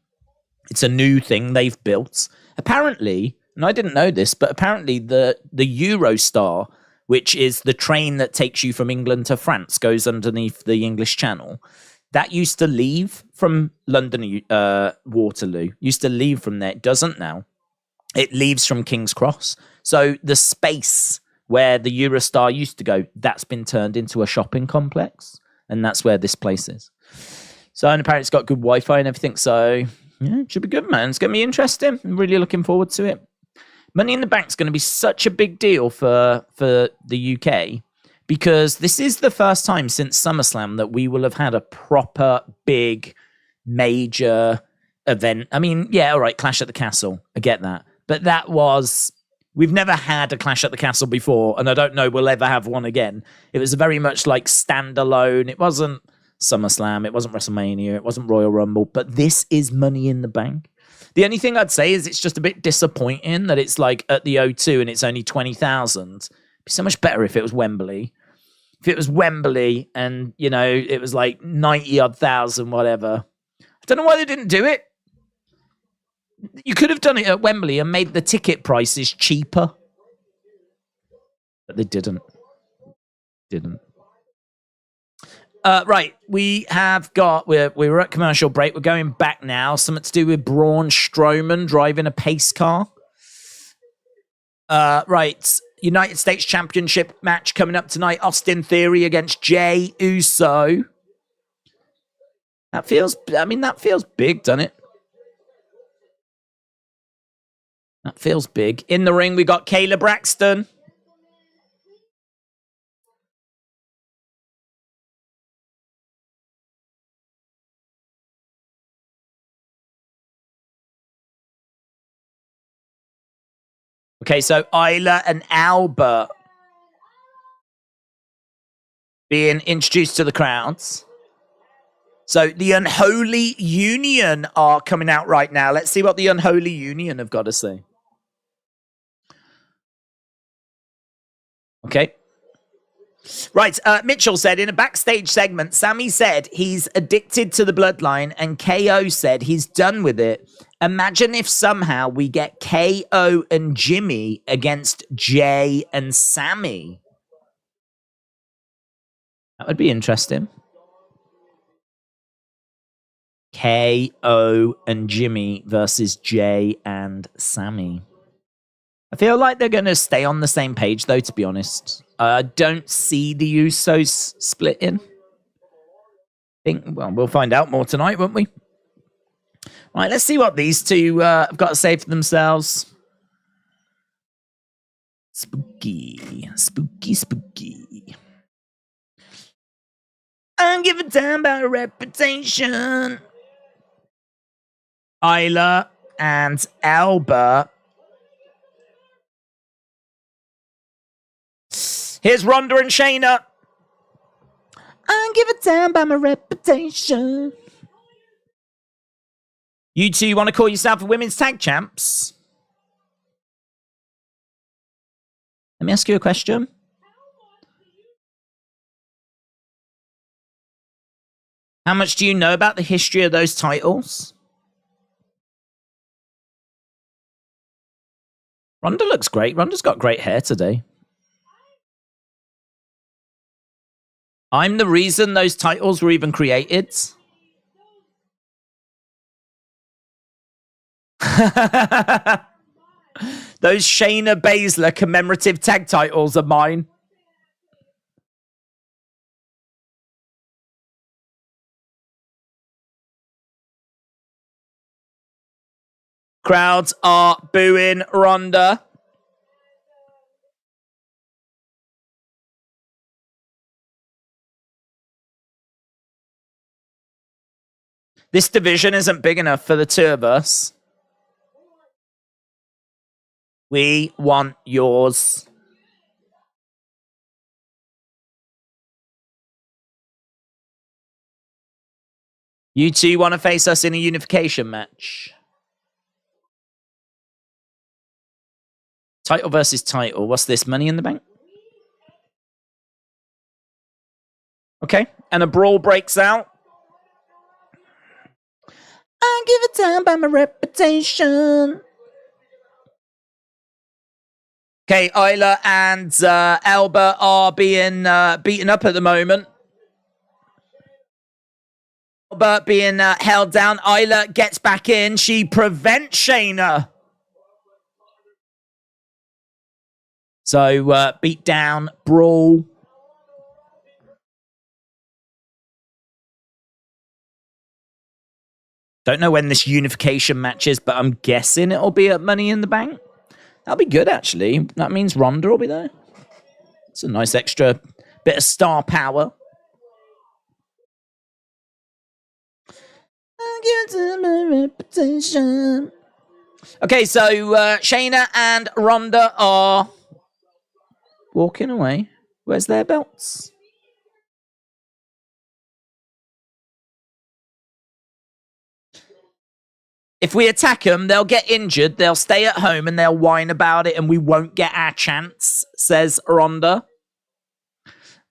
It's a new thing they've built. Apparently, and I didn't know this, but apparently the Eurostar, which is the train that takes you from England to France, goes underneath the English Channel. That used to leave from London, Waterloo. Used to leave from there. It doesn't now. It leaves from King's Cross. So the space where the Eurostar used to go, that's been turned into a shopping complex. And that's where this place is. So, and apparently it's got good Wi-Fi and everything. So, yeah, it should be good, man. It's going to be interesting. I'm really looking forward to it. Money in the Bank is going to be such a big deal for the UK because this is the first time since SummerSlam that we will have had a proper big major event. I mean, yeah, all right, Clash at the Castle. I get that. But we've never had a Clash at the Castle before, and I don't know we'll ever have one again. It was very much like standalone. It wasn't SummerSlam, it wasn't WrestleMania, it wasn't Royal Rumble, but this is Money in the Bank. The only thing I'd say is it's just a bit disappointing that it's like at the O2 and it's only 20,000. It'd be so much better if it was Wembley. If it was Wembley and, you know, it was like 90-odd thousand, whatever. I don't know why they didn't do it. You could have done it at Wembley and made the ticket prices cheaper. But they didn't. Right, we have got, we were at commercial break. We're going back now. Something to do with Braun Strowman driving a pace car. Right, United States Championship match coming up tonight. Austin Theory against Jey Uso. That feels big, doesn't it? That feels big. In the ring, we got Kayla Braxton. Okay, so Isla and Albert being introduced to the crowds. So the Unholy Union are coming out right now. Let's see what the Unholy Union have got to say. Okay. Right, Mitchell said in a backstage segment, Sami said he's addicted to the bloodline and KO said he's done with it. Imagine if somehow we get KO and Jimmy against Jey and Sami. That would be interesting. KO and Jimmy versus Jey and Sami. I feel like they're going to stay on the same page, though, to be honest. I don't see the Usos splitting. Well, we'll find out more tonight, won't we? Right, let's see what these two have got to say for themselves. Spooky. Spooky, spooky. I don't give a damn about a reputation. Isla and Albert. Here's Ronda and Shayna. I don't give a damn about my reputation. You two want to call yourself a women's tag champs? Let me ask you a question. How much do you know about the history of those titles? Ronda looks great. Ronda's got great hair today. I'm the reason those titles were even created. Those Shayna Baszler commemorative tag titles are mine. Crowds are booing Ronda. This division isn't big enough for the two of us. We want yours. You two want to face us in a unification match? Title versus title. What's this? Money in the Bank? Okay. And a brawl breaks out. I give a damn about my reputation. Okay, Isla and Albert are being beaten up at the moment. Albert being held down. Isla gets back in. She prevents Shayna. So, beat down, brawl. Don't know when this unification match is, but I'm guessing it'll be at Money in the Bank. That'll be good, actually. That means Ronda will be there. It's a nice extra bit of star power. Okay, so Shayna and Ronda are walking away. Where's their belts? If we attack them, they'll get injured, they'll stay at home, and they'll whine about it, and we won't get our chance, says Ronda.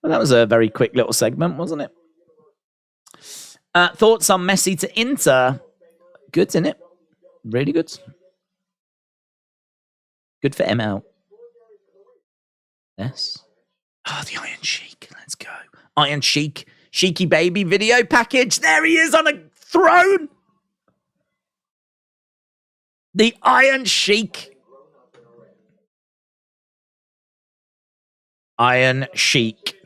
Well, that was a very quick little segment, wasn't it? Thoughts on Messi to Inter? Good, isn't it? Really good. Good for ML. Yes. Oh, the Iron Sheik. Let's go. Iron Sheik. Sheiky Baby video package. There he is on a throne. The Iron Sheik. Iron Sheik.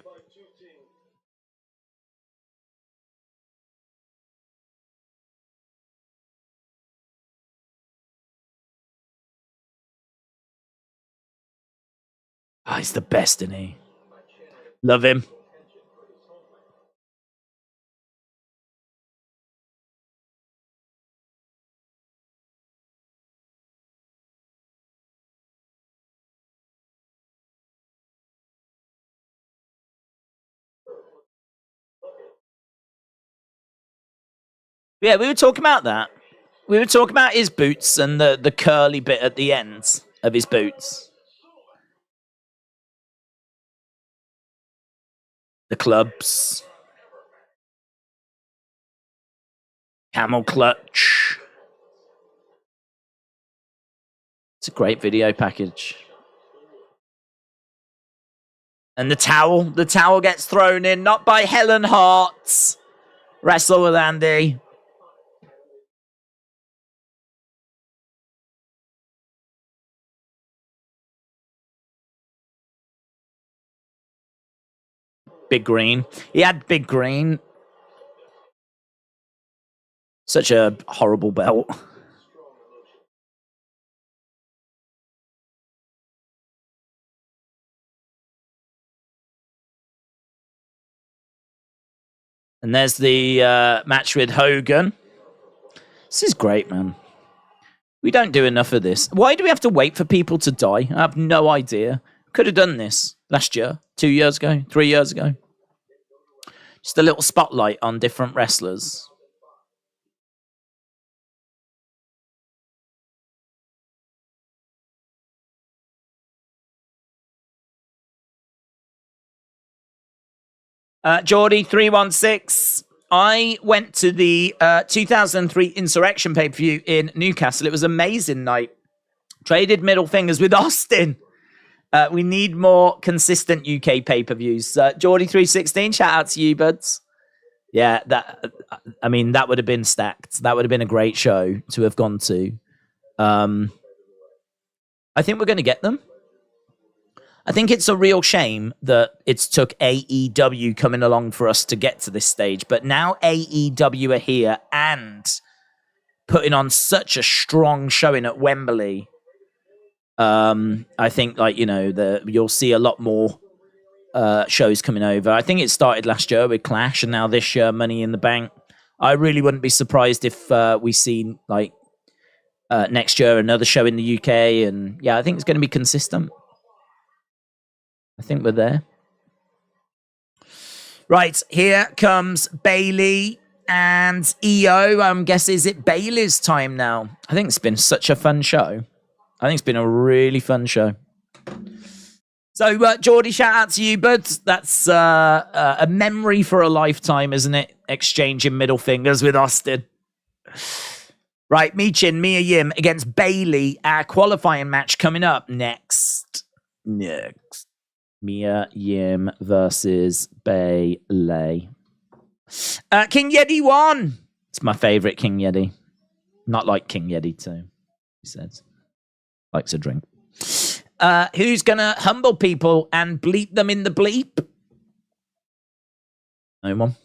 Oh, he's the best, isn't he? Love him. Yeah, we were talking about that. We were talking about his boots and the curly bit at the ends of his boots. The clubs. Camel clutch. It's a great video package. And the towel gets thrown in, not by Helen Hart. Wrestle with Andy. Big Green. He had Big Green. Such a horrible belt. And there's the match with Hogan. This is great, man. We don't do enough of this. Why do we have to wait for people to die? I have no idea. Could have done this last year, 2 years ago, 3 years ago. Just a little spotlight on different wrestlers. Geordie316. I went to the 2003 Insurrection pay-per-view in Newcastle. It was an amazing night. Traded middle fingers with Austin. We need more consistent UK pay-per-views. Geordie316, shout out to you, buds. Yeah, that would have been stacked. That would have been a great show to have gone to. I think we're going to get them. I think it's a real shame that it's took AEW coming along for us to get to this stage. But now AEW are here and putting on such a strong showing at Wembley. I think, you'll see a lot more shows coming over. I think it started last year with Clash, and now this year, Money in the Bank. I really wouldn't be surprised if we see, next year, another show in the UK. And, yeah, I think it's going to be consistent. I think we're there. Right, here comes Bayley and EO. I'm guessing, is it Bayley's time now? I think it's been such a fun show. I think it's been a really fun show. So, Geordie, shout out to you, bud. That's a memory for a lifetime, isn't it? Exchanging middle fingers with Austin. Right, Michin, Mia Yim against Bayley. Our qualifying match coming up next. Mia Yim versus Bayley. King Yeti won. It's my favorite King Yeti. Not like King Yeti too, he says. Likes a drink. Who's going to humble people and bleep them in the bleep? No one.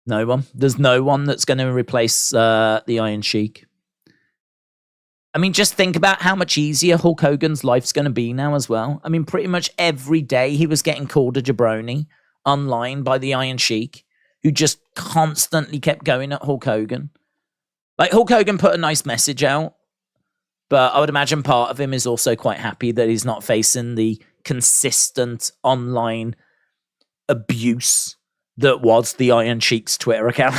No one. There's no one that's going to replace the Iron Sheik. I mean, just think about how much easier Hulk Hogan's life's going to be now as well. I mean, pretty much every day he was getting called a jabroni online by the Iron Sheik, who just constantly kept going at Hulk Hogan. Like, Hulk Hogan put a nice message out, but I would imagine part of him is also quite happy that he's not facing the consistent online abuse that was the Iron Sheik's Twitter account.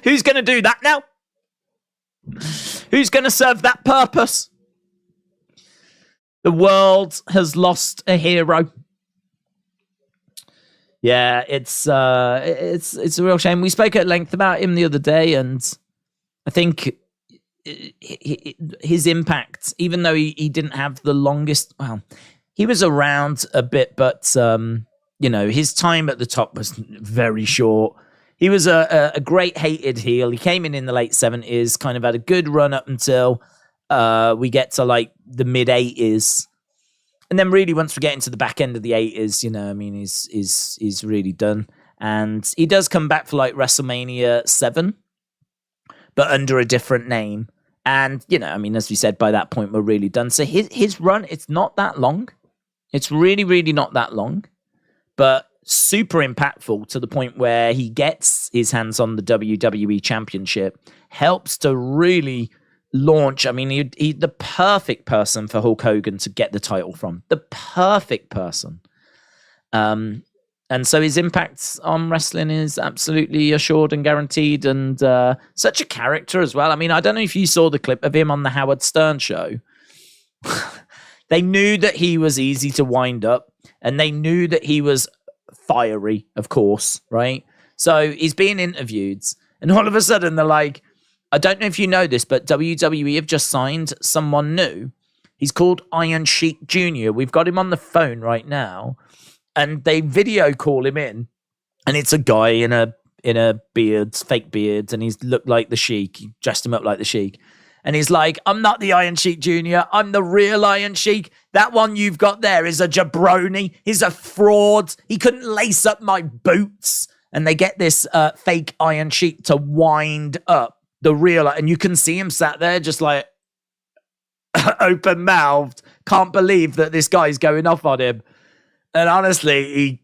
Who's going to do that now? Who's going to serve that purpose? The world has lost a hero. Yeah, it's a real shame. We spoke at length about him the other day, and I think his impact, even though he didn't have the longest, well, he was around a bit, but his time at the top was very short. He was a great hated heel. He came in the late 70s, kind of had a good run up until we get to like the mid 80s. And then really once we get into the back end of the 80s, he's really done. And he does come back for like WrestleMania 7, but under a different name. And, I mean, as we said, by that point, we're really done. So his run, it's not that long. It's really, really not that long. But super impactful to the point where he gets his hands on the WWE Championship, helps to really launch. I mean, he's the perfect person for Hulk Hogan to get the title from. The perfect person. And so his impact on wrestling is absolutely assured and guaranteed, and such a character as well. I mean, I don't know if you saw the clip of him on the Howard Stern show. They knew that he was easy to wind up, and they knew that he was fiery, of course, right? So he's being interviewed, and all of a sudden they're like, I don't know if you know this, but WWE have just signed someone new. He's called Iron Sheik Jr. We've got him on the phone right now. And they video call him in, and it's a guy in a beard, fake beard, and he's looked like the Sheik. He dressed him up like the Sheik. And he's like, I'm not the Iron Sheik Jr., I'm the real Iron Sheik. That one you've got there is a jabroni. He's a fraud. He couldn't lace up my boots. And they get this fake Iron Sheik to wind up the real, and you can see him sat there just like open-mouthed, can't believe that this guy's going off on him. And honestly,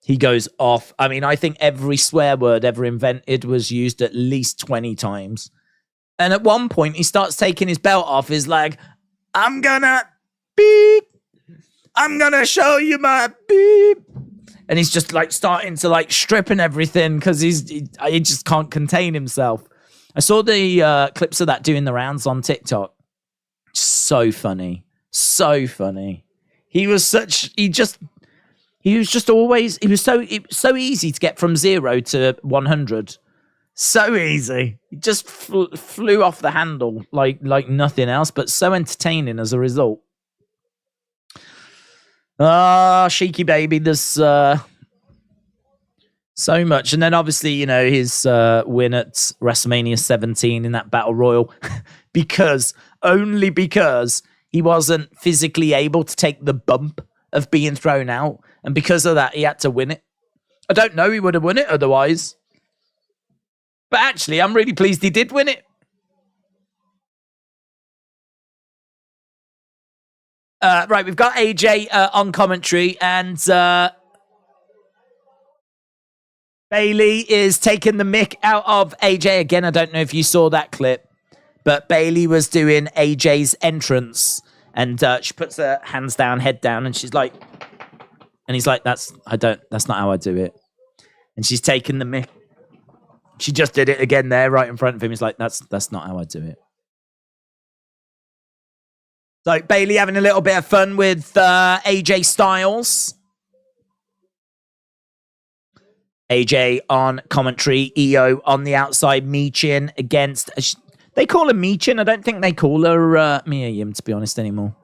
he goes off. I mean, I think every swear word ever invented was used at least 20 times. And at one point, he starts taking his belt off. He's like, I'm gonna beep. I'm gonna show you my beep. And he's just like starting to like strip and everything because he just can't contain himself. I saw the clips of that doing the rounds on TikTok. So funny. So funny. He was so easy to get from 0 to 100. So easy. He just flew off the handle like nothing else, but so entertaining as a result. Sheiky baby, there's so much. And then obviously, his win at WrestleMania 17 in that Battle Royal because he wasn't physically able to take the bump of being thrown out. And because of that, he had to win it. I don't know, he would have won it otherwise. But actually, I'm really pleased he did win it. Right, we've got AJ on commentary, and Bayley is taking the mick out of AJ. Again, I don't know if you saw that clip. But Bayley was doing AJ's entrance, and she puts her hands down, head down, and she's like, and he's like, that's not how I do it. And she's taking the mick. She just did it again there, right in front of him. He's like, that's not how I do it. So Bayley having a little bit of fun with AJ Styles. AJ on commentary, EO on the outside, Michin against. They call her Michin. I don't think they call her Mia Yim, to be honest, anymore.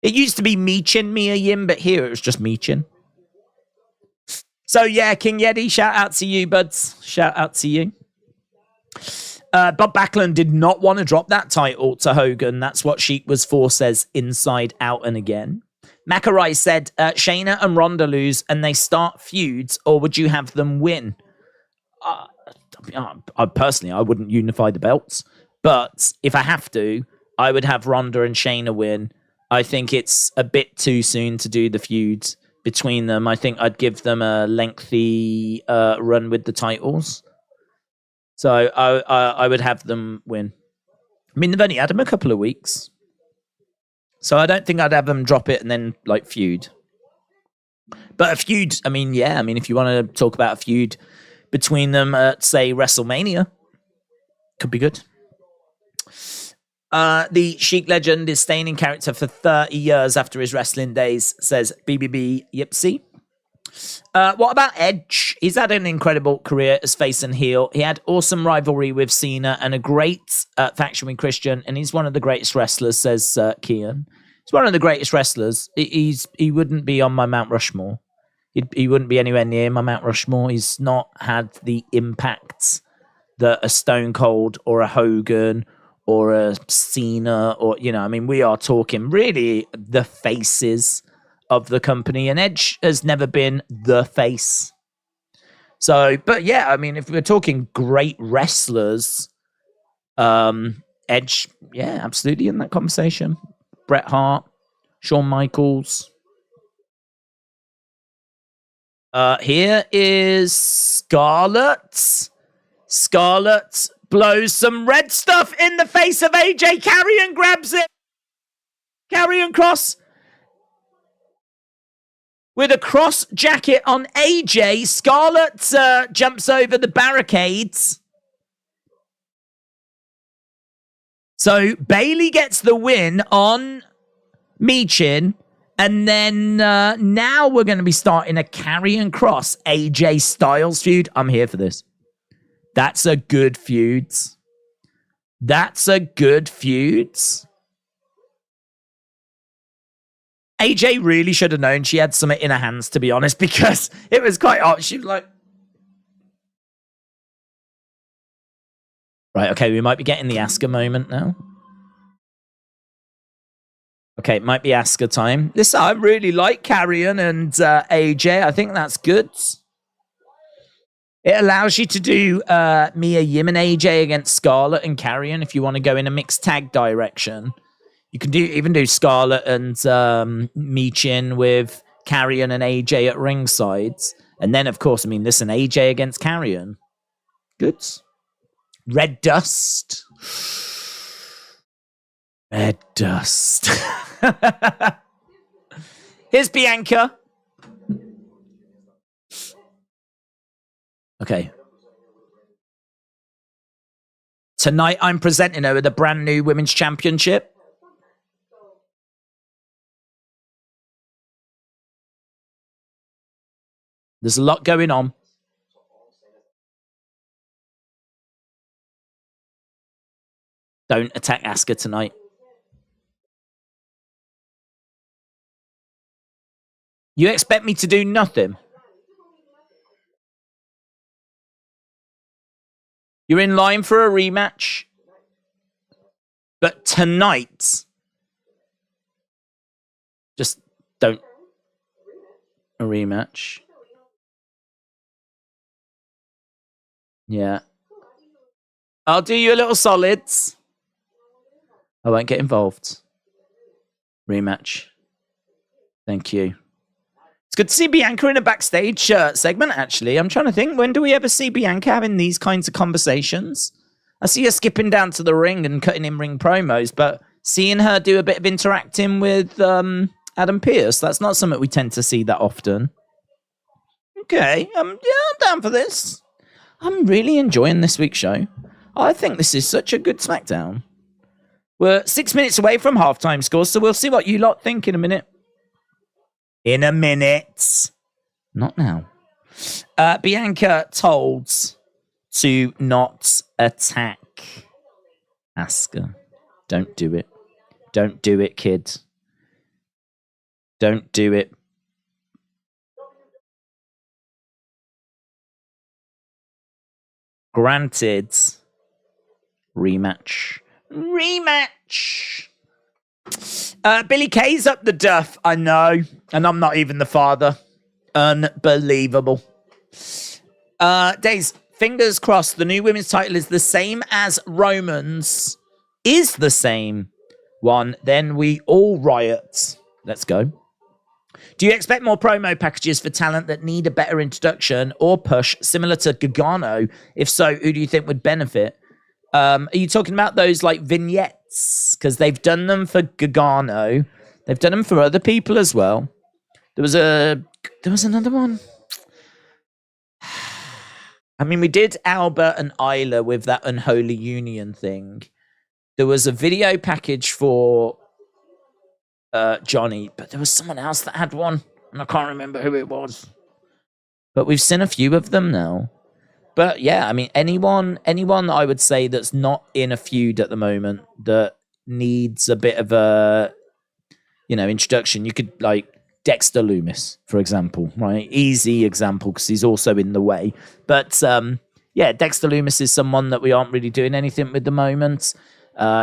It used to be Michin, Mia Yim, but here it was just Michin. So, yeah, King Yeti, shout out to you, buds. Shout out to you. Bob Backlund did not want to drop that title to Hogan. That's what Sheik was for, says Inside Out and Again. Makarai said, Shayna and Ronda lose and they start feuds, or would you have them win? Personally, I wouldn't unify the belts. But if I have to, I would have Ronda and Shayna win. I think it's a bit too soon to do the feud between them. I think I'd give them a lengthy run with the titles. So I would have them win. I mean, they've only had them a couple of weeks. So I don't think I'd have them drop it and then, like, feud. But a feud, I mean, yeah. I mean, if you want to talk about a feud between them at, say, WrestleMania, could be good. The Sheik legend is staying in character for 30 years after his wrestling days, says BBB Yipsy. What about Edge? He's had an incredible career as face and heel. He had awesome rivalry with Cena and a great faction with Christian, and he's one of the greatest wrestlers, says Kian. He's one of the greatest wrestlers. He wouldn't be on my Mount Rushmore. He wouldn't be anywhere near my Mount Rushmore. He's not had the impact that a Stone Cold or a Hogan or a Cena, or, I mean, we are talking really the faces of the company, and Edge has never been the face. So, but yeah, I mean, if we're talking great wrestlers, Edge, yeah, absolutely in that conversation. Bret Hart, Shawn Michaels. Here is Scarlett. Scarlett blows some red stuff in the face of AJ. Carrion grabs it. Carrion Cross with a cross jacket on AJ. Scarlett jumps over the barricades. So Bayley gets the win on Michin. And then now we're going to be starting a Karrion Kross AJ Styles feud. I'm here for this. That's a good feud. That's a good feud. AJ really should have known she had something in her hands, to be honest, because it was quite hot. She was like... Right, okay, we might be getting the Asuka moment now. Okay, it might be Asuka time. Listen, I really like Karrion and AJ. I think that's good. It allows you to do Mia Yim and AJ against Scarlett and Karrion if you want to go in a mixed tag direction. You can even do Scarlett and Michin with Karrion and AJ at ringside. And then, of course, I mean, listen, AJ against Karrion. Good. Red Dust. Red Dust. Here's Bianca. Okay. Tonight I'm presenting her with a brand new Women's Championship. There's a lot going on. Don't attack Asuka tonight. You expect me to do nothing? You're in line for a rematch. But tonight, just don't. A rematch. Yeah. I'll do you a little solids. I won't get involved. Rematch. Thank you. It's good to see Bianca in a backstage segment, actually. I'm trying to think, when do we ever see Bianca having these kinds of conversations? I see her skipping down to the ring and cutting in ring promos, but seeing her do a bit of interacting with Adam Pearce, that's not something we tend to see that often. Okay, yeah, I'm down for this. I'm really enjoying this week's show. I think this is such a good SmackDown. We're 6 minutes away from halftime scores, so we'll see what you lot think in a minute. In a minute. Not now. Bianca told to not attack Asuka. Don't do it. Don't do it, kid. Don't do it. Granted. Rematch. Rematch. Billy Kay's up the duff, I know. And I'm not even the father. Unbelievable. Days, fingers crossed, the new women's title is the same as Roman's. Is the same one. Then we all riot. Let's go. Do you expect more promo packages for talent that need a better introduction or push, similar to Gargano? If so, who do you think would benefit? Are you talking about those like vignettes? Because they've done them for Gargano. They've done them for other people as well. There was another one. I mean, we did Albert and Isla with that Unholy Union thing. There was a video package for Johnny, but there was someone else that had one, and I can't remember who it was. But we've seen a few of them now. But yeah, I mean, anyone that I would say that's not in a feud at the moment that needs a bit of a, introduction. You could like Dexter Lumis, for example, right? Easy example because he's also in the way. But yeah, Dexter Lumis is someone that we aren't really doing anything with at the moment.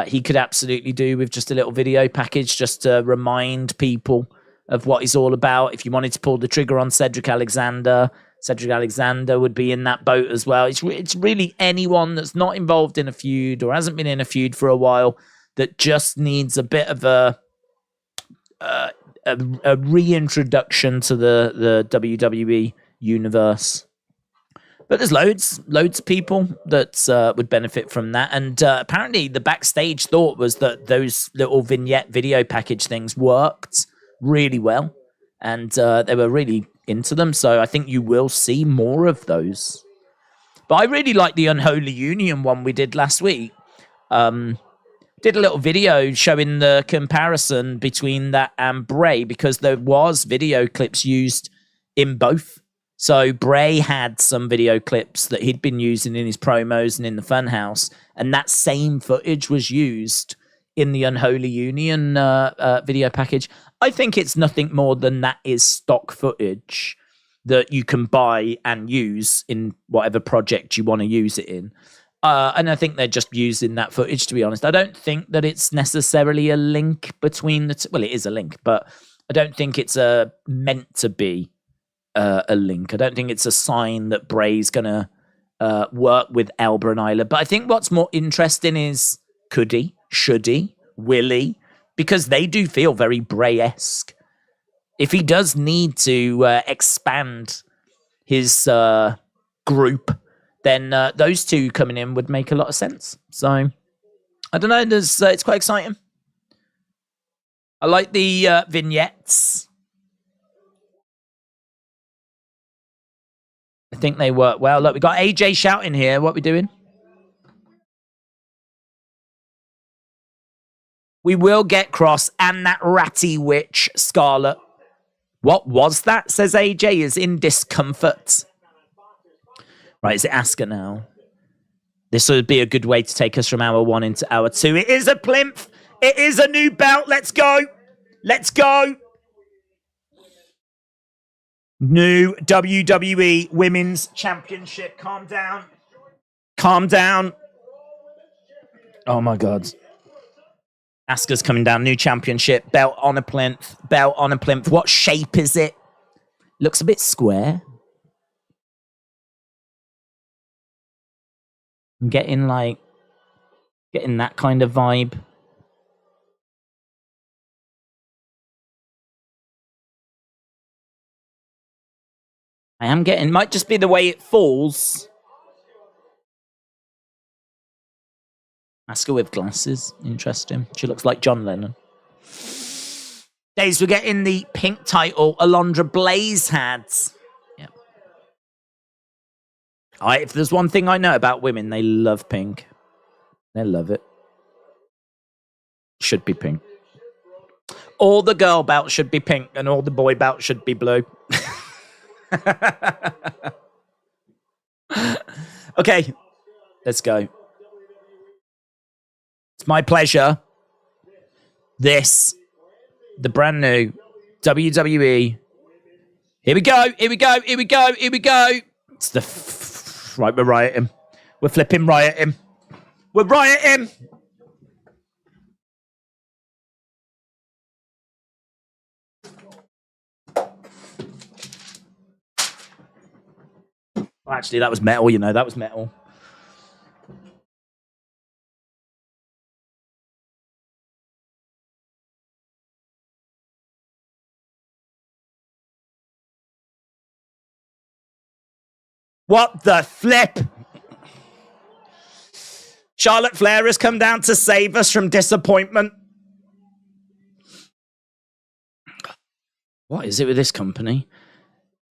He could absolutely do with just a little video package just to remind people of what he's all about. If you wanted to pull the trigger on Cedric Alexander, Cedric Alexander would be in that boat as well. It's really anyone that's not involved in a feud or hasn't been in a feud for a while that just needs a bit of a reintroduction to the WWE universe. But there's loads of people that would benefit from that. And apparently the backstage thought was that those little vignette video package things worked really well. And they were really into them. So I think you will see more of those. But I really like the Unholy Union one we did last week. Did a little video showing the comparison between that and Bray, because there was video clips used in both. So Bray had some video clips that he'd been using in his promos and in the Funhouse, and that same footage was used in the Unholy Union video package. I think it's nothing more than that is stock footage that you can buy and use in whatever project you want to use it in. And I think they're just using that footage, to be honest. I don't think that it's necessarily a link between the two. Well, it is a link, but I don't think it's meant to be a link. I don't think it's a sign that Bray's going to work with Elba and Isla. But I think what's more interesting is could he, should he, will he? Because they do feel very Bray-esque. If he does need to expand his group, then those two coming in would make a lot of sense. So, I don't know, it's quite exciting. I like the vignettes. I think they work well. Look, we got AJ shouting here. What are we doing? We will get Cross and that ratty witch, Scarlet. What was that, says AJ, is in discomfort. Right, is it Asuka now? This would be a good way to take us from hour 1 into hour 2. It is a plinth. It is a new belt. Let's go. Let's go. New WWE Women's Championship. Calm down. Calm down. Oh, my God. Asuka's coming down. New championship. Belt on a plinth. Belt on a plinth. What shape is it? Looks a bit square. I'm getting that kind of vibe. I am getting, might just be the way it falls. Asuka with glasses. Interesting. She looks like John Lennon. Days, we're getting the pink title Alundra Blaze had. Yeah. If there's one thing I know about women, they love pink. They love it. Should be pink. All the girl belts should be pink and all the boy belts should be blue. Okay, let's go. It's my pleasure. The brand new WWE. Here we go. Here we go. Here we go. Here we go. It's the right. We're rioting. We're flipping rioting. We're rioting. Actually, that was metal. You know, that was metal. What the flip? Charlotte Flair has come down to save us from disappointment. What is it with this company?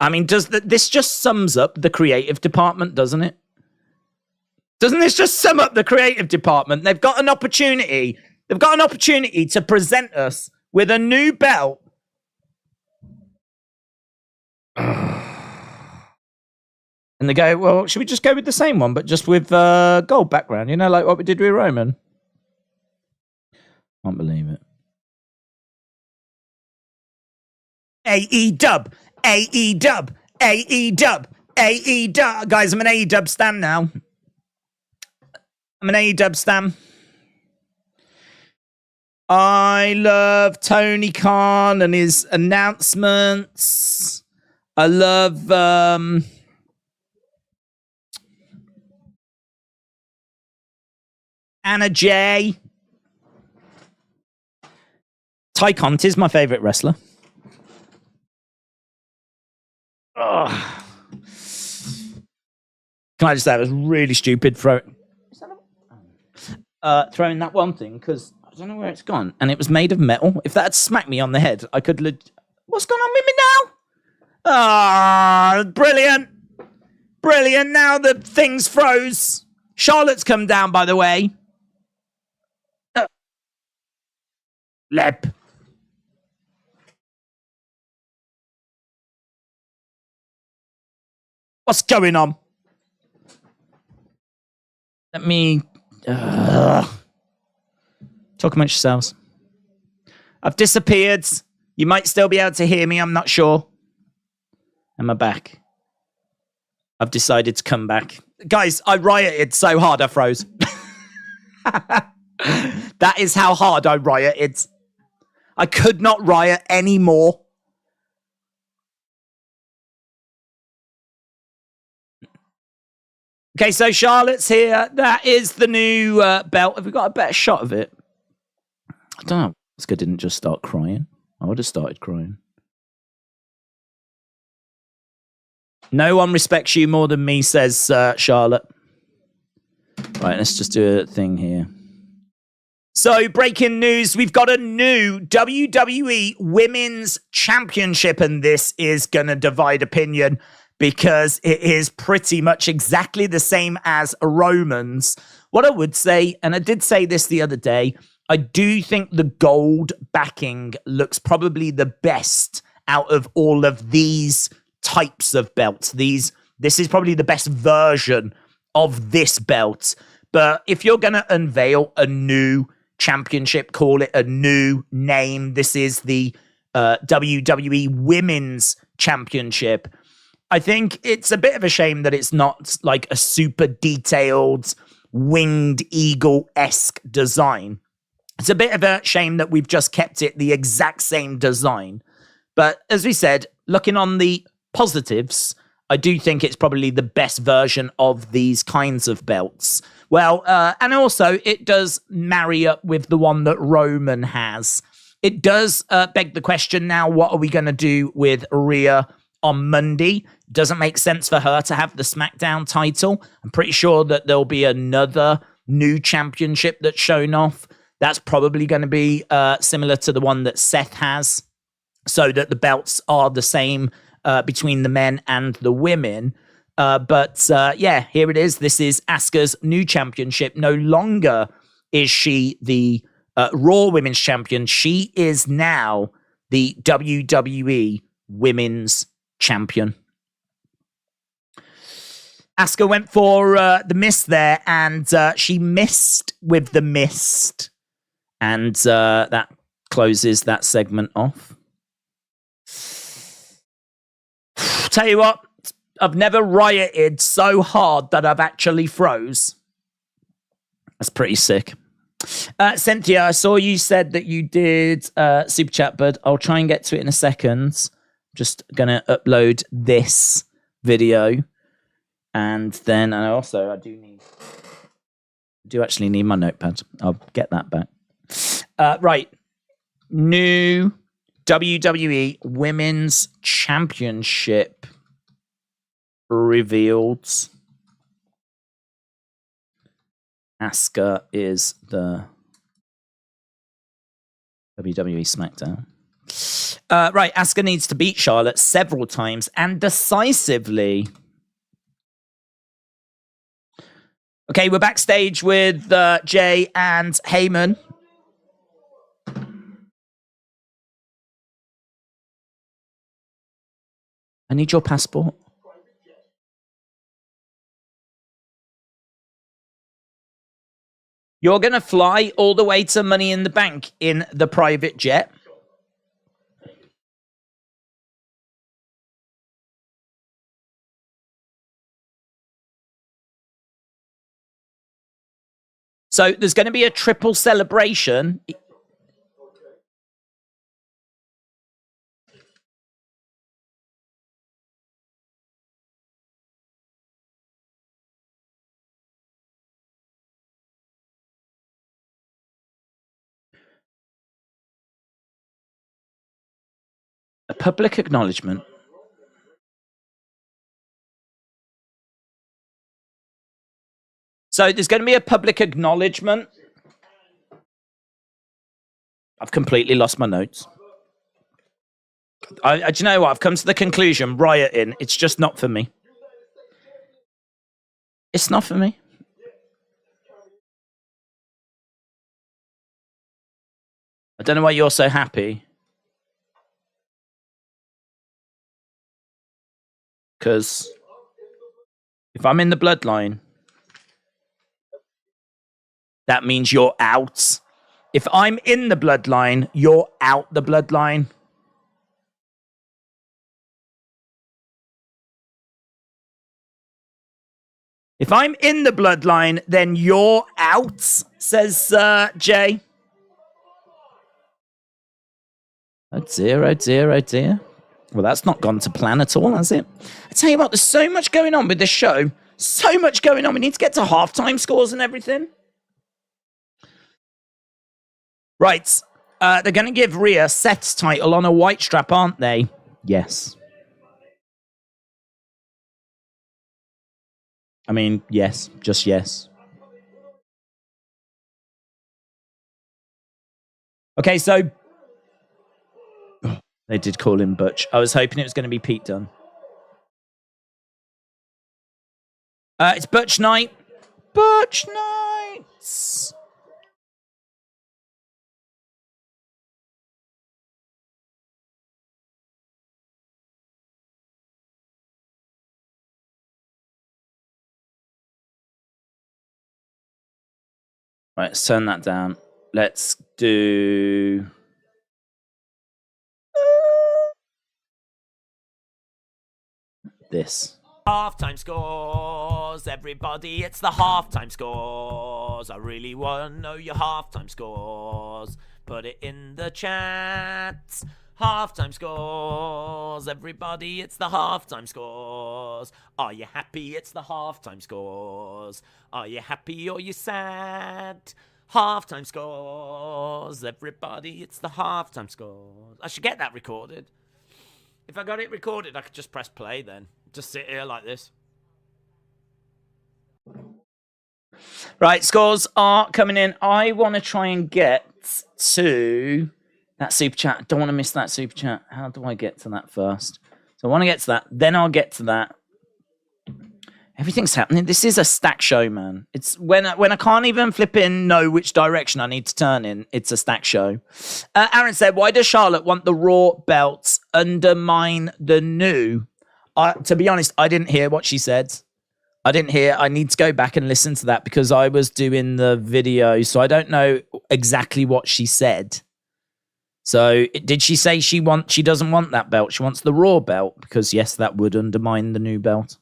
I mean, this just sums up the creative department, doesn't it? Doesn't this just sum up the creative department? They've got an opportunity. They've got an opportunity to present us with a new belt. And they go, well, should we just go with the same one, but just with gold background? You know, like what we did with Roman? Can't believe it. AE-dub. AE-dub. AE-dub. AE-dub. Guys, I'm an AE-dub stan now. I'm an AE-dub stan. I love Tony Khan and his announcements. I love Anna Jay. Ty Conti's my favorite wrestler. Ugh. Can I just say it was really stupid throwing that one thing because I don't know where it's gone and it was made of metal. If that had smacked me on the head, I could. What's going on with me now? Ah, brilliant. Brilliant. Now the thing's froze. Charlotte's come down, by the way. Lep. What's going on? Let me talk amongst yourselves. I've disappeared. You might still be able to hear me. I'm not sure. Am I back? I've decided to come back. Guys, I rioted so hard I froze. That is how hard I rioted. I could not riot anymore. Okay, so Charlotte's here. That is the new belt. Have we got a better shot of it? I don't know. Asuka didn't just start crying. I would have started crying. No one respects you more than me, says Charlotte. Right, let's just do a thing here. So, breaking news. We've got a new WWE Women's Championship, and this is going to divide opinion because it is pretty much exactly the same as Roman's. What I would say, and I did say this the other day, I do think the gold backing looks probably the best out of all of these types of belts. This is probably the best version of this belt. But if you're going to unveil a new championship, call it a new name. This is the WWE Women's Championship. I think it's a bit of a shame that it's not like a super detailed winged eagle-esque design. It's a bit of a shame that we've just kept it the exact same design. But as we said, looking on the positives, I do think it's probably the best version of these kinds of belts. Well, and also it does marry up with the one that Roman has. It does beg the question now, what are we going to do with Rhea on Monday? Doesn't make sense for her to have the SmackDown title. I'm pretty sure that there'll be another new championship that's shown off. That's probably going to be similar to the one that Seth has, so that the belts are the same between the men and the women. But yeah, here it is. This is Asuka's new championship. No longer is she the Raw Women's Champion. She is now the WWE Women's Champion. Asuka went for the mist there, and she missed with the mist. And that closes that segment off. Tell you what, I've never rioted so hard that I've actually froze. That's pretty sick. Cynthia, I saw you said that you did Super Chat, but I'll try and get to it in a second. Just going to upload this video. And then I do actually need my notepad. I'll get that back. Right. New WWE Women's Championship revealed. Asuka is the WWE Smackdown. Right, Asuka needs to beat Charlotte several times and decisively. Okay, we're backstage with Jey and Heyman. I need your passport. You're going to fly all the way to Money in the Bank in the private jet? So there's going to be a triple celebration. public acknowledgement. So there's going to be a public acknowledgement. I've completely lost my notes. Do you know what? I've come to the conclusion, rioting, it's just not for me. It's not for me. I don't know why you're so happy. Because if I'm in the bloodline, that means you're out. If I'm in the bloodline, you're out the bloodline. If I'm in the bloodline, then you're out, says Jey. Oh dear, oh dear, oh dear. Well, that's not gone to plan at all, has it? I tell you what, there's so much going on with this show. So much going on. We need to get to halftime scores and everything. Right. They're going to give Rhea Seth's title on a white strap, aren't they? Yes. I mean, yes. Just yes. Okay, so... They did call him Butch. I was hoping it was going to be Pete Dunne. It's Butch night. Butch nights. Right, let's turn that down. Let's do... this. Halftime scores, everybody, it's the halftime scores. I really want to know your halftime scores. Put it in the chat. Halftime scores, everybody, it's the halftime scores. Are you happy? It's the halftime scores. Are you happy or you sad? Halftime scores, everybody, it's the halftime scores. I should get that recorded. If I got it recorded, I could just press play then. Just sit here like this. Right, scores are coming in. I want to try and get to that super chat. I don't want to miss that super chat. How do I get to that first? So I want to get to that. Then I'll get to that. Everything's happening. This is a stack show, man. It's when I can't even flip in know which direction I need to turn in. It's a stack show. Aaron said, why does Charlotte want the Raw belts undermine the new? To be honest, I didn't hear what she said. I didn't hear. I need to go back and listen to that because I was doing the video. So I don't know exactly what she said. So did she say she doesn't want that belt? She wants the Raw belt because yes, that would undermine the new belt.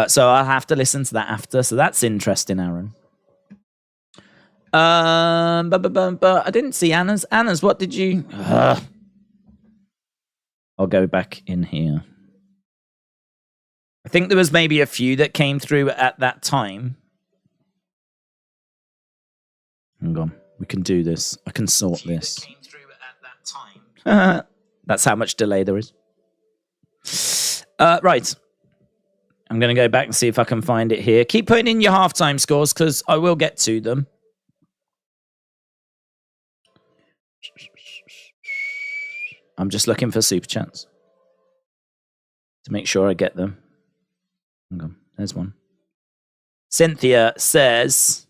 So I'll have to listen to that after. So that's interesting, Aaron. But I didn't see Anna's. Anna's, what did you... I'll go back in here. I think there was maybe a few that came through at that time. Hang on. We can do this. I can sort this. Came through at that time. That's how much delay there is. Right. I'm going to go back and see if I can find it here. Keep putting in your halftime scores because I will get to them. I'm just looking for super chats to make sure I get them. Hang on, there's one. Cynthia says,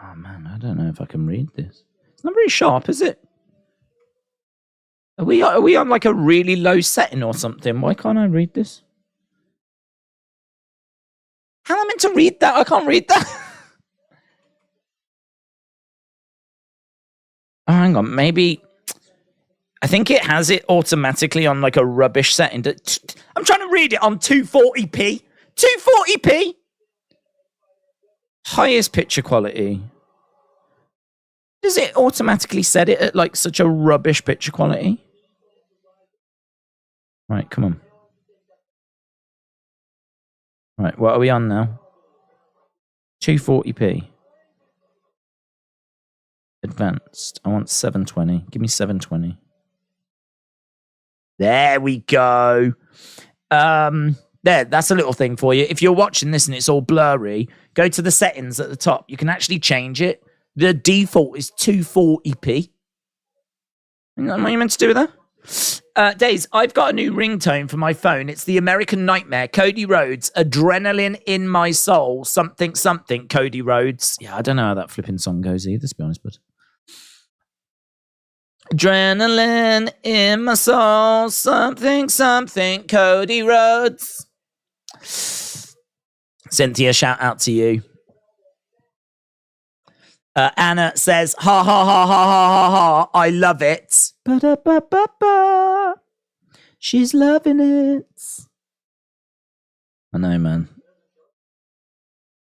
oh man, I don't know if I can read this. It's not very sharp, is it? Are we on like a really low setting or something? Why can't I read this? How am I meant to read that? I can't read that. Oh, hang on. Maybe... I think it has it automatically on like a rubbish setting. I'm trying to read it on 240p. 240p? Highest picture quality. Does it automatically set it at like such a rubbish picture quality? Right, come on. Right, what are we on now? 240p. Advanced. I want 720. Give me 720. There we go. There, that's a little thing for you. If you're watching this and it's all blurry, go to the settings at the top. You can actually change it. The default is 240p. Isn't that what you meant to do with that? Days, I've got a new ringtone for my phone. It's the American Nightmare. Cody Rhodes, Adrenaline in My Soul, something, something, Cody Rhodes. Yeah, I don't know how that flipping song goes either, to be honest, but... Adrenaline in my soul, something, something, Cody Rhodes. Cynthia, shout out to you. Anna says, ha, ha, ha, ha, ha, ha, ha, I love it. Ba-da-ba-ba-ba. She's loving it. I know, man.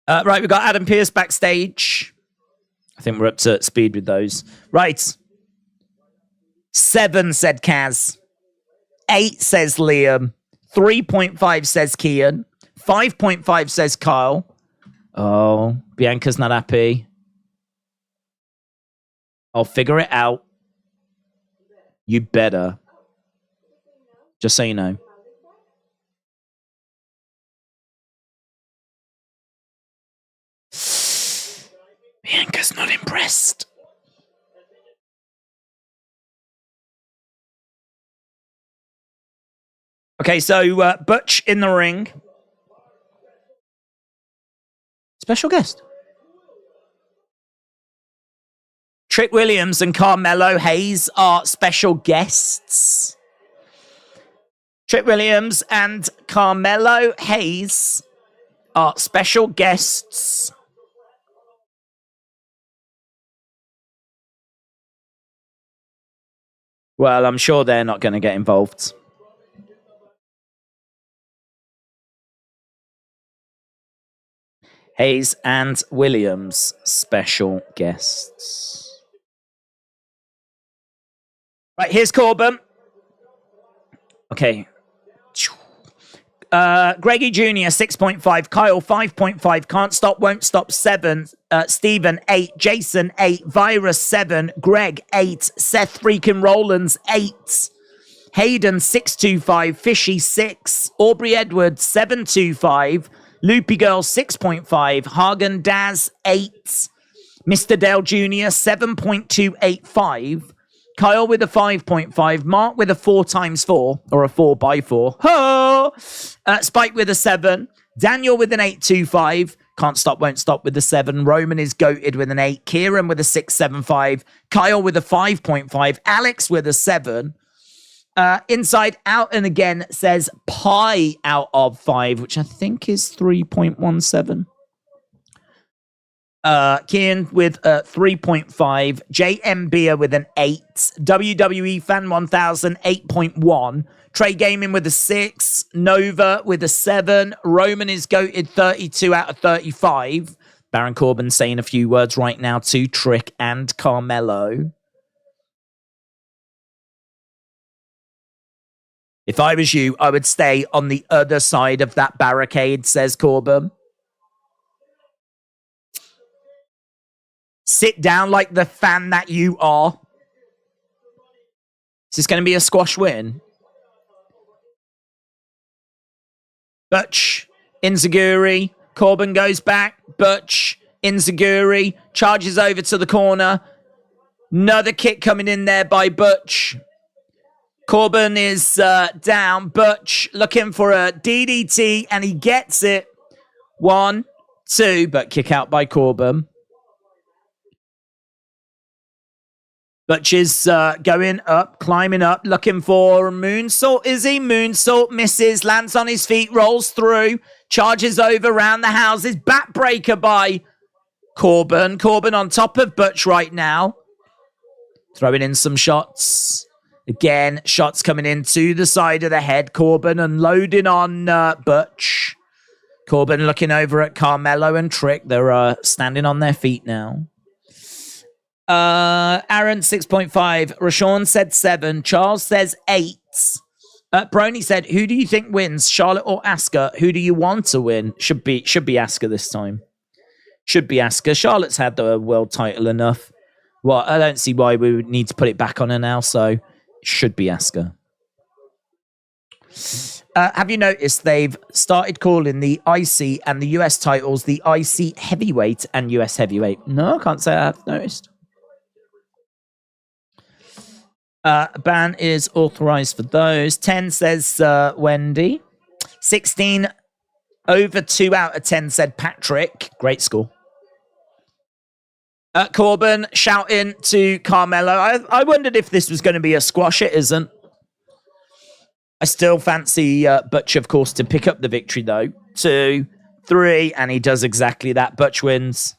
Right, we've got Adam Pearce backstage. I think we're up to speed with those. Right. 7, said Kaz. 8, says Liam. 3.5, says Kian. 5.5, says Kyle. Oh, Bianca's not happy. I'll figure it out. You better. Just so you know. Bianca's not impressed. Okay, so Butch in the ring. Special guest. Trick Williams and Carmelo Hayes are special guests. Trick Williams and Carmelo Hayes are special guests. Well, I'm sure they're not going to get involved. Hayes and Williams, special guests. Right, here's Corbin. Okay. Greggy Jr., 6.5. Kyle, 5.5. Can't Stop, Won't Stop, 7. Stephen, 8. Jason, 8. Virus, 7. Greg, 8. Seth freaking Rollins, 8. Hayden, 625. Fishy, 6. Aubrey Edwards, 725. Loopy Girl, 6.5. Hagen Daz, 8. Mr. Dale Jr., 7.285. Kyle with a 5.5. Mark with a 4x4, or a 4x4. Ho! Spike with a 7. Daniel with an 8.25. Can't Stop, Won't Stop with a 7. Roman is goated with an 8. Kieran with a 6.75. Kyle with a 5.5. Alex with a 7. Inside Out and Again says pi out of 5, which I think is 3.17. Kian with a 3.5. JM Beer with an 8. WWE Fan 1000, 8.1. Trey Gaming with a 6. Nova with a 7. Roman is goated 32 out of 35. Baron Corbin saying a few words right now to Trick and Carmelo. If I was you, I would stay on the other side of that barricade, says Corbin. Sit down like the fan that you are. Is this going to be a squash win? Butch, Inzaguri. Corbin goes back. Butch, Inzaguri. Charges over to the corner. Another kick coming in there by Butch. Corbin is down. Butch looking for a DDT, and he gets it. 1, 2, but kick out by Corbin. Butch is going up, climbing up, looking for a moonsault. Is he? Moonsault misses, lands on his feet, rolls through, charges over around the houses. Backbreaker by Corbin. Corbin on top of Butch right now. Throwing in some shots. Again, shots coming in to the side of the head. Corbin unloading on Butch. Corbin looking over at Carmelo and Trick. They're standing on their feet now. Aaron, 6.5. Rashawn said 7. Charles says 8. Brony said, who do you think wins, Charlotte or Asuka? Who do you want to win? Should be Asuka this time. Should be Asuka. Charlotte's had the world title enough. Well, I don't see why we would need to put it back on her now, so it should be Asuka. Have you noticed they've started calling the IC and the US titles the IC Heavyweight and US Heavyweight? No, I can't say I have noticed. Ban is authorized for those. 10 says Wendy. 16 over 2 out of 10 said Patrick. Great score. Corbin shouting to Carmelo. I wondered if this was going to be a squash. It isn't. I still fancy Butch, of course, to pick up the victory, though. 2, 3, and he does exactly that. Butch wins.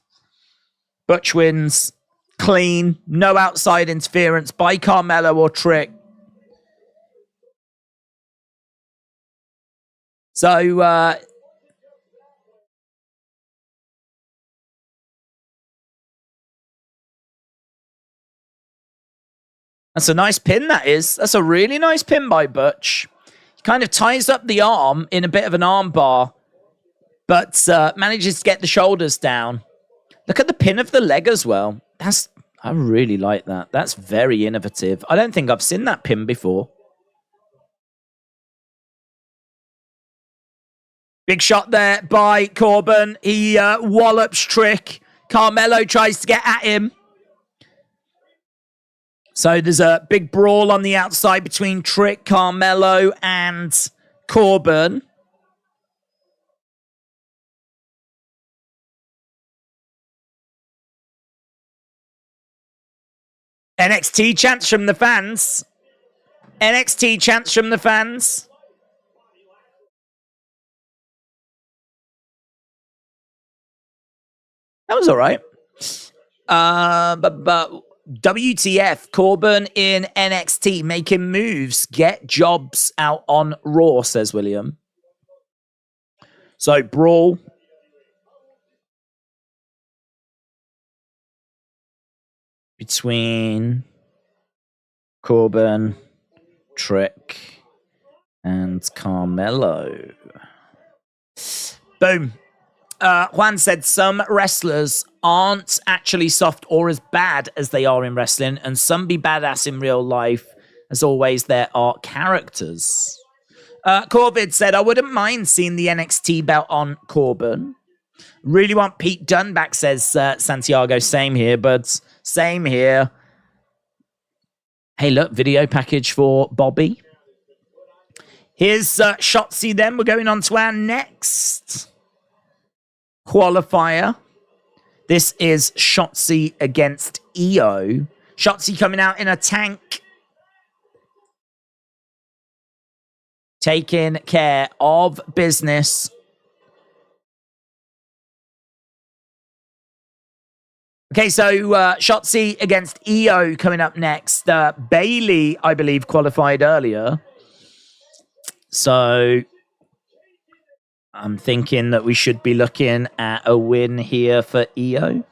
Butch wins. Clean. No outside interference by Carmelo or Trick. So, that's a nice pin, that is. That's a really nice pin by Butch. He kind of ties up the arm in a bit of an arm bar, but manages to get the shoulders down. Look at the pin of the leg as well. I really like that. That's very innovative. I don't think I've seen that pin before. Big shot there by Corbin. He wallops Trick. Carmelo tries to get at him. So there's a big brawl on the outside between Trick, Carmelo, and Corbin. NXT chants from the fans. NXT chants from the fans. That was all right. But WTF, Corbin in NXT making moves. Get jobs out on Raw, says William. So, brawl. Between Corbin, Trick, and Carmelo. Boom. Juan said some wrestlers aren't actually soft or as bad as they are in wrestling, and some be badass in real life. As always, there are characters. Corbin said, I wouldn't mind seeing the NXT belt on Corbin. Really want Pete Dunne back, says Santiago. Same here, buds. Same here. Hey, look, video package for Bobby. Here's Shotzi then. We're going on to our next qualifier. This is Shotzi against Io. Shotzi coming out in a tank. Taking care of business. Okay, so Shotzi against Io coming up next. Bayley, I believe, qualified earlier. So I'm thinking that we should be looking at a win here for Io.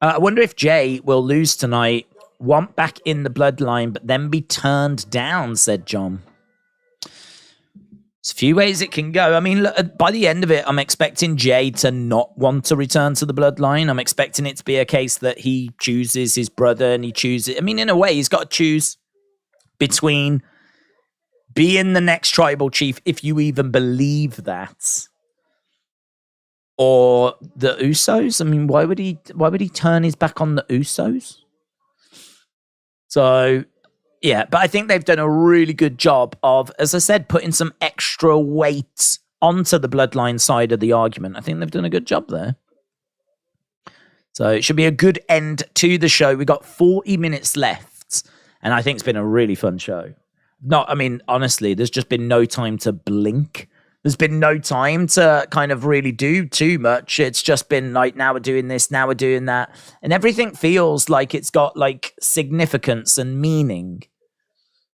I wonder if Jey will lose tonight, want back in the bloodline, but then be turned down, said John. There's a few ways it can go. I mean, look, by the end of it, I'm expecting Jey to not want to return to the bloodline. I'm expecting it to be a case that he chooses his brother and he chooses... I mean, in a way, he's got to choose between being the next tribal chief, if you even believe that, or the Usos. I mean, why would he turn his back on the Usos? So... yeah, but I think they've done a really good job of, as I said, putting some extra weight onto the bloodline side of the argument. I think they've done a good job there. So it should be a good end to the show. We've got 40 minutes left, and I think it's been a really fun show. Honestly, there's just been no time to blink. There's been no time to kind of really do too much. It's just been like, now we're doing this, now we're doing that. And everything feels like it's got like significance and meaning.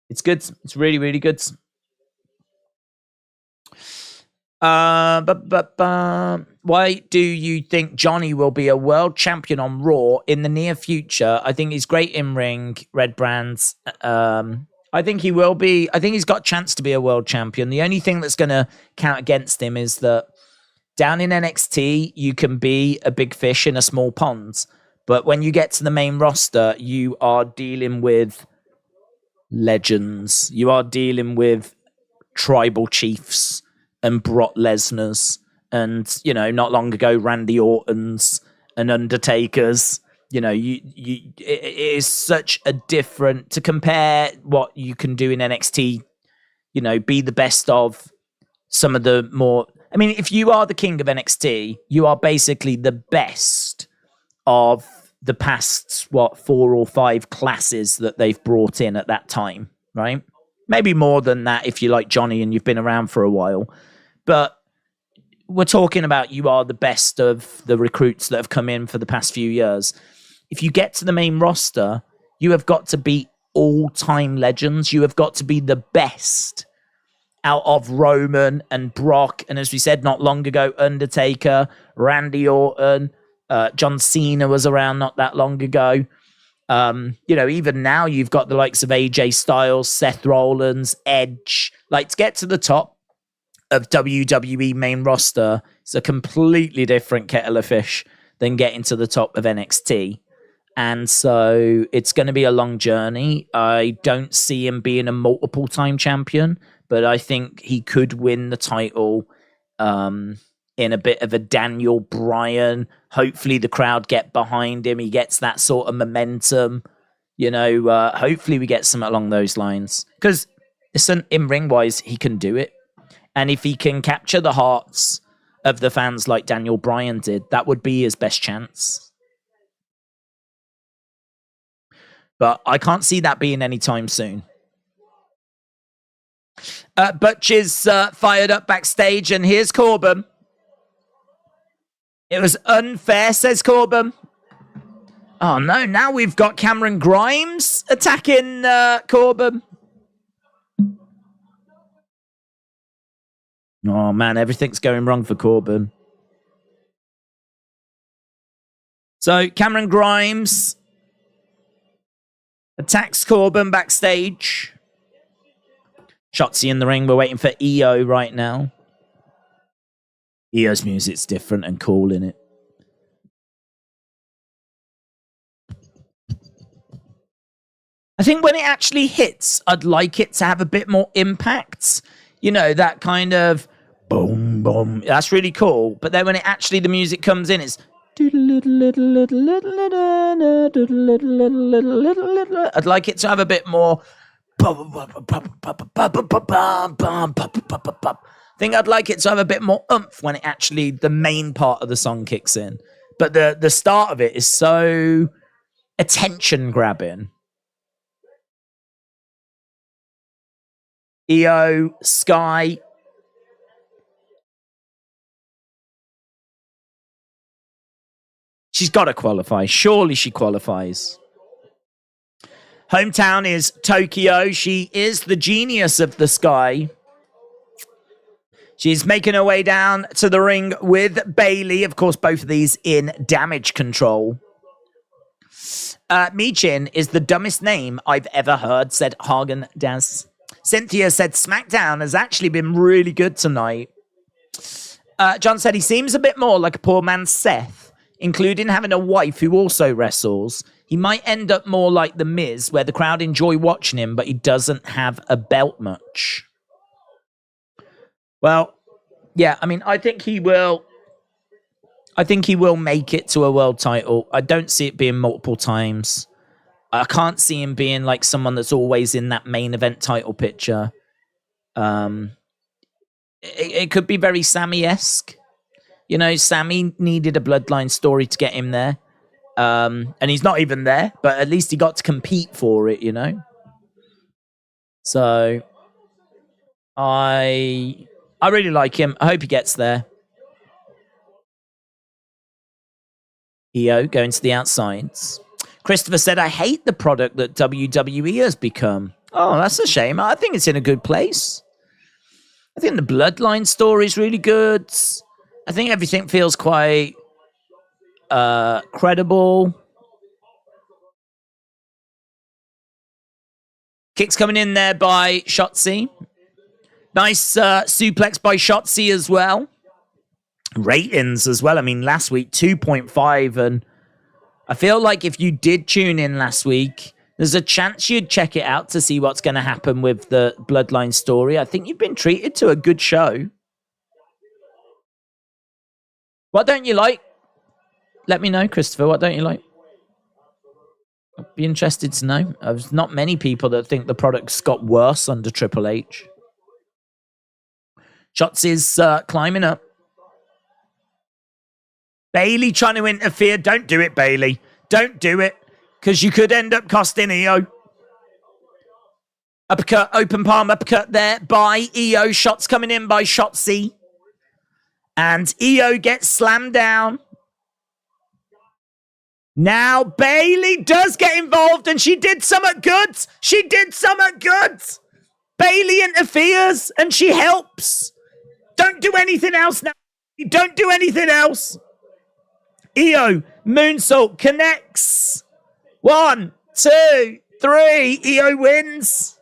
It's good. It's really, really good. Why do you think Johnny will be a world champion on Raw in the near future? I think he's great in ring, Red Brands. I think he will be. I think he's got a chance to be a world champion. The only thing that's going to count against him is that down in NXT, you can be a big fish in a small pond. But when you get to the main roster, you are dealing with legends. You are dealing with tribal chiefs and Brock Lesnar's and, you know, not long ago, Randy Orton's and Undertaker's. You know, it is such a different, to compare what you can do in NXT, you know, be the best of some of the more, I mean, if you are the king of NXT, you are basically the best of the past, 4 or 5 classes that they've brought in at that time, right? Maybe more than that if you like Johnny and you've been around for a while. But we're talking about you are the best of the recruits that have come in for the past few years. If you get to the main roster, you have got to be all-time legends. You have got to be the best out of Roman and Brock. And as we said not long ago, Undertaker, Randy Orton, John Cena was around not that long ago. You know, even now you've got the likes of AJ Styles, Seth Rollins, Edge. Like, to get to the top of WWE main roster, it's a completely different kettle of fish than getting to the top of NXT. And so it's going to be a long journey. I don't see him being a multiple time champion, but I think he could win the title in a bit of a Daniel Bryan. Hopefully the crowd get behind him. He gets that sort of momentum. You know, hopefully we get something along those lines. Because in ring-wise, he can do it. And if he can capture the hearts of the fans like Daniel Bryan did, that would be his best chance. But I can't see that being anytime soon. Butch is fired up backstage, and here's Corbin. It was unfair, says Corbin. Oh, no, now we've got Cameron Grimes attacking Corbin. Oh, man, everything's going wrong for Corbin. So, Cameron Grimes attacks Corbin backstage. Shotzi in the ring. We're waiting for EO right now. EO's music's different and cool in it. I think when it actually hits, I'd like it to have a bit more impact. You know, that kind of boom, boom. That's really cool. But then when it actually, the music comes in, it's I'd like it to have a bit more. I think I'd like it to have a bit more oomph when it actually, the main part of the song kicks in. But the start of it is so attention grabbing. EO, Sky. She's got to qualify. Surely she qualifies. Hometown is Tokyo. She is the genius of the Sky. She's making her way down to the ring with Bayley. Of course, both of these in Damage Control. Michin is the dumbest name I've ever heard, said Hagen Daz. Cynthia said SmackDown has actually been really good tonight. John said he seems a bit more like a poor man's Seth, including having a wife who also wrestles. He might end up more like The Miz, where the crowd enjoy watching him, but he doesn't have a belt much. Well, yeah, I mean, I think he will make it to a world title. I don't see it being multiple times. I can't see him being like someone that's always in that main event title picture. It could be very Sami-esque. You know, Sami needed a bloodline story to get him there. And he's not even there, but at least he got to compete for it, you know? So, I really like him. I hope he gets there. EO going to the outsides. Christopher said, I hate the product that WWE has become. Oh, that's a shame. I think it's in a good place. I think the Bloodline story is really good. I think everything feels quite credible. Kicks coming in there by Shotzi. Nice suplex by Shotzi as well. ratings as well. I mean, last week 2.5, and I feel like if you did tune in last week, there's a chance you'd check it out to see what's going to happen with the Bloodline story. I think you've been treated to a good show. What don't you like? Let me know, Christopher. What don't you like? I'd be interested to know. There's not many people that think the product's got worse under Triple H. Shotzi's climbing up. Bayley trying to interfere. Don't do it, Bayley. Don't do it, because you could end up costing EO. Uppercut, open palm, uppercut there by EO. Shots coming in by Shotzi. And EO gets slammed down. Now Bayley does get involved, and she did something good. She did something good. Bayley interferes, and she helps. Don't do anything else now. Don't do anything else. EO, moonsault, connects. 1, 2, 3. EO wins.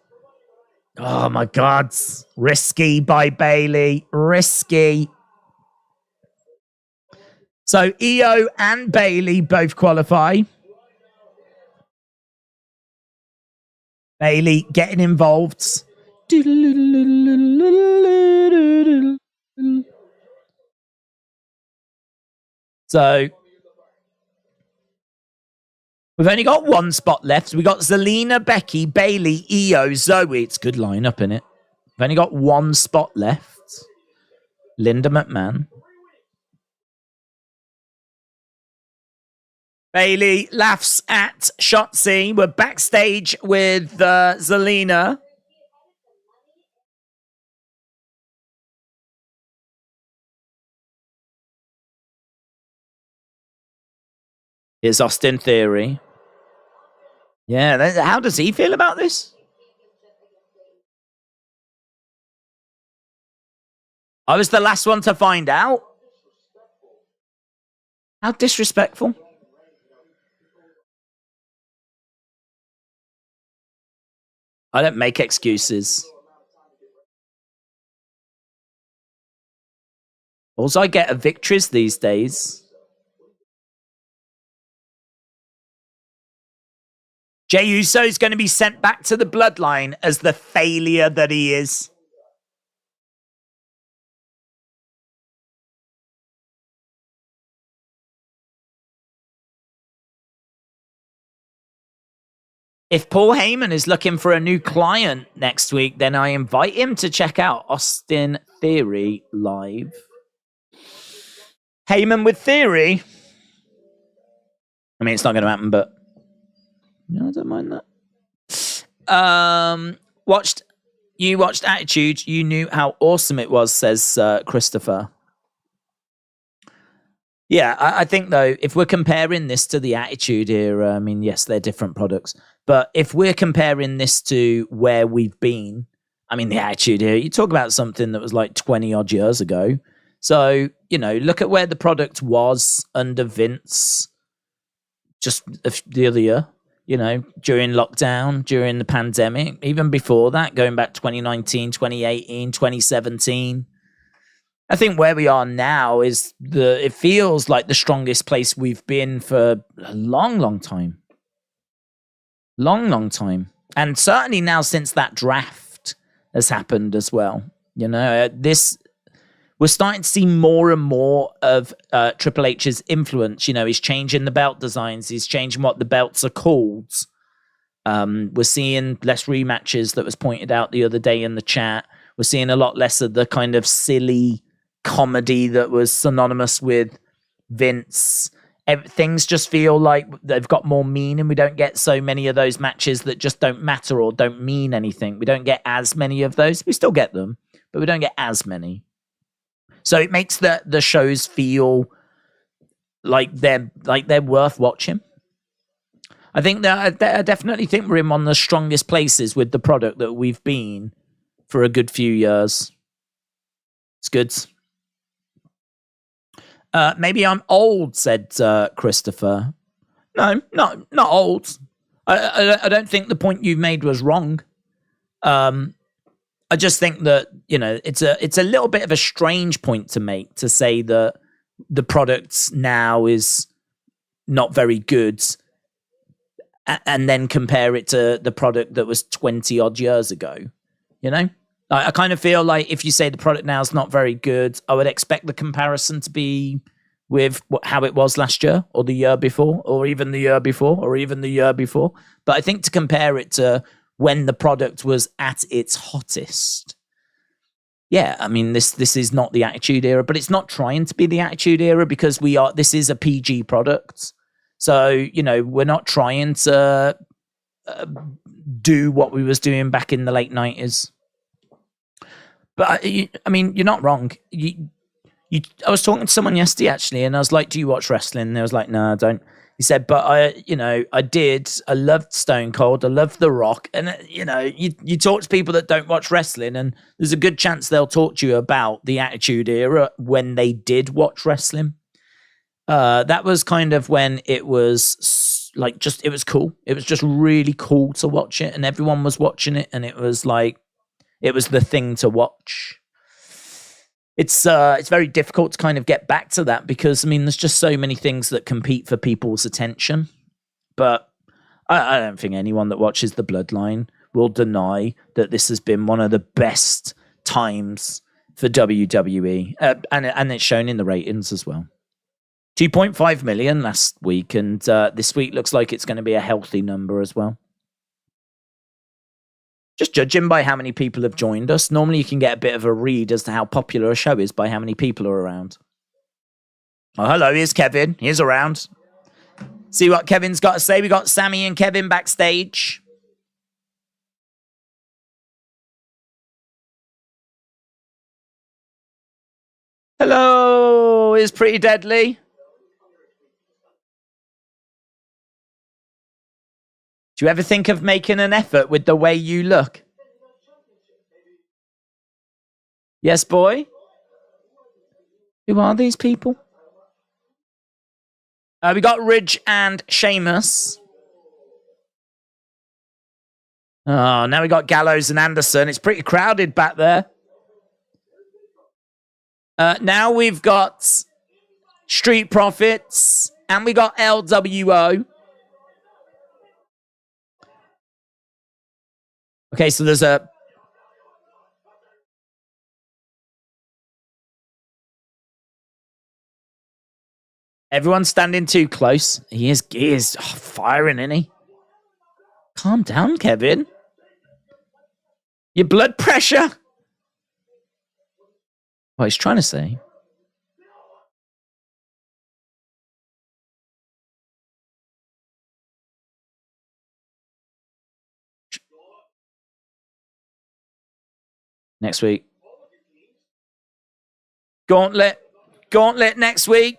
Oh, my God. Risky by Bayley. Risky. So EO and Bayley both qualify. Bayley getting involved. So we've only got one spot left. We got Zelina, Becky, Bayley, EO, Zoe. It's a good lineup, innit? We've only got one spot left. Linda McMahon. Bayley laughs at Shotzi. We're backstage with Zelina. Here's Austin Theory. Yeah, how does he feel about this? I was the last one to find out. How disrespectful. I don't make excuses. All I get are victories these days. Jey Uso is going to be sent back to the Bloodline as the failure that he is. If Paul Heyman is looking for a new client next week, then I invite him to check out Austin Theory live. Heyman with Theory. I mean, it's not going to happen, but no, I don't mind that. You watched Attitude. You knew how awesome it was, says Christopher. Yeah, I think, though, if we're comparing this to the Attitude era, I mean, yes, they're different products. But if we're comparing this to where we've been, I mean, the Attitude era, you talk about something that was like 20-odd years ago. So, you know, look at where the product was under Vince just the other year, you know, during lockdown, during the pandemic, even before that, going back 2019, 2018, 2017. I think where we are now is it feels like the strongest place we've been for a long, long time. Long, long time. And certainly now since that draft has happened as well. You know, we're starting to see more and more of Triple H's influence. You know, he's changing the belt designs. He's changing what the belts are called. We're seeing less rematches that was pointed out the other day in the chat. We're seeing a lot less of the kind of silly comedy that was synonymous with Vince. Things just feel like they've got more meaning. We don't get so many of those matches that just don't matter or don't mean anything. We don't get as many of those. We still get them, but we don't get as many. So it makes the shows feel like they're worth watching. I think that I definitely think we're in one of the strongest places with the product that we've been for a good few years. It's good. Maybe I'm old, said Christopher. No, not old. I don't think the point you made was wrong. I just think that, you know, it's a little bit of a strange point to make, to say that the product now is not very good, and then compare it to the product that was 20 odd years ago. You know, I kind of feel like if you say the product now is not very good, I would expect the comparison to be with how it was last year or the year before, or even the year before, or even the year before. But I think to compare it to when the product was at its hottest. Yeah, I mean, this is not the Attitude Era, but it's not trying to be the Attitude Era because this is a PG product. So, you know, we're not trying to do what we was doing back in the late 90s. But, I mean, you're not wrong. I was talking to someone yesterday, actually, and I was like, do you watch wrestling? And they was like, no, I don't. He said, but I did. I loved Stone Cold. I loved The Rock. And, you know, you talk to people that don't watch wrestling, and there's a good chance they'll talk to you about the Attitude Era when they did watch wrestling. That was kind of when it was like it was cool. It was just really cool to watch it, and everyone was watching it, and it was like, it was the thing to watch. It's very difficult to kind of get back to that because, I mean, there's just so many things that compete for people's attention. But I don't think anyone that watches the Bloodline will deny that this has been one of the best times for WWE. And it's shown in the ratings as well. 2.5 million last week, and this week looks like it's going to be a healthy number as well. Just judging by how many people have joined us. Normally you can get a bit of a read as to how popular a show is by how many people are around. Oh, hello, here's Kevin. He's around. See what Kevin's got to say. We got Sami and Kevin backstage. Hello, is Pretty Deadly. Do you ever think of making an effort with the way you look? Yes, boy? Who are these people? We got Ridge and Sheamus. Oh, now we got Gallows and Anderson. It's pretty crowded back there. Now we've got Street Profits and we got LWO. Okay, so there's a... Everyone's standing too close. He is firing, isn't he? Calm down, Kevin. Your blood pressure. What he's trying to say. Next week. Gauntlet next week.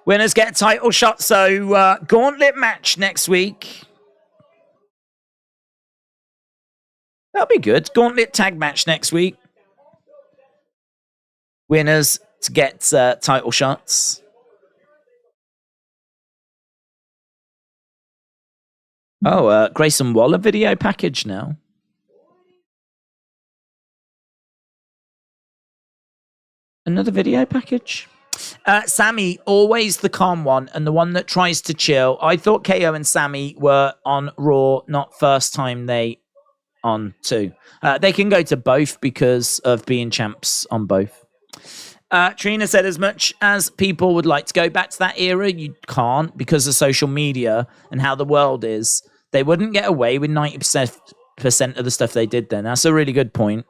Winners get a title shot. So gauntlet match next week. That'll be good. Gauntlet tag match next week. Winners to get title shots. Oh, Grayson Waller video package now. Another video package. Sami, always the calm one and the one that tries to chill. I thought KO and Sami were on Raw, not first time they on two. They can go to both because of being champs on both. Trina said, as much as people would like to go back to that era, you can't because of social media and how the world is. They wouldn't get away with 90% of the stuff they did then. That's a really good point.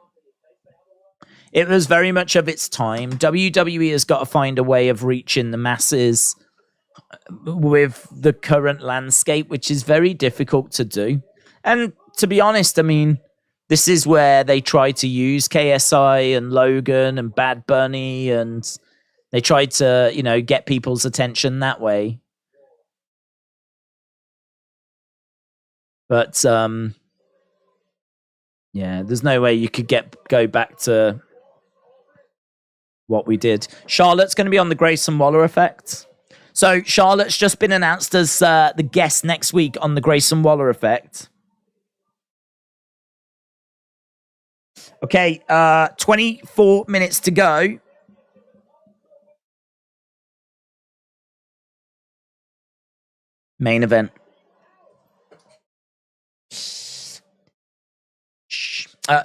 It was very much of its time. WWE has got to find a way of reaching the masses with the current landscape, which is very difficult to do. And to be honest, I mean, this is where they try to use KSI and Logan and Bad Bunny, and they try to, you know, get people's attention that way. But, yeah, there's no way you could go back to what we did. Charlotte's going to be on the Grayson Waller effect. So Charlotte's just been announced as the guest next week on the Grayson Waller effect. Okay, 24 minutes to go. Main event.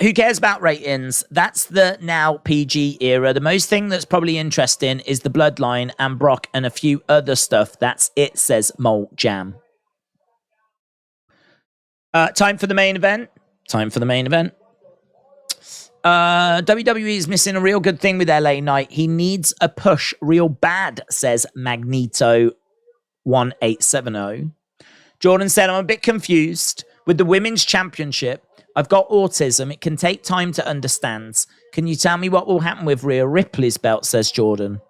Who cares about ratings? That's the now PG era. The most thing that's probably interesting is the Bloodline and Brock and a few other stuff. That's it, says Mole Jam. Time for the main event. WWE is missing a real good thing with LA Knight. He needs a push real bad, says Magneto 1870. Jordan said, I'm a bit confused with the women's championship. I've got autism. It can take time to understand. Can you tell me what will happen with Rhea Ripley's belt, says Jordan.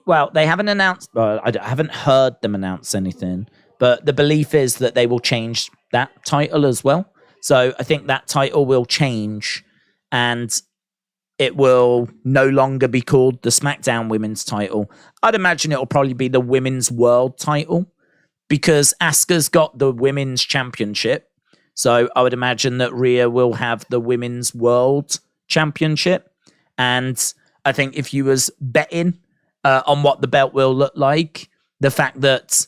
Well, they haven't announced, I haven't heard them announce anything, but the belief is that they will change that title as well. So I think that title will change and it will no longer be called the SmackDown Women's title. I'd imagine it'll probably be the Women's World title because Asuka's got the Women's Championship. So I would imagine that Rhea will have the Women's World Championship. And I think if you was betting on what the belt will look like, the fact that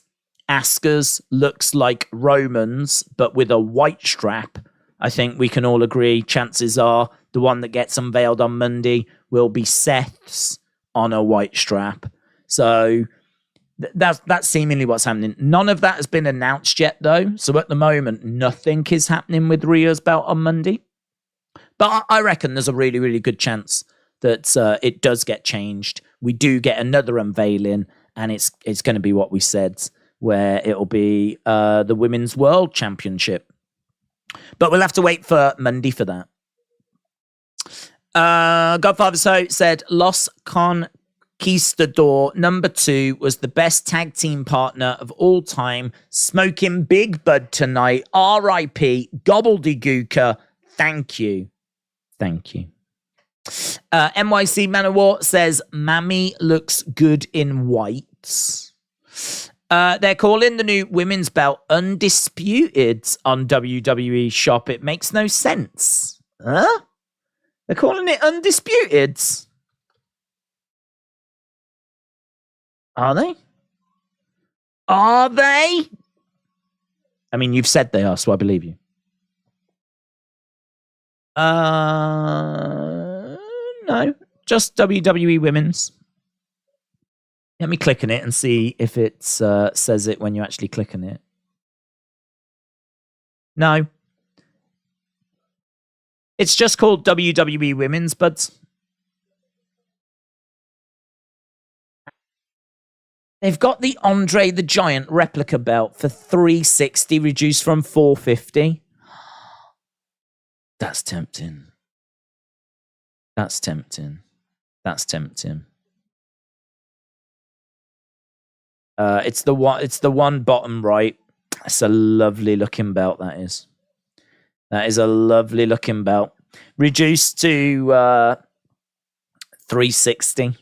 Asuka's looks like Roman's, but with a white strap, I think we can all agree chances are the one that gets unveiled on Monday will be Seth's on a white strap. So that's seemingly what's happening. None of that has been announced yet, though. So at the moment, nothing is happening with Rhea's belt on Monday. But I reckon there's a really, really good chance that it does get changed. We do get another unveiling, and it's going to be what we said, where it'll be the Women's World Championship. But we'll have to wait for Monday for that. Godfather So said, Los Conquistador #2 was the best tag team partner of all time. Smoking Big Bud tonight. R.I.P. Gobbledygooker. Thank you. NYC Manowar says, Mammy looks good in whites. They're calling the new women's belt Undisputed on WWE Shop. It makes no sense. Huh? They're calling it Undisputed. Are they? I mean, you've said they are, so I believe you. No, just WWE Women's. Let me click on it and see if it says it when you actually click on it. No. It's just called WWE Women's, but they've got the Andre the Giant replica belt for $360, reduced from $450. That's tempting. It's the one bottom right. It's a lovely looking belt, that is. That is a lovely looking belt. Reduced to $360.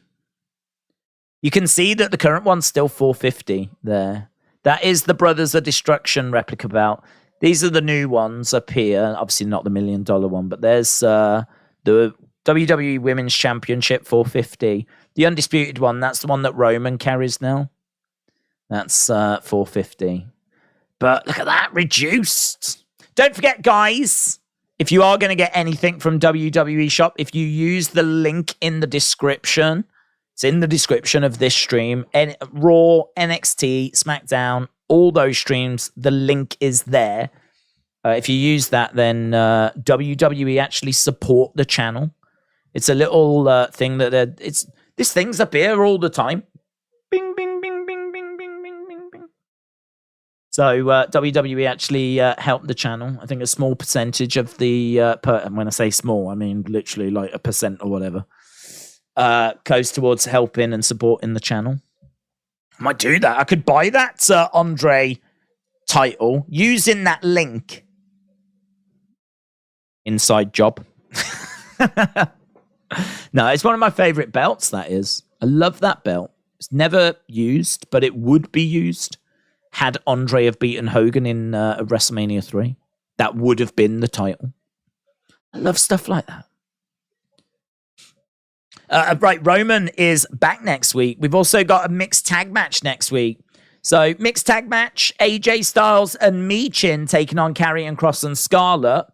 You can see that the current one's still $450 there. That is the Brothers of Destruction replica belt. These are the new ones up here. Obviously not the $1 million one, but there's the WWE Women's Championship $450. The Undisputed one, that's the one that Roman carries now. That's $450. But look at that, reduced. Don't forget, guys, if you are going to get anything from WWE Shop, if you use the link in the description, it's in the description of this stream, Raw, NXT, SmackDown, all those streams, the link is there. If you use that, then WWE actually support the channel. It's a little thing that this thing's up here all the time. Bing, bing, bing, bing, bing, bing, bing, bing, bing. So WWE actually helped the channel. I think a small percentage of the, and when I say small, I mean literally like a percent or whatever, goes towards helping and supporting the channel. I might do that. I could buy that Andre title using that link. Inside job. No, it's one of my favorite belts, that is. I love that belt. It's never used, but it would be used had Andre have beaten Hogan in WrestleMania 3. That would have been the title. I love stuff like that. Right, Roman is back next week. We've also got a mixed tag match next week. So, mixed tag match, AJ Styles and Michin taking on Karrion Kross and Scarlett.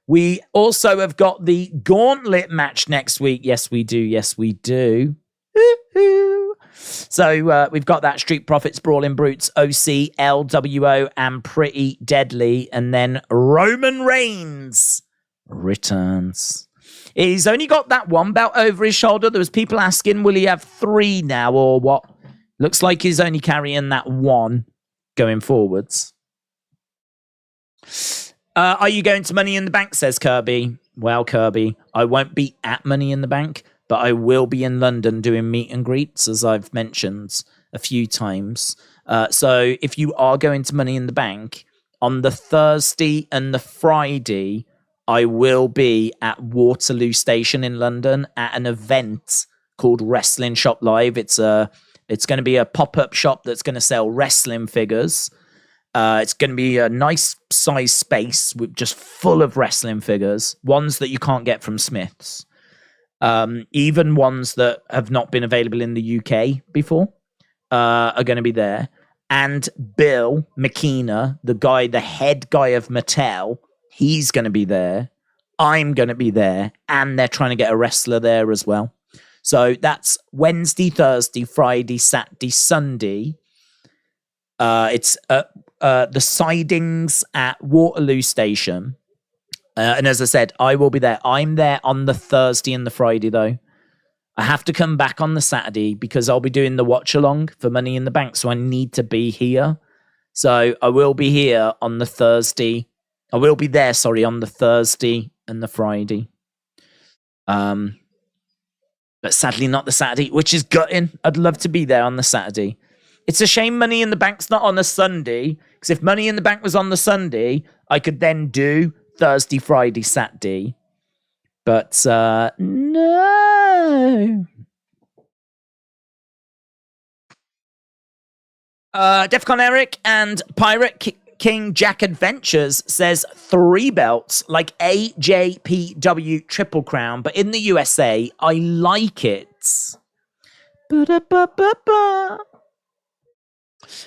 We also have got the Gauntlet match next week. Yes, we do. Yes, we do. So we've got that Street Profits, Brawling Brutes, OC, LWO, and Pretty Deadly. And then Roman Reigns returns. He's only got that one belt over his shoulder. There was people asking, will he have 3 now or what? Looks like he's only carrying that one going forwards. Are you going to Money in the Bank, says Kirby. Well, Kirby, I won't be at Money in the Bank, but I will be in London doing meet and greets, as I've mentioned a few times. So if you are going to Money in the Bank, on the Thursday and the Friday, I will be at Waterloo Station in London at an event called Wrestling Shop Live. It's going to be a pop-up shop that's going to sell wrestling figures. It's going to be a nice size space with just full of wrestling figures, ones that you can't get from Smith's, even ones that have not been available in the UK before are going to be there. And Bill McKenna, the head guy of Mattel, he's going to be there. I'm going to be there, and they're trying to get a wrestler there as well. So that's Wednesday, Thursday, Friday, Saturday, Sunday. It's the sidings at Waterloo Station. And as I said, I will be there. I'm there on the Thursday and the Friday, though. I have to come back on the Saturday because I'll be doing the watch along for Money in the Bank. So I need to be here. So I will be here on the Thursday. I will be there, on the Thursday and the Friday. But sadly not the Saturday, which is gutting. I'd love to be there on the Saturday. It's a shame Money in the Bank's not on a Sunday, because if Money in the Bank was on the Sunday, I could then do Thursday, Friday, Saturday. But no. Defcon Eric and Pirate King Jack Adventures says 3 belts like AJPW Triple Crown, but in the USA, I like it. Ba-da-ba-ba-ba.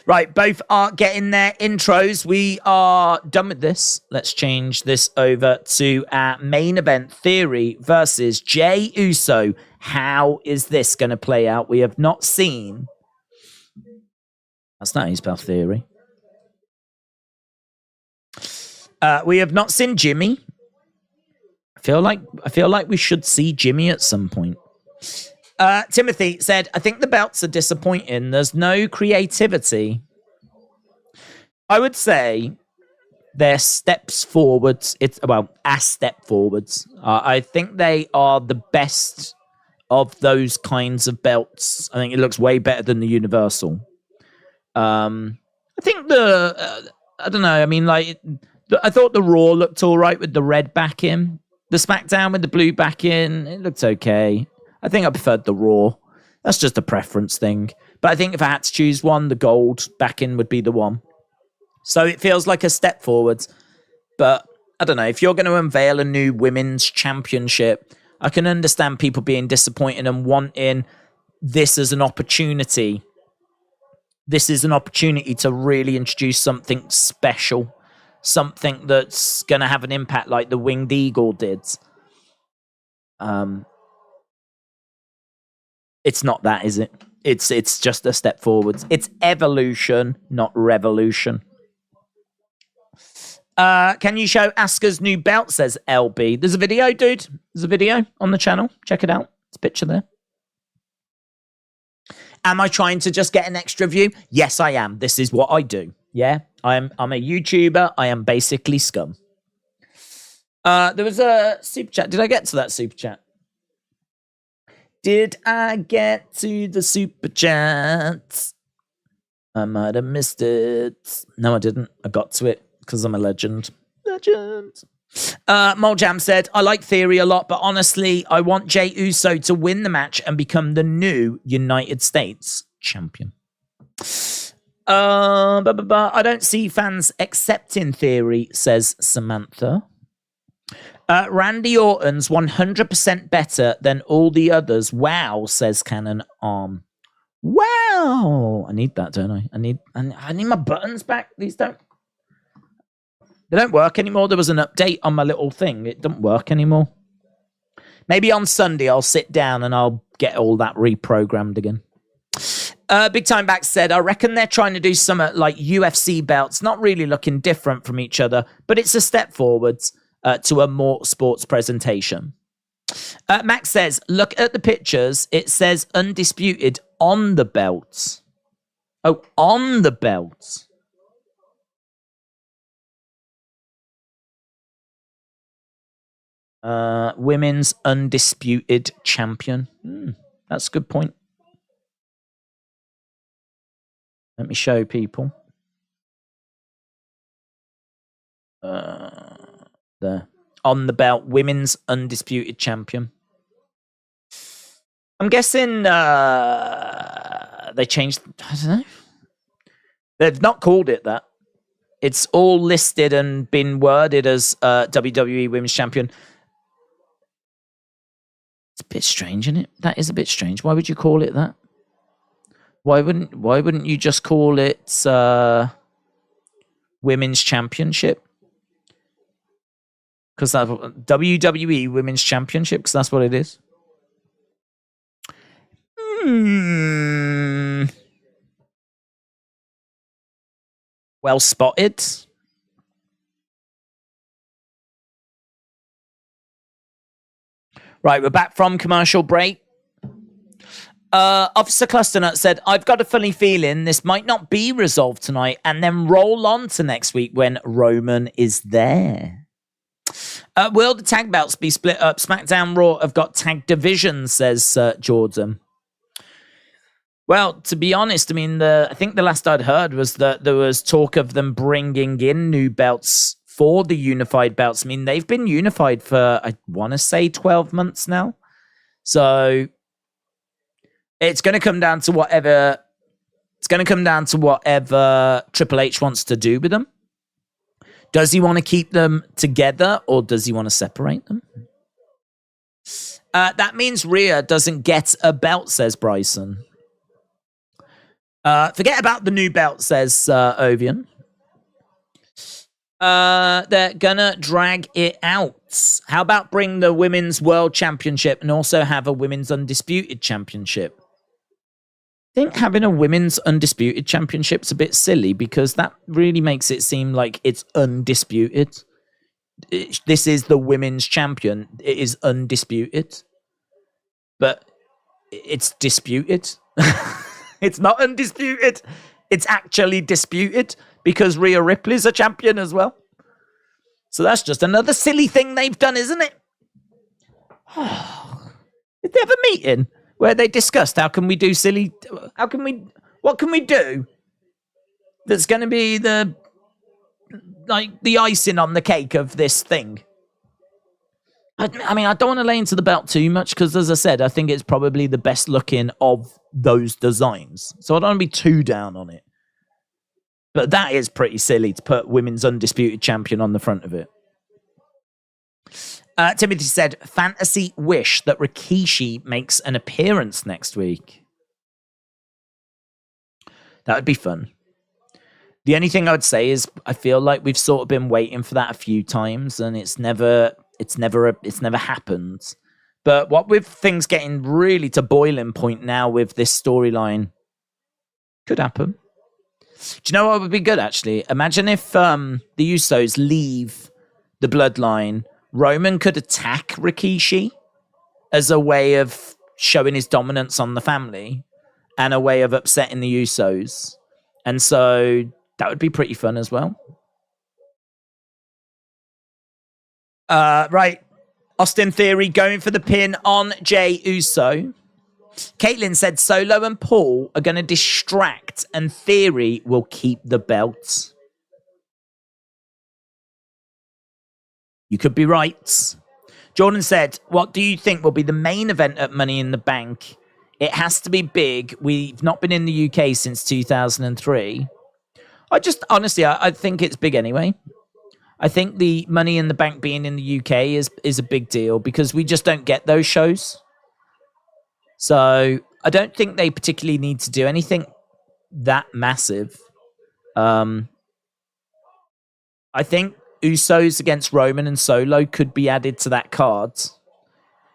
Right, both are getting their intros. We are done with this. Let's change this over to our main event, Theory versus Jey Uso. How is this going to play out? We have not seen... That's not how you spell Theory. We have not seen Jimmy. I feel like we should see Jimmy at some point. Timothy said, I think the belts are disappointing. There's no creativity. I would say they're steps forwards. A step forwards. I think they are the best of those kinds of belts. I think it looks way better than the Universal. I think I don't know. I mean, I thought the Raw looked all right with the red backing. The SmackDown with the blue backing, it looked okay. I think I preferred the Raw. That's just a preference thing. But I think if I had to choose one, the gold backing would be the one. So it feels like a step forwards. But I don't know. If you're going to unveil a new women's championship, I can understand people being disappointed and wanting this as an opportunity. This is an opportunity to really introduce something special. Something that's going to have an impact like the Winged Eagle did. It's not that, is it? It's just a step forwards. It's evolution, not revolution. Can you show Asuka's new belt, says LB. There's a video, dude. There's a video on the channel. Check it out. It's a picture there. Am I trying to just get an extra view? Yes, I am. This is what I do. Yeah, I'm a YouTuber. I am basically scum. There was a super chat. Did I get to that super chat? Did I get to the super chat? I might have missed it. No, I didn't. I got to it because I'm a legend. Legend. Moljam said, I like Theory a lot, but honestly, I want Jey Uso to win the match and become the new United States champion. I don't see fans accepting Theory, says Samantha. Randy Orton's 100% better than all the others. Wow, says Cannon Arm. Wow. I need that, don't I? I need my buttons back. They don't work anymore. There was an update on my little thing. It doesn't work anymore. Maybe on Sunday I'll sit down and I'll get all that reprogrammed again. Big Time Back said, I reckon they're trying to do some like UFC belts, not really looking different from each other, but it's a step forwards to a more sports presentation. Max says, look at the pictures. It says undisputed on the belts. Oh, on the belts. Women's undisputed champion. That's a good point. Let me show people. There. On the belt, women's undisputed champion. I'm guessing they changed. I don't know. They've not called it that. It's all listed and been worded as WWE Women's Champion. It's a bit strange, isn't it? That is a bit strange. Why would you call it that? Why wouldn't you just call it Women's Championship? Because that's WWE Women's Championship, because that's what it is. Well spotted. Right, we're back from commercial break. Officer Clusternut said, I've got a funny feeling this might not be resolved tonight and then roll on to next week when Roman is there. Will the tag belts be split up? SmackDown Raw have got tag divisions, says Jordan. Well, to be honest, I mean, I think the last I'd heard was that there was talk of them bringing in new belts for the unified belts. I mean, they've been unified for, I want to say, 12 months now. So it's going to come down to whatever. It's going to come down to whatever Triple H wants to do with them. Does he want to keep them together or does he want to separate them? That means Rhea doesn't get a belt, says Bryson. Forget about the new belt, says Ovian. They're gonna drag it out. How about bring the Women's World Championship and also have a Women's Undisputed Championship? I think having a Women's Undisputed Championship's a bit silly because that really makes it seem like it's undisputed. This is the Women's Champion. It is undisputed. But it's disputed. It's not undisputed. It's actually disputed because Rhea Ripley's a champion as well. So that's just another silly thing they've done, isn't it? Did they have a meeting where they discussed what can we do that's going to be the icing on the cake of this thing? I mean, I don't want to lay into the belt too much because, as I said, I think it's probably the best looking of those designs. So I don't want to be too down on it. But that is pretty silly to put Women's Undisputed Champion on the front of it. Timothy said, fantasy wish that Rikishi makes an appearance next week. That would be fun. The only thing I would say is I feel like we've sort of been waiting for that a few times and it's never happened. But what with things getting really to boiling point now with this storyline, could happen. Do you know what would be good, actually? Imagine if the Usos leave the Bloodline. Roman could attack Rikishi as a way of showing his dominance on the family and a way of upsetting the Usos. And so that would be pretty fun as well. Right. Austin Theory going for the pin on Jey Uso. Caitlin said Solo and Paul are going to distract and Theory will keep the belts. You could be right. Jordan said, what do you think will be the main event at Money in the Bank? It has to be big. We've not been in the UK since 2003. I think it's big anyway. I think the Money in the Bank being in the UK is a big deal because we just don't get those shows. So I don't think they particularly need to do anything that massive. I think Usos against Roman and Solo could be added to that card.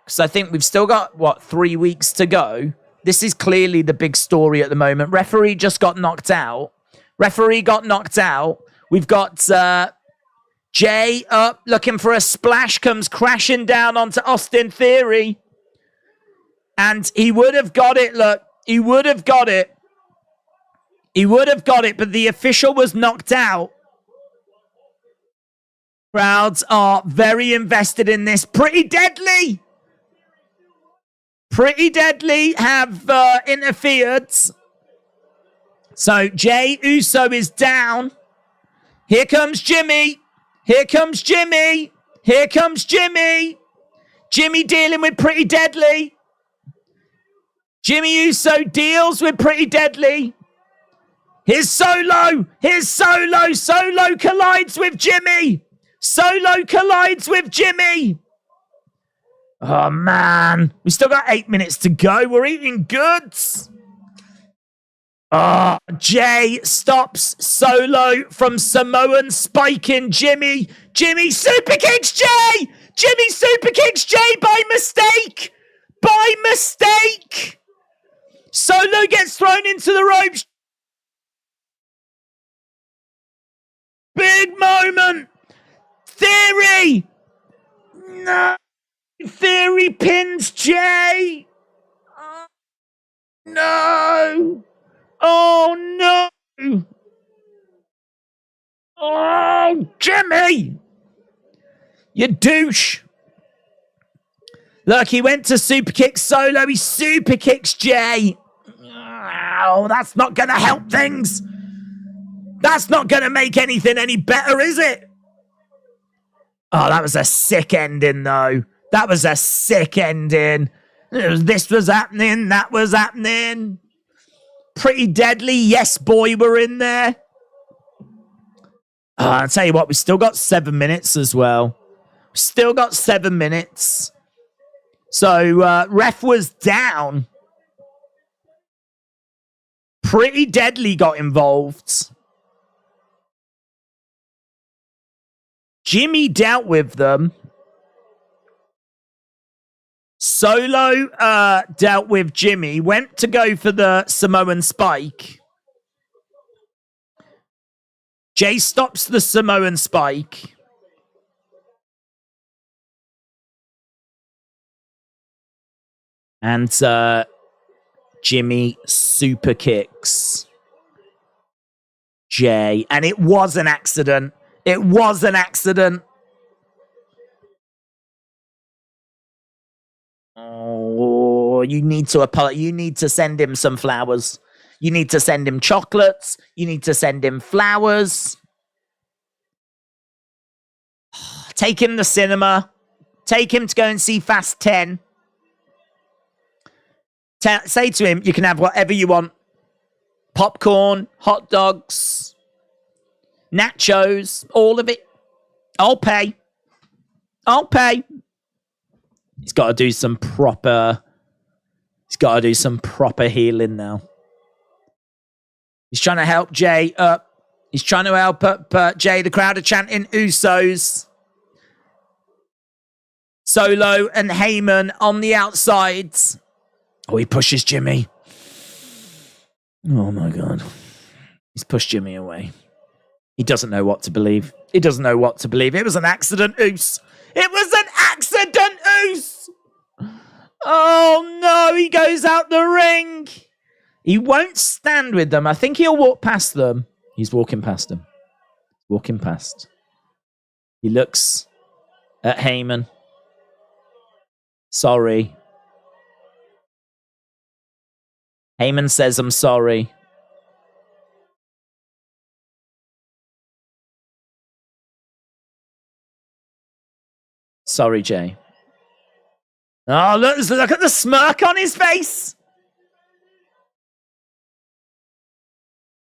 Because I think we've still got, 3 weeks to go. This is clearly the big story at the moment. Referee just got knocked out. We've got Jey up, looking for a splash, comes crashing down onto Austin Theory. And he would have got it, look. He would have got it, but the official was knocked out. Crowds are very invested in this. Pretty Deadly have interfered. So Jey Uso is down. Here comes Jimmy. Jimmy dealing with Pretty Deadly. Jimmy Uso deals with Pretty Deadly. Here's Solo. Solo collides with Jimmy. Oh, man. We still got 8 minutes to go. We're eating goods. Oh, Jey stops Solo from Samoan spiking Jimmy. Jimmy super kicks Jey by mistake. Solo gets thrown into the ropes. Big moment. Theory. No. Theory pins Jey. Oh, no. Oh, no. Oh, Jimmy. You douche. Look, he went to super kick Solo. He super kicks Jey. Oh, that's not going to help things. That's not going to make anything any better, is it? Oh, that was a sick ending, though. That was a sick ending. This was happening. That was happening. Pretty Deadly. Yes, boy, we're in there. Oh, I'll tell you what, we still got 7 minutes as well. Still got 7 minutes. So, ref was down. Pretty Deadly got involved. Jimmy dealt with them. Solo dealt with Jimmy. Went to go for the Samoan spike. Jey stops the Samoan spike. And Jimmy super kicks Jey. And it was an accident. Oh, you need to send him some flowers. You need to send him chocolates. You need to send him flowers. Take him to cinema. Take him to go and see Fast 10. Say to him, you can have whatever you want. Popcorn, hot dogs, nachos, all of it. I'll pay. He's got to do some proper healing now. He's trying to help Jey up. He's trying to help up Jey. The crowd are chanting Usos. Solo and Heyman on the outsides. Oh, he pushes Jimmy. Oh, my God. He's pushed Jimmy away. He doesn't know what to believe. It was an accident, Us. Oh, no. He goes out the ring. He won't stand with them. I think he'll walk past them. He's walking past them. He looks at Heyman. Sorry. Heyman says, I'm sorry. Sorry, Jey. Oh, look at the smirk on his face.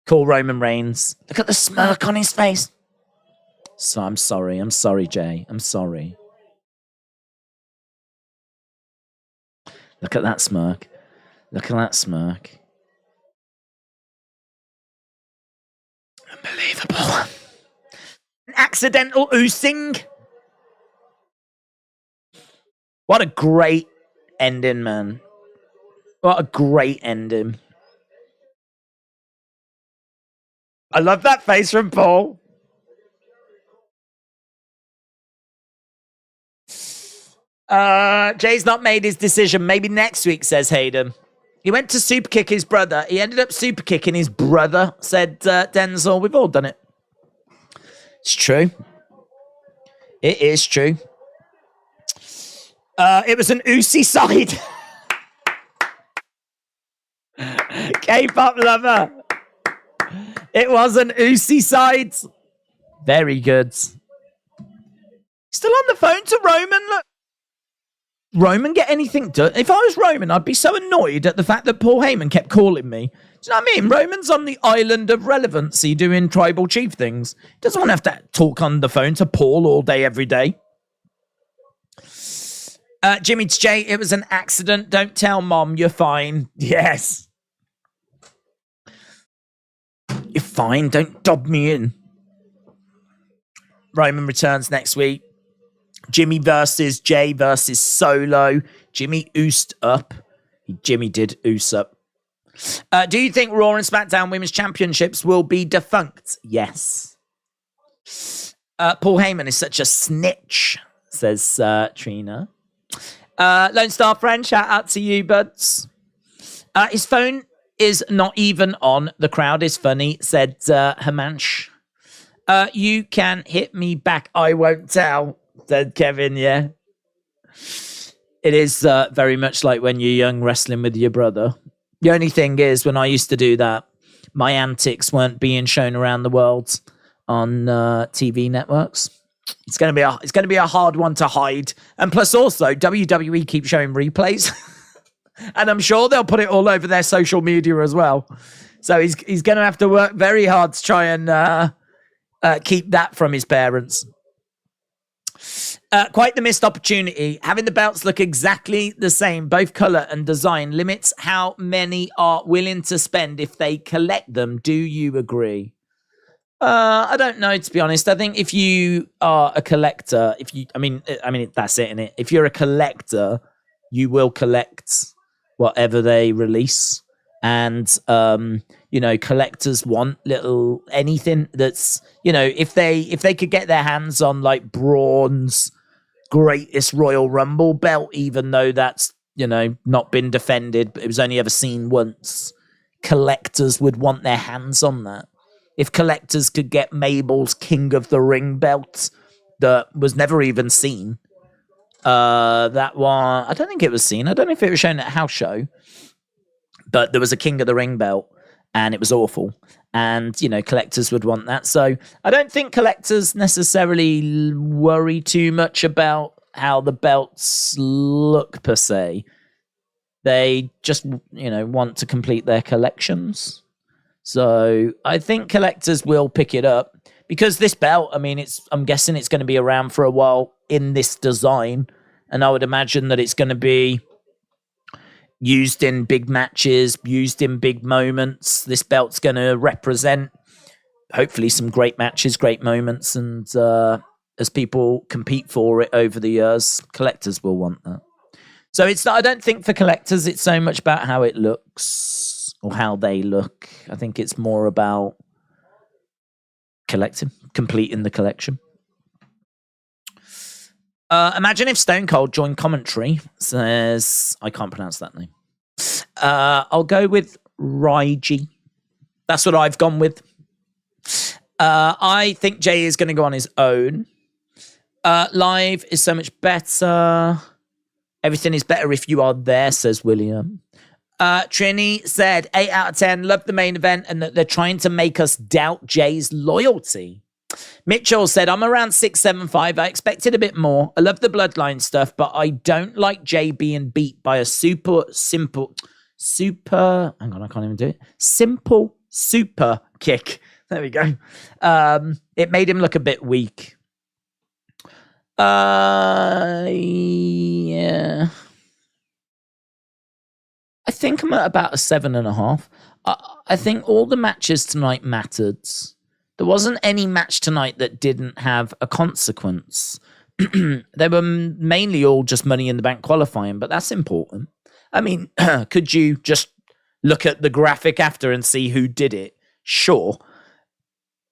Call Roman Reigns. Look at the smirk on his face. So I'm sorry, Jey. I'm sorry. Look at that smirk. Look at that smirk. Unbelievable. An accidental oosing. What a great ending, man. What a great ending. I love that face from Paul. Jay's not made his decision. Maybe next week, says Hayden. He went to super kick his brother. He ended up super kicking his brother, said Denzel. We've all done it. It's true. It is true. It was an Usi side. K-pop lover. It was an Usi side. Very good. Still on the phone to Roman. Look. Roman get anything done? If I was Roman, I'd be so annoyed at the fact that Paul Heyman kept calling me. Do you know what I mean? Roman's on the island of relevancy doing tribal chief things. He doesn't want to have to talk on the phone to Paul all day, every day. Jimmy to Jay, it was an accident. Don't tell Mom, you're fine. Yes. You're fine. Don't dob me in. Roman returns next week. Jimmy versus Jay versus Solo. Jimmy oosed up. Jimmy did oose up. Do you think Raw and SmackDown Women's Championships will be defunct? Yes. Paul Heyman is such a snitch, says Trina. Lone Star Friend, shout out to you, buds. His phone is not even on. The crowd is funny, said Hamansh. You can hit me back. I won't tell, said Kevin. Yeah. It is very much like when you're young wrestling with your brother. The only thing is, when I used to do that, my antics weren't being shown around the world on TV networks. It's going to be a hard one to hide. And plus also, WWE keeps showing replays. And I'm sure they'll put it all over their social media as well. So he's going to have to work very hard to try and keep that from his parents. Quite the missed opportunity. Having the belts look exactly the same, both color and design, limits how many are willing to spend if they collect them. Do you agree? I don't know, to be honest. I think if you are a collector, I mean, that's it, innit? If you're a collector, you will collect whatever they release. And, collectors want anything that's, if they could get their hands on like Braun's greatest Royal Rumble belt, even though that's, not been defended, but it was only ever seen once, collectors would want their hands on that. If collectors could get Mabel's King of the Ring belt that was never even seen, that one, I don't think it was seen. I don't know if it was shown at a house show, but there was a King of the Ring belt and it was awful. And, collectors would want that. So I don't think collectors necessarily worry too much about how the belts look per se. They just, want to complete their collections. So I think collectors will pick it up because this belt, I'm guessing it's going to be around for a while in this design. And I would imagine that it's going to be used in big matches, used in big moments. This belt's going to represent hopefully some great matches, great moments. And as people compete for it over the years, collectors will want that. So it's not, I don't think for collectors, it's so much about how it looks or how they look. I think it's more about completing the collection. Imagine if Stone Cold joined commentary, says, I can't pronounce that name. I'll go with Raiji. That's what I've gone with. I think Jey is going to go on his own. Live is so much better. Everything is better if you are there, says William. Trini said, 8 out of 10, love the main event and that they're trying to make us doubt Jay's loyalty. Mitchell said, I'm around 6'7", I expected a bit more. I love the bloodline stuff, but I don't like Jay being beat by a super, hang on, I can't even do it. Simple super kick. There we go. It made him look a bit weak. Yeah. I think I'm at about a 7.5. I think all the matches tonight mattered. There wasn't any match tonight that didn't have a consequence. They were mainly all just Money in the Bank qualifying, but that's important. I mean, could you just look at the graphic after and see who did it? Sure.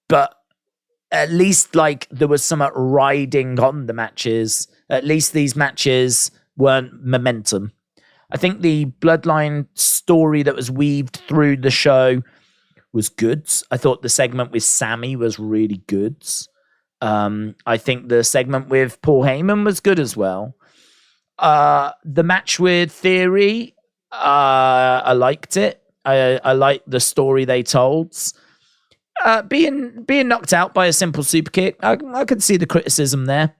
But at least like there was some riding on the matches. At least these matches weren't momentum. I think the Bloodline story that was weaved through the show was good. I thought the segment with Sami was really good. I think the segment with Paul Heyman was good as well. The match with Theory, I liked it. I liked the story they told. Being knocked out by a simple super kick, I could see the criticism there.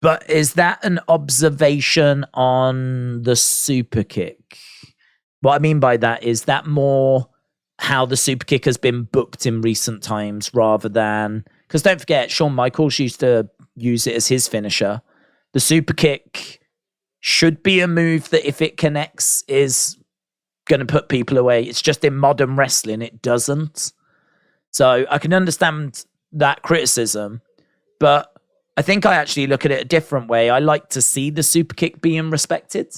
But is that an observation on the super kick? What I mean by that is that more how the super kick has been booked in recent times rather than... Because don't forget, Shawn Michaels used to use it as his finisher. The super kick should be a move that if it connects is going to put people away. It's just in modern wrestling, it doesn't. So I can understand that criticism, but I think I actually look at it a different way. I like to see the super kick being respected.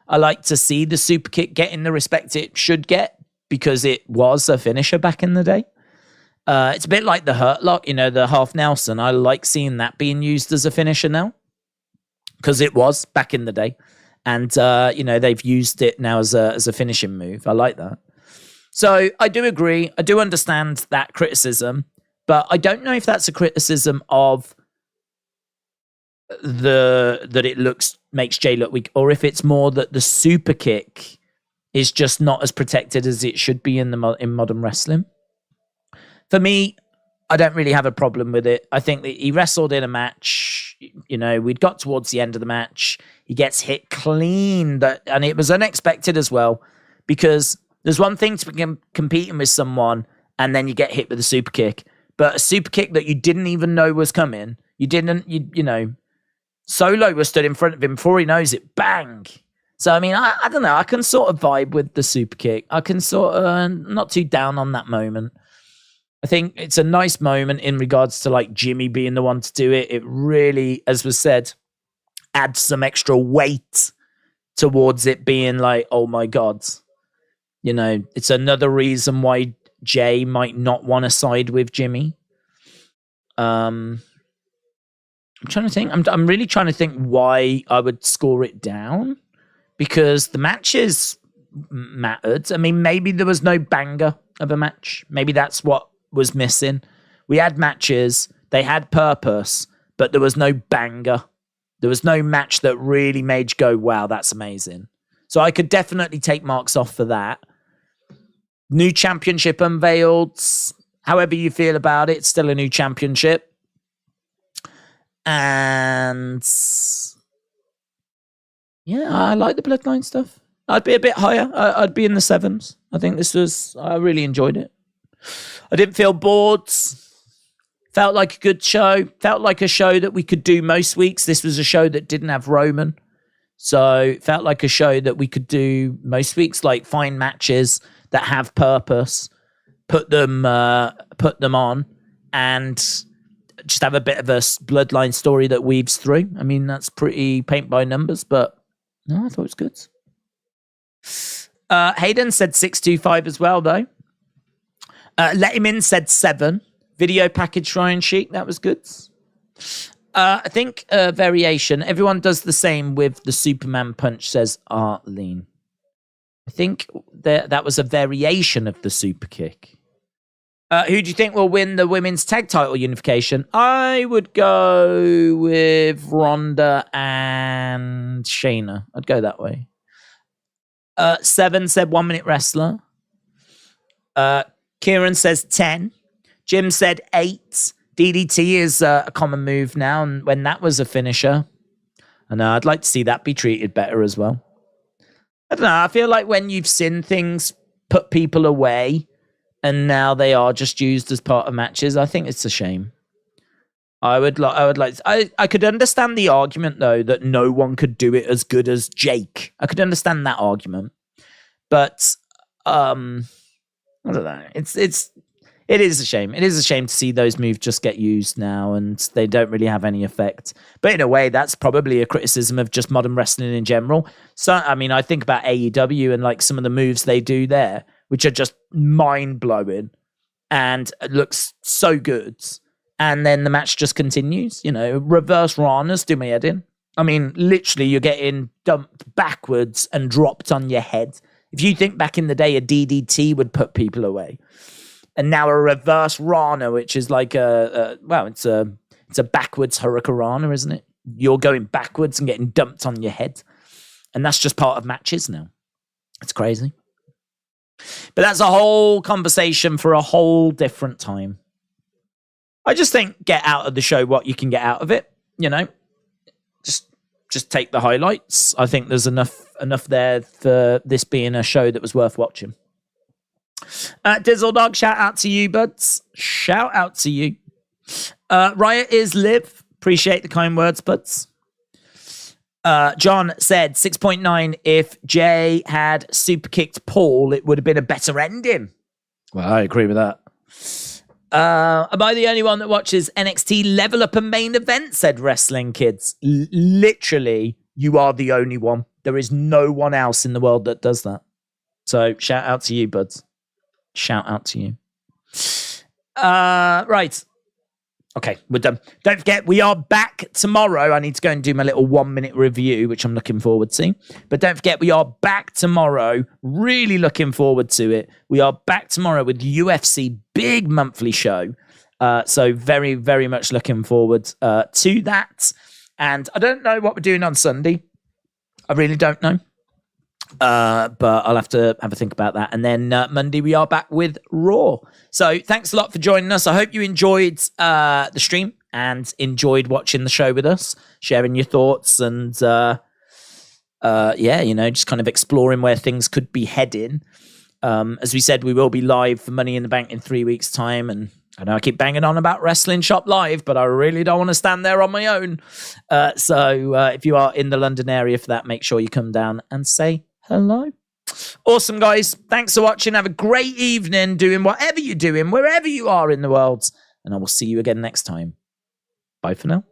I like to see the super kick getting the respect it should get because it was a finisher back in the day. It's a bit like the Hurt Lock, the half Nelson. I like seeing that being used as a finisher now because it was back in the day. And, they've used it now as a finishing move. I like that. So I do agree. I do understand that criticism, but I don't know if that's a criticism of that it makes Jey look weak, or if it's more that the super kick is just not as protected as it should be in modern wrestling. For me, I don't really have a problem with it. I think that he wrestled in a match. We'd got towards the end of the match. He gets hit clean, and it was unexpected as well, because there's one thing to be competing with someone and then you get hit with a super kick, but a super kick that you didn't even know was coming. Solo was stood in front of him before he knows it. Bang! So, I mean, I don't know. I can sort of vibe with the super kick. I can sort of not too down on that moment. I think it's a nice moment in regards to like Jimmy being the one to do it. It really, as was said, adds some extra weight towards it being like, oh my God. It's another reason why Jey might not want to side with Jimmy. I'm trying to think. I'm really trying to think why I would score it down, because the matches mattered. I mean, maybe there was no banger of a match. Maybe that's what was missing. We had matches, they had purpose, but there was no banger. There was no match that really made you go, wow, that's amazing. So I could definitely take marks off for that. New championship unveiled. However you feel about it, it's still a new championship. And yeah, I like the Bloodline stuff. I'd be a bit higher. I'd be in the 7s. I think I really enjoyed it. I didn't feel bored. Felt like a good show. Felt like a show that we could do most weeks. This was a show that didn't have Roman. So felt like a show that we could do most weeks, like find matches that have purpose, put them on, and just have a bit of a Bloodline story that weaves through. I mean, that's pretty paint by numbers, but no, I thought it was good. Hayden said 625 as well, though. Let Him In said 7. Video package Ryan Sheik, that was good. I think variation. Everyone does the same with the Superman punch, says Arlene. I think that was a variation of the super kick. Who do you think will win the women's tag title unification? I would go with Ronda and Shayna. I'd go that way. 7 said 1 minute wrestler. Kieran says 10. Jim said 8. DDT is a common move now, and when that was a finisher. And I'd like to see that be treated better as well. I don't know. I feel like when you've seen things put people away, and now they are just used as part of matches, I think it's a shame. I could understand the argument though that no one could do it as good as Jake. I could understand that argument, but I don't know. It is a shame. It is a shame to see those moves just get used now and they don't really have any effect. But in a way, that's probably a criticism of just modern wrestling in general. So, I mean, I think about AEW and like some of the moves they do there, which are just mind blowing and it looks so good. And then the match just continues, you know, reverse Ranas do my head in. I mean, literally, you're getting dumped backwards and dropped on your head. If you think back in the day, a DDT would put people away. And now a reverse Rana, which is like it's a backwards Hurricanrana, isn't it? You're going backwards and getting dumped on your head. And that's just part of matches now. It's crazy. But that's a whole conversation for a whole different time. I just think get out of the show what you can get out of it, you know. Just take the highlights. I think there's enough there for this being a show that was worth watching. Dizzle Dog, shout out to you, buds. Shout out to you. Riot is Liv. Appreciate the kind words, buds. John said 6.9. If Jey had super kicked Paul, it would have been a better ending. Well, I agree with that. Am I the only one that watches NXT Level Up and Main Event, said Wrestling Kids. Literally, you are the only one. There is no one else in the world that does that. So shout out to you, buds. Shout out to you. Right. Okay, we're done. Don't forget, we are back tomorrow. I need to go and do my little 1-minute review, which I'm looking forward to. But don't forget, we are back tomorrow. Really looking forward to it. We are back tomorrow with UFC, big monthly show. So very, very much looking forward to that. And I don't know what we're doing on Sunday. I really don't know. But I'll have to have a think about that. And then Monday, we are back with Raw. So thanks a lot for joining us. I hope you enjoyed the stream and enjoyed watching the show with us, sharing your thoughts and, just kind of exploring where things could be heading. As we said, we will be live for Money in the Bank in 3 weeks' time. And I know I keep banging on about Wrestling Shop Live, but I really don't want to stand there on my own. So if you are in the London area for that, make sure you come down and say hello. Awesome, guys. Thanks for watching. Have a great evening doing whatever you're doing, wherever you are in the world. And I will see you again next time. Bye for now.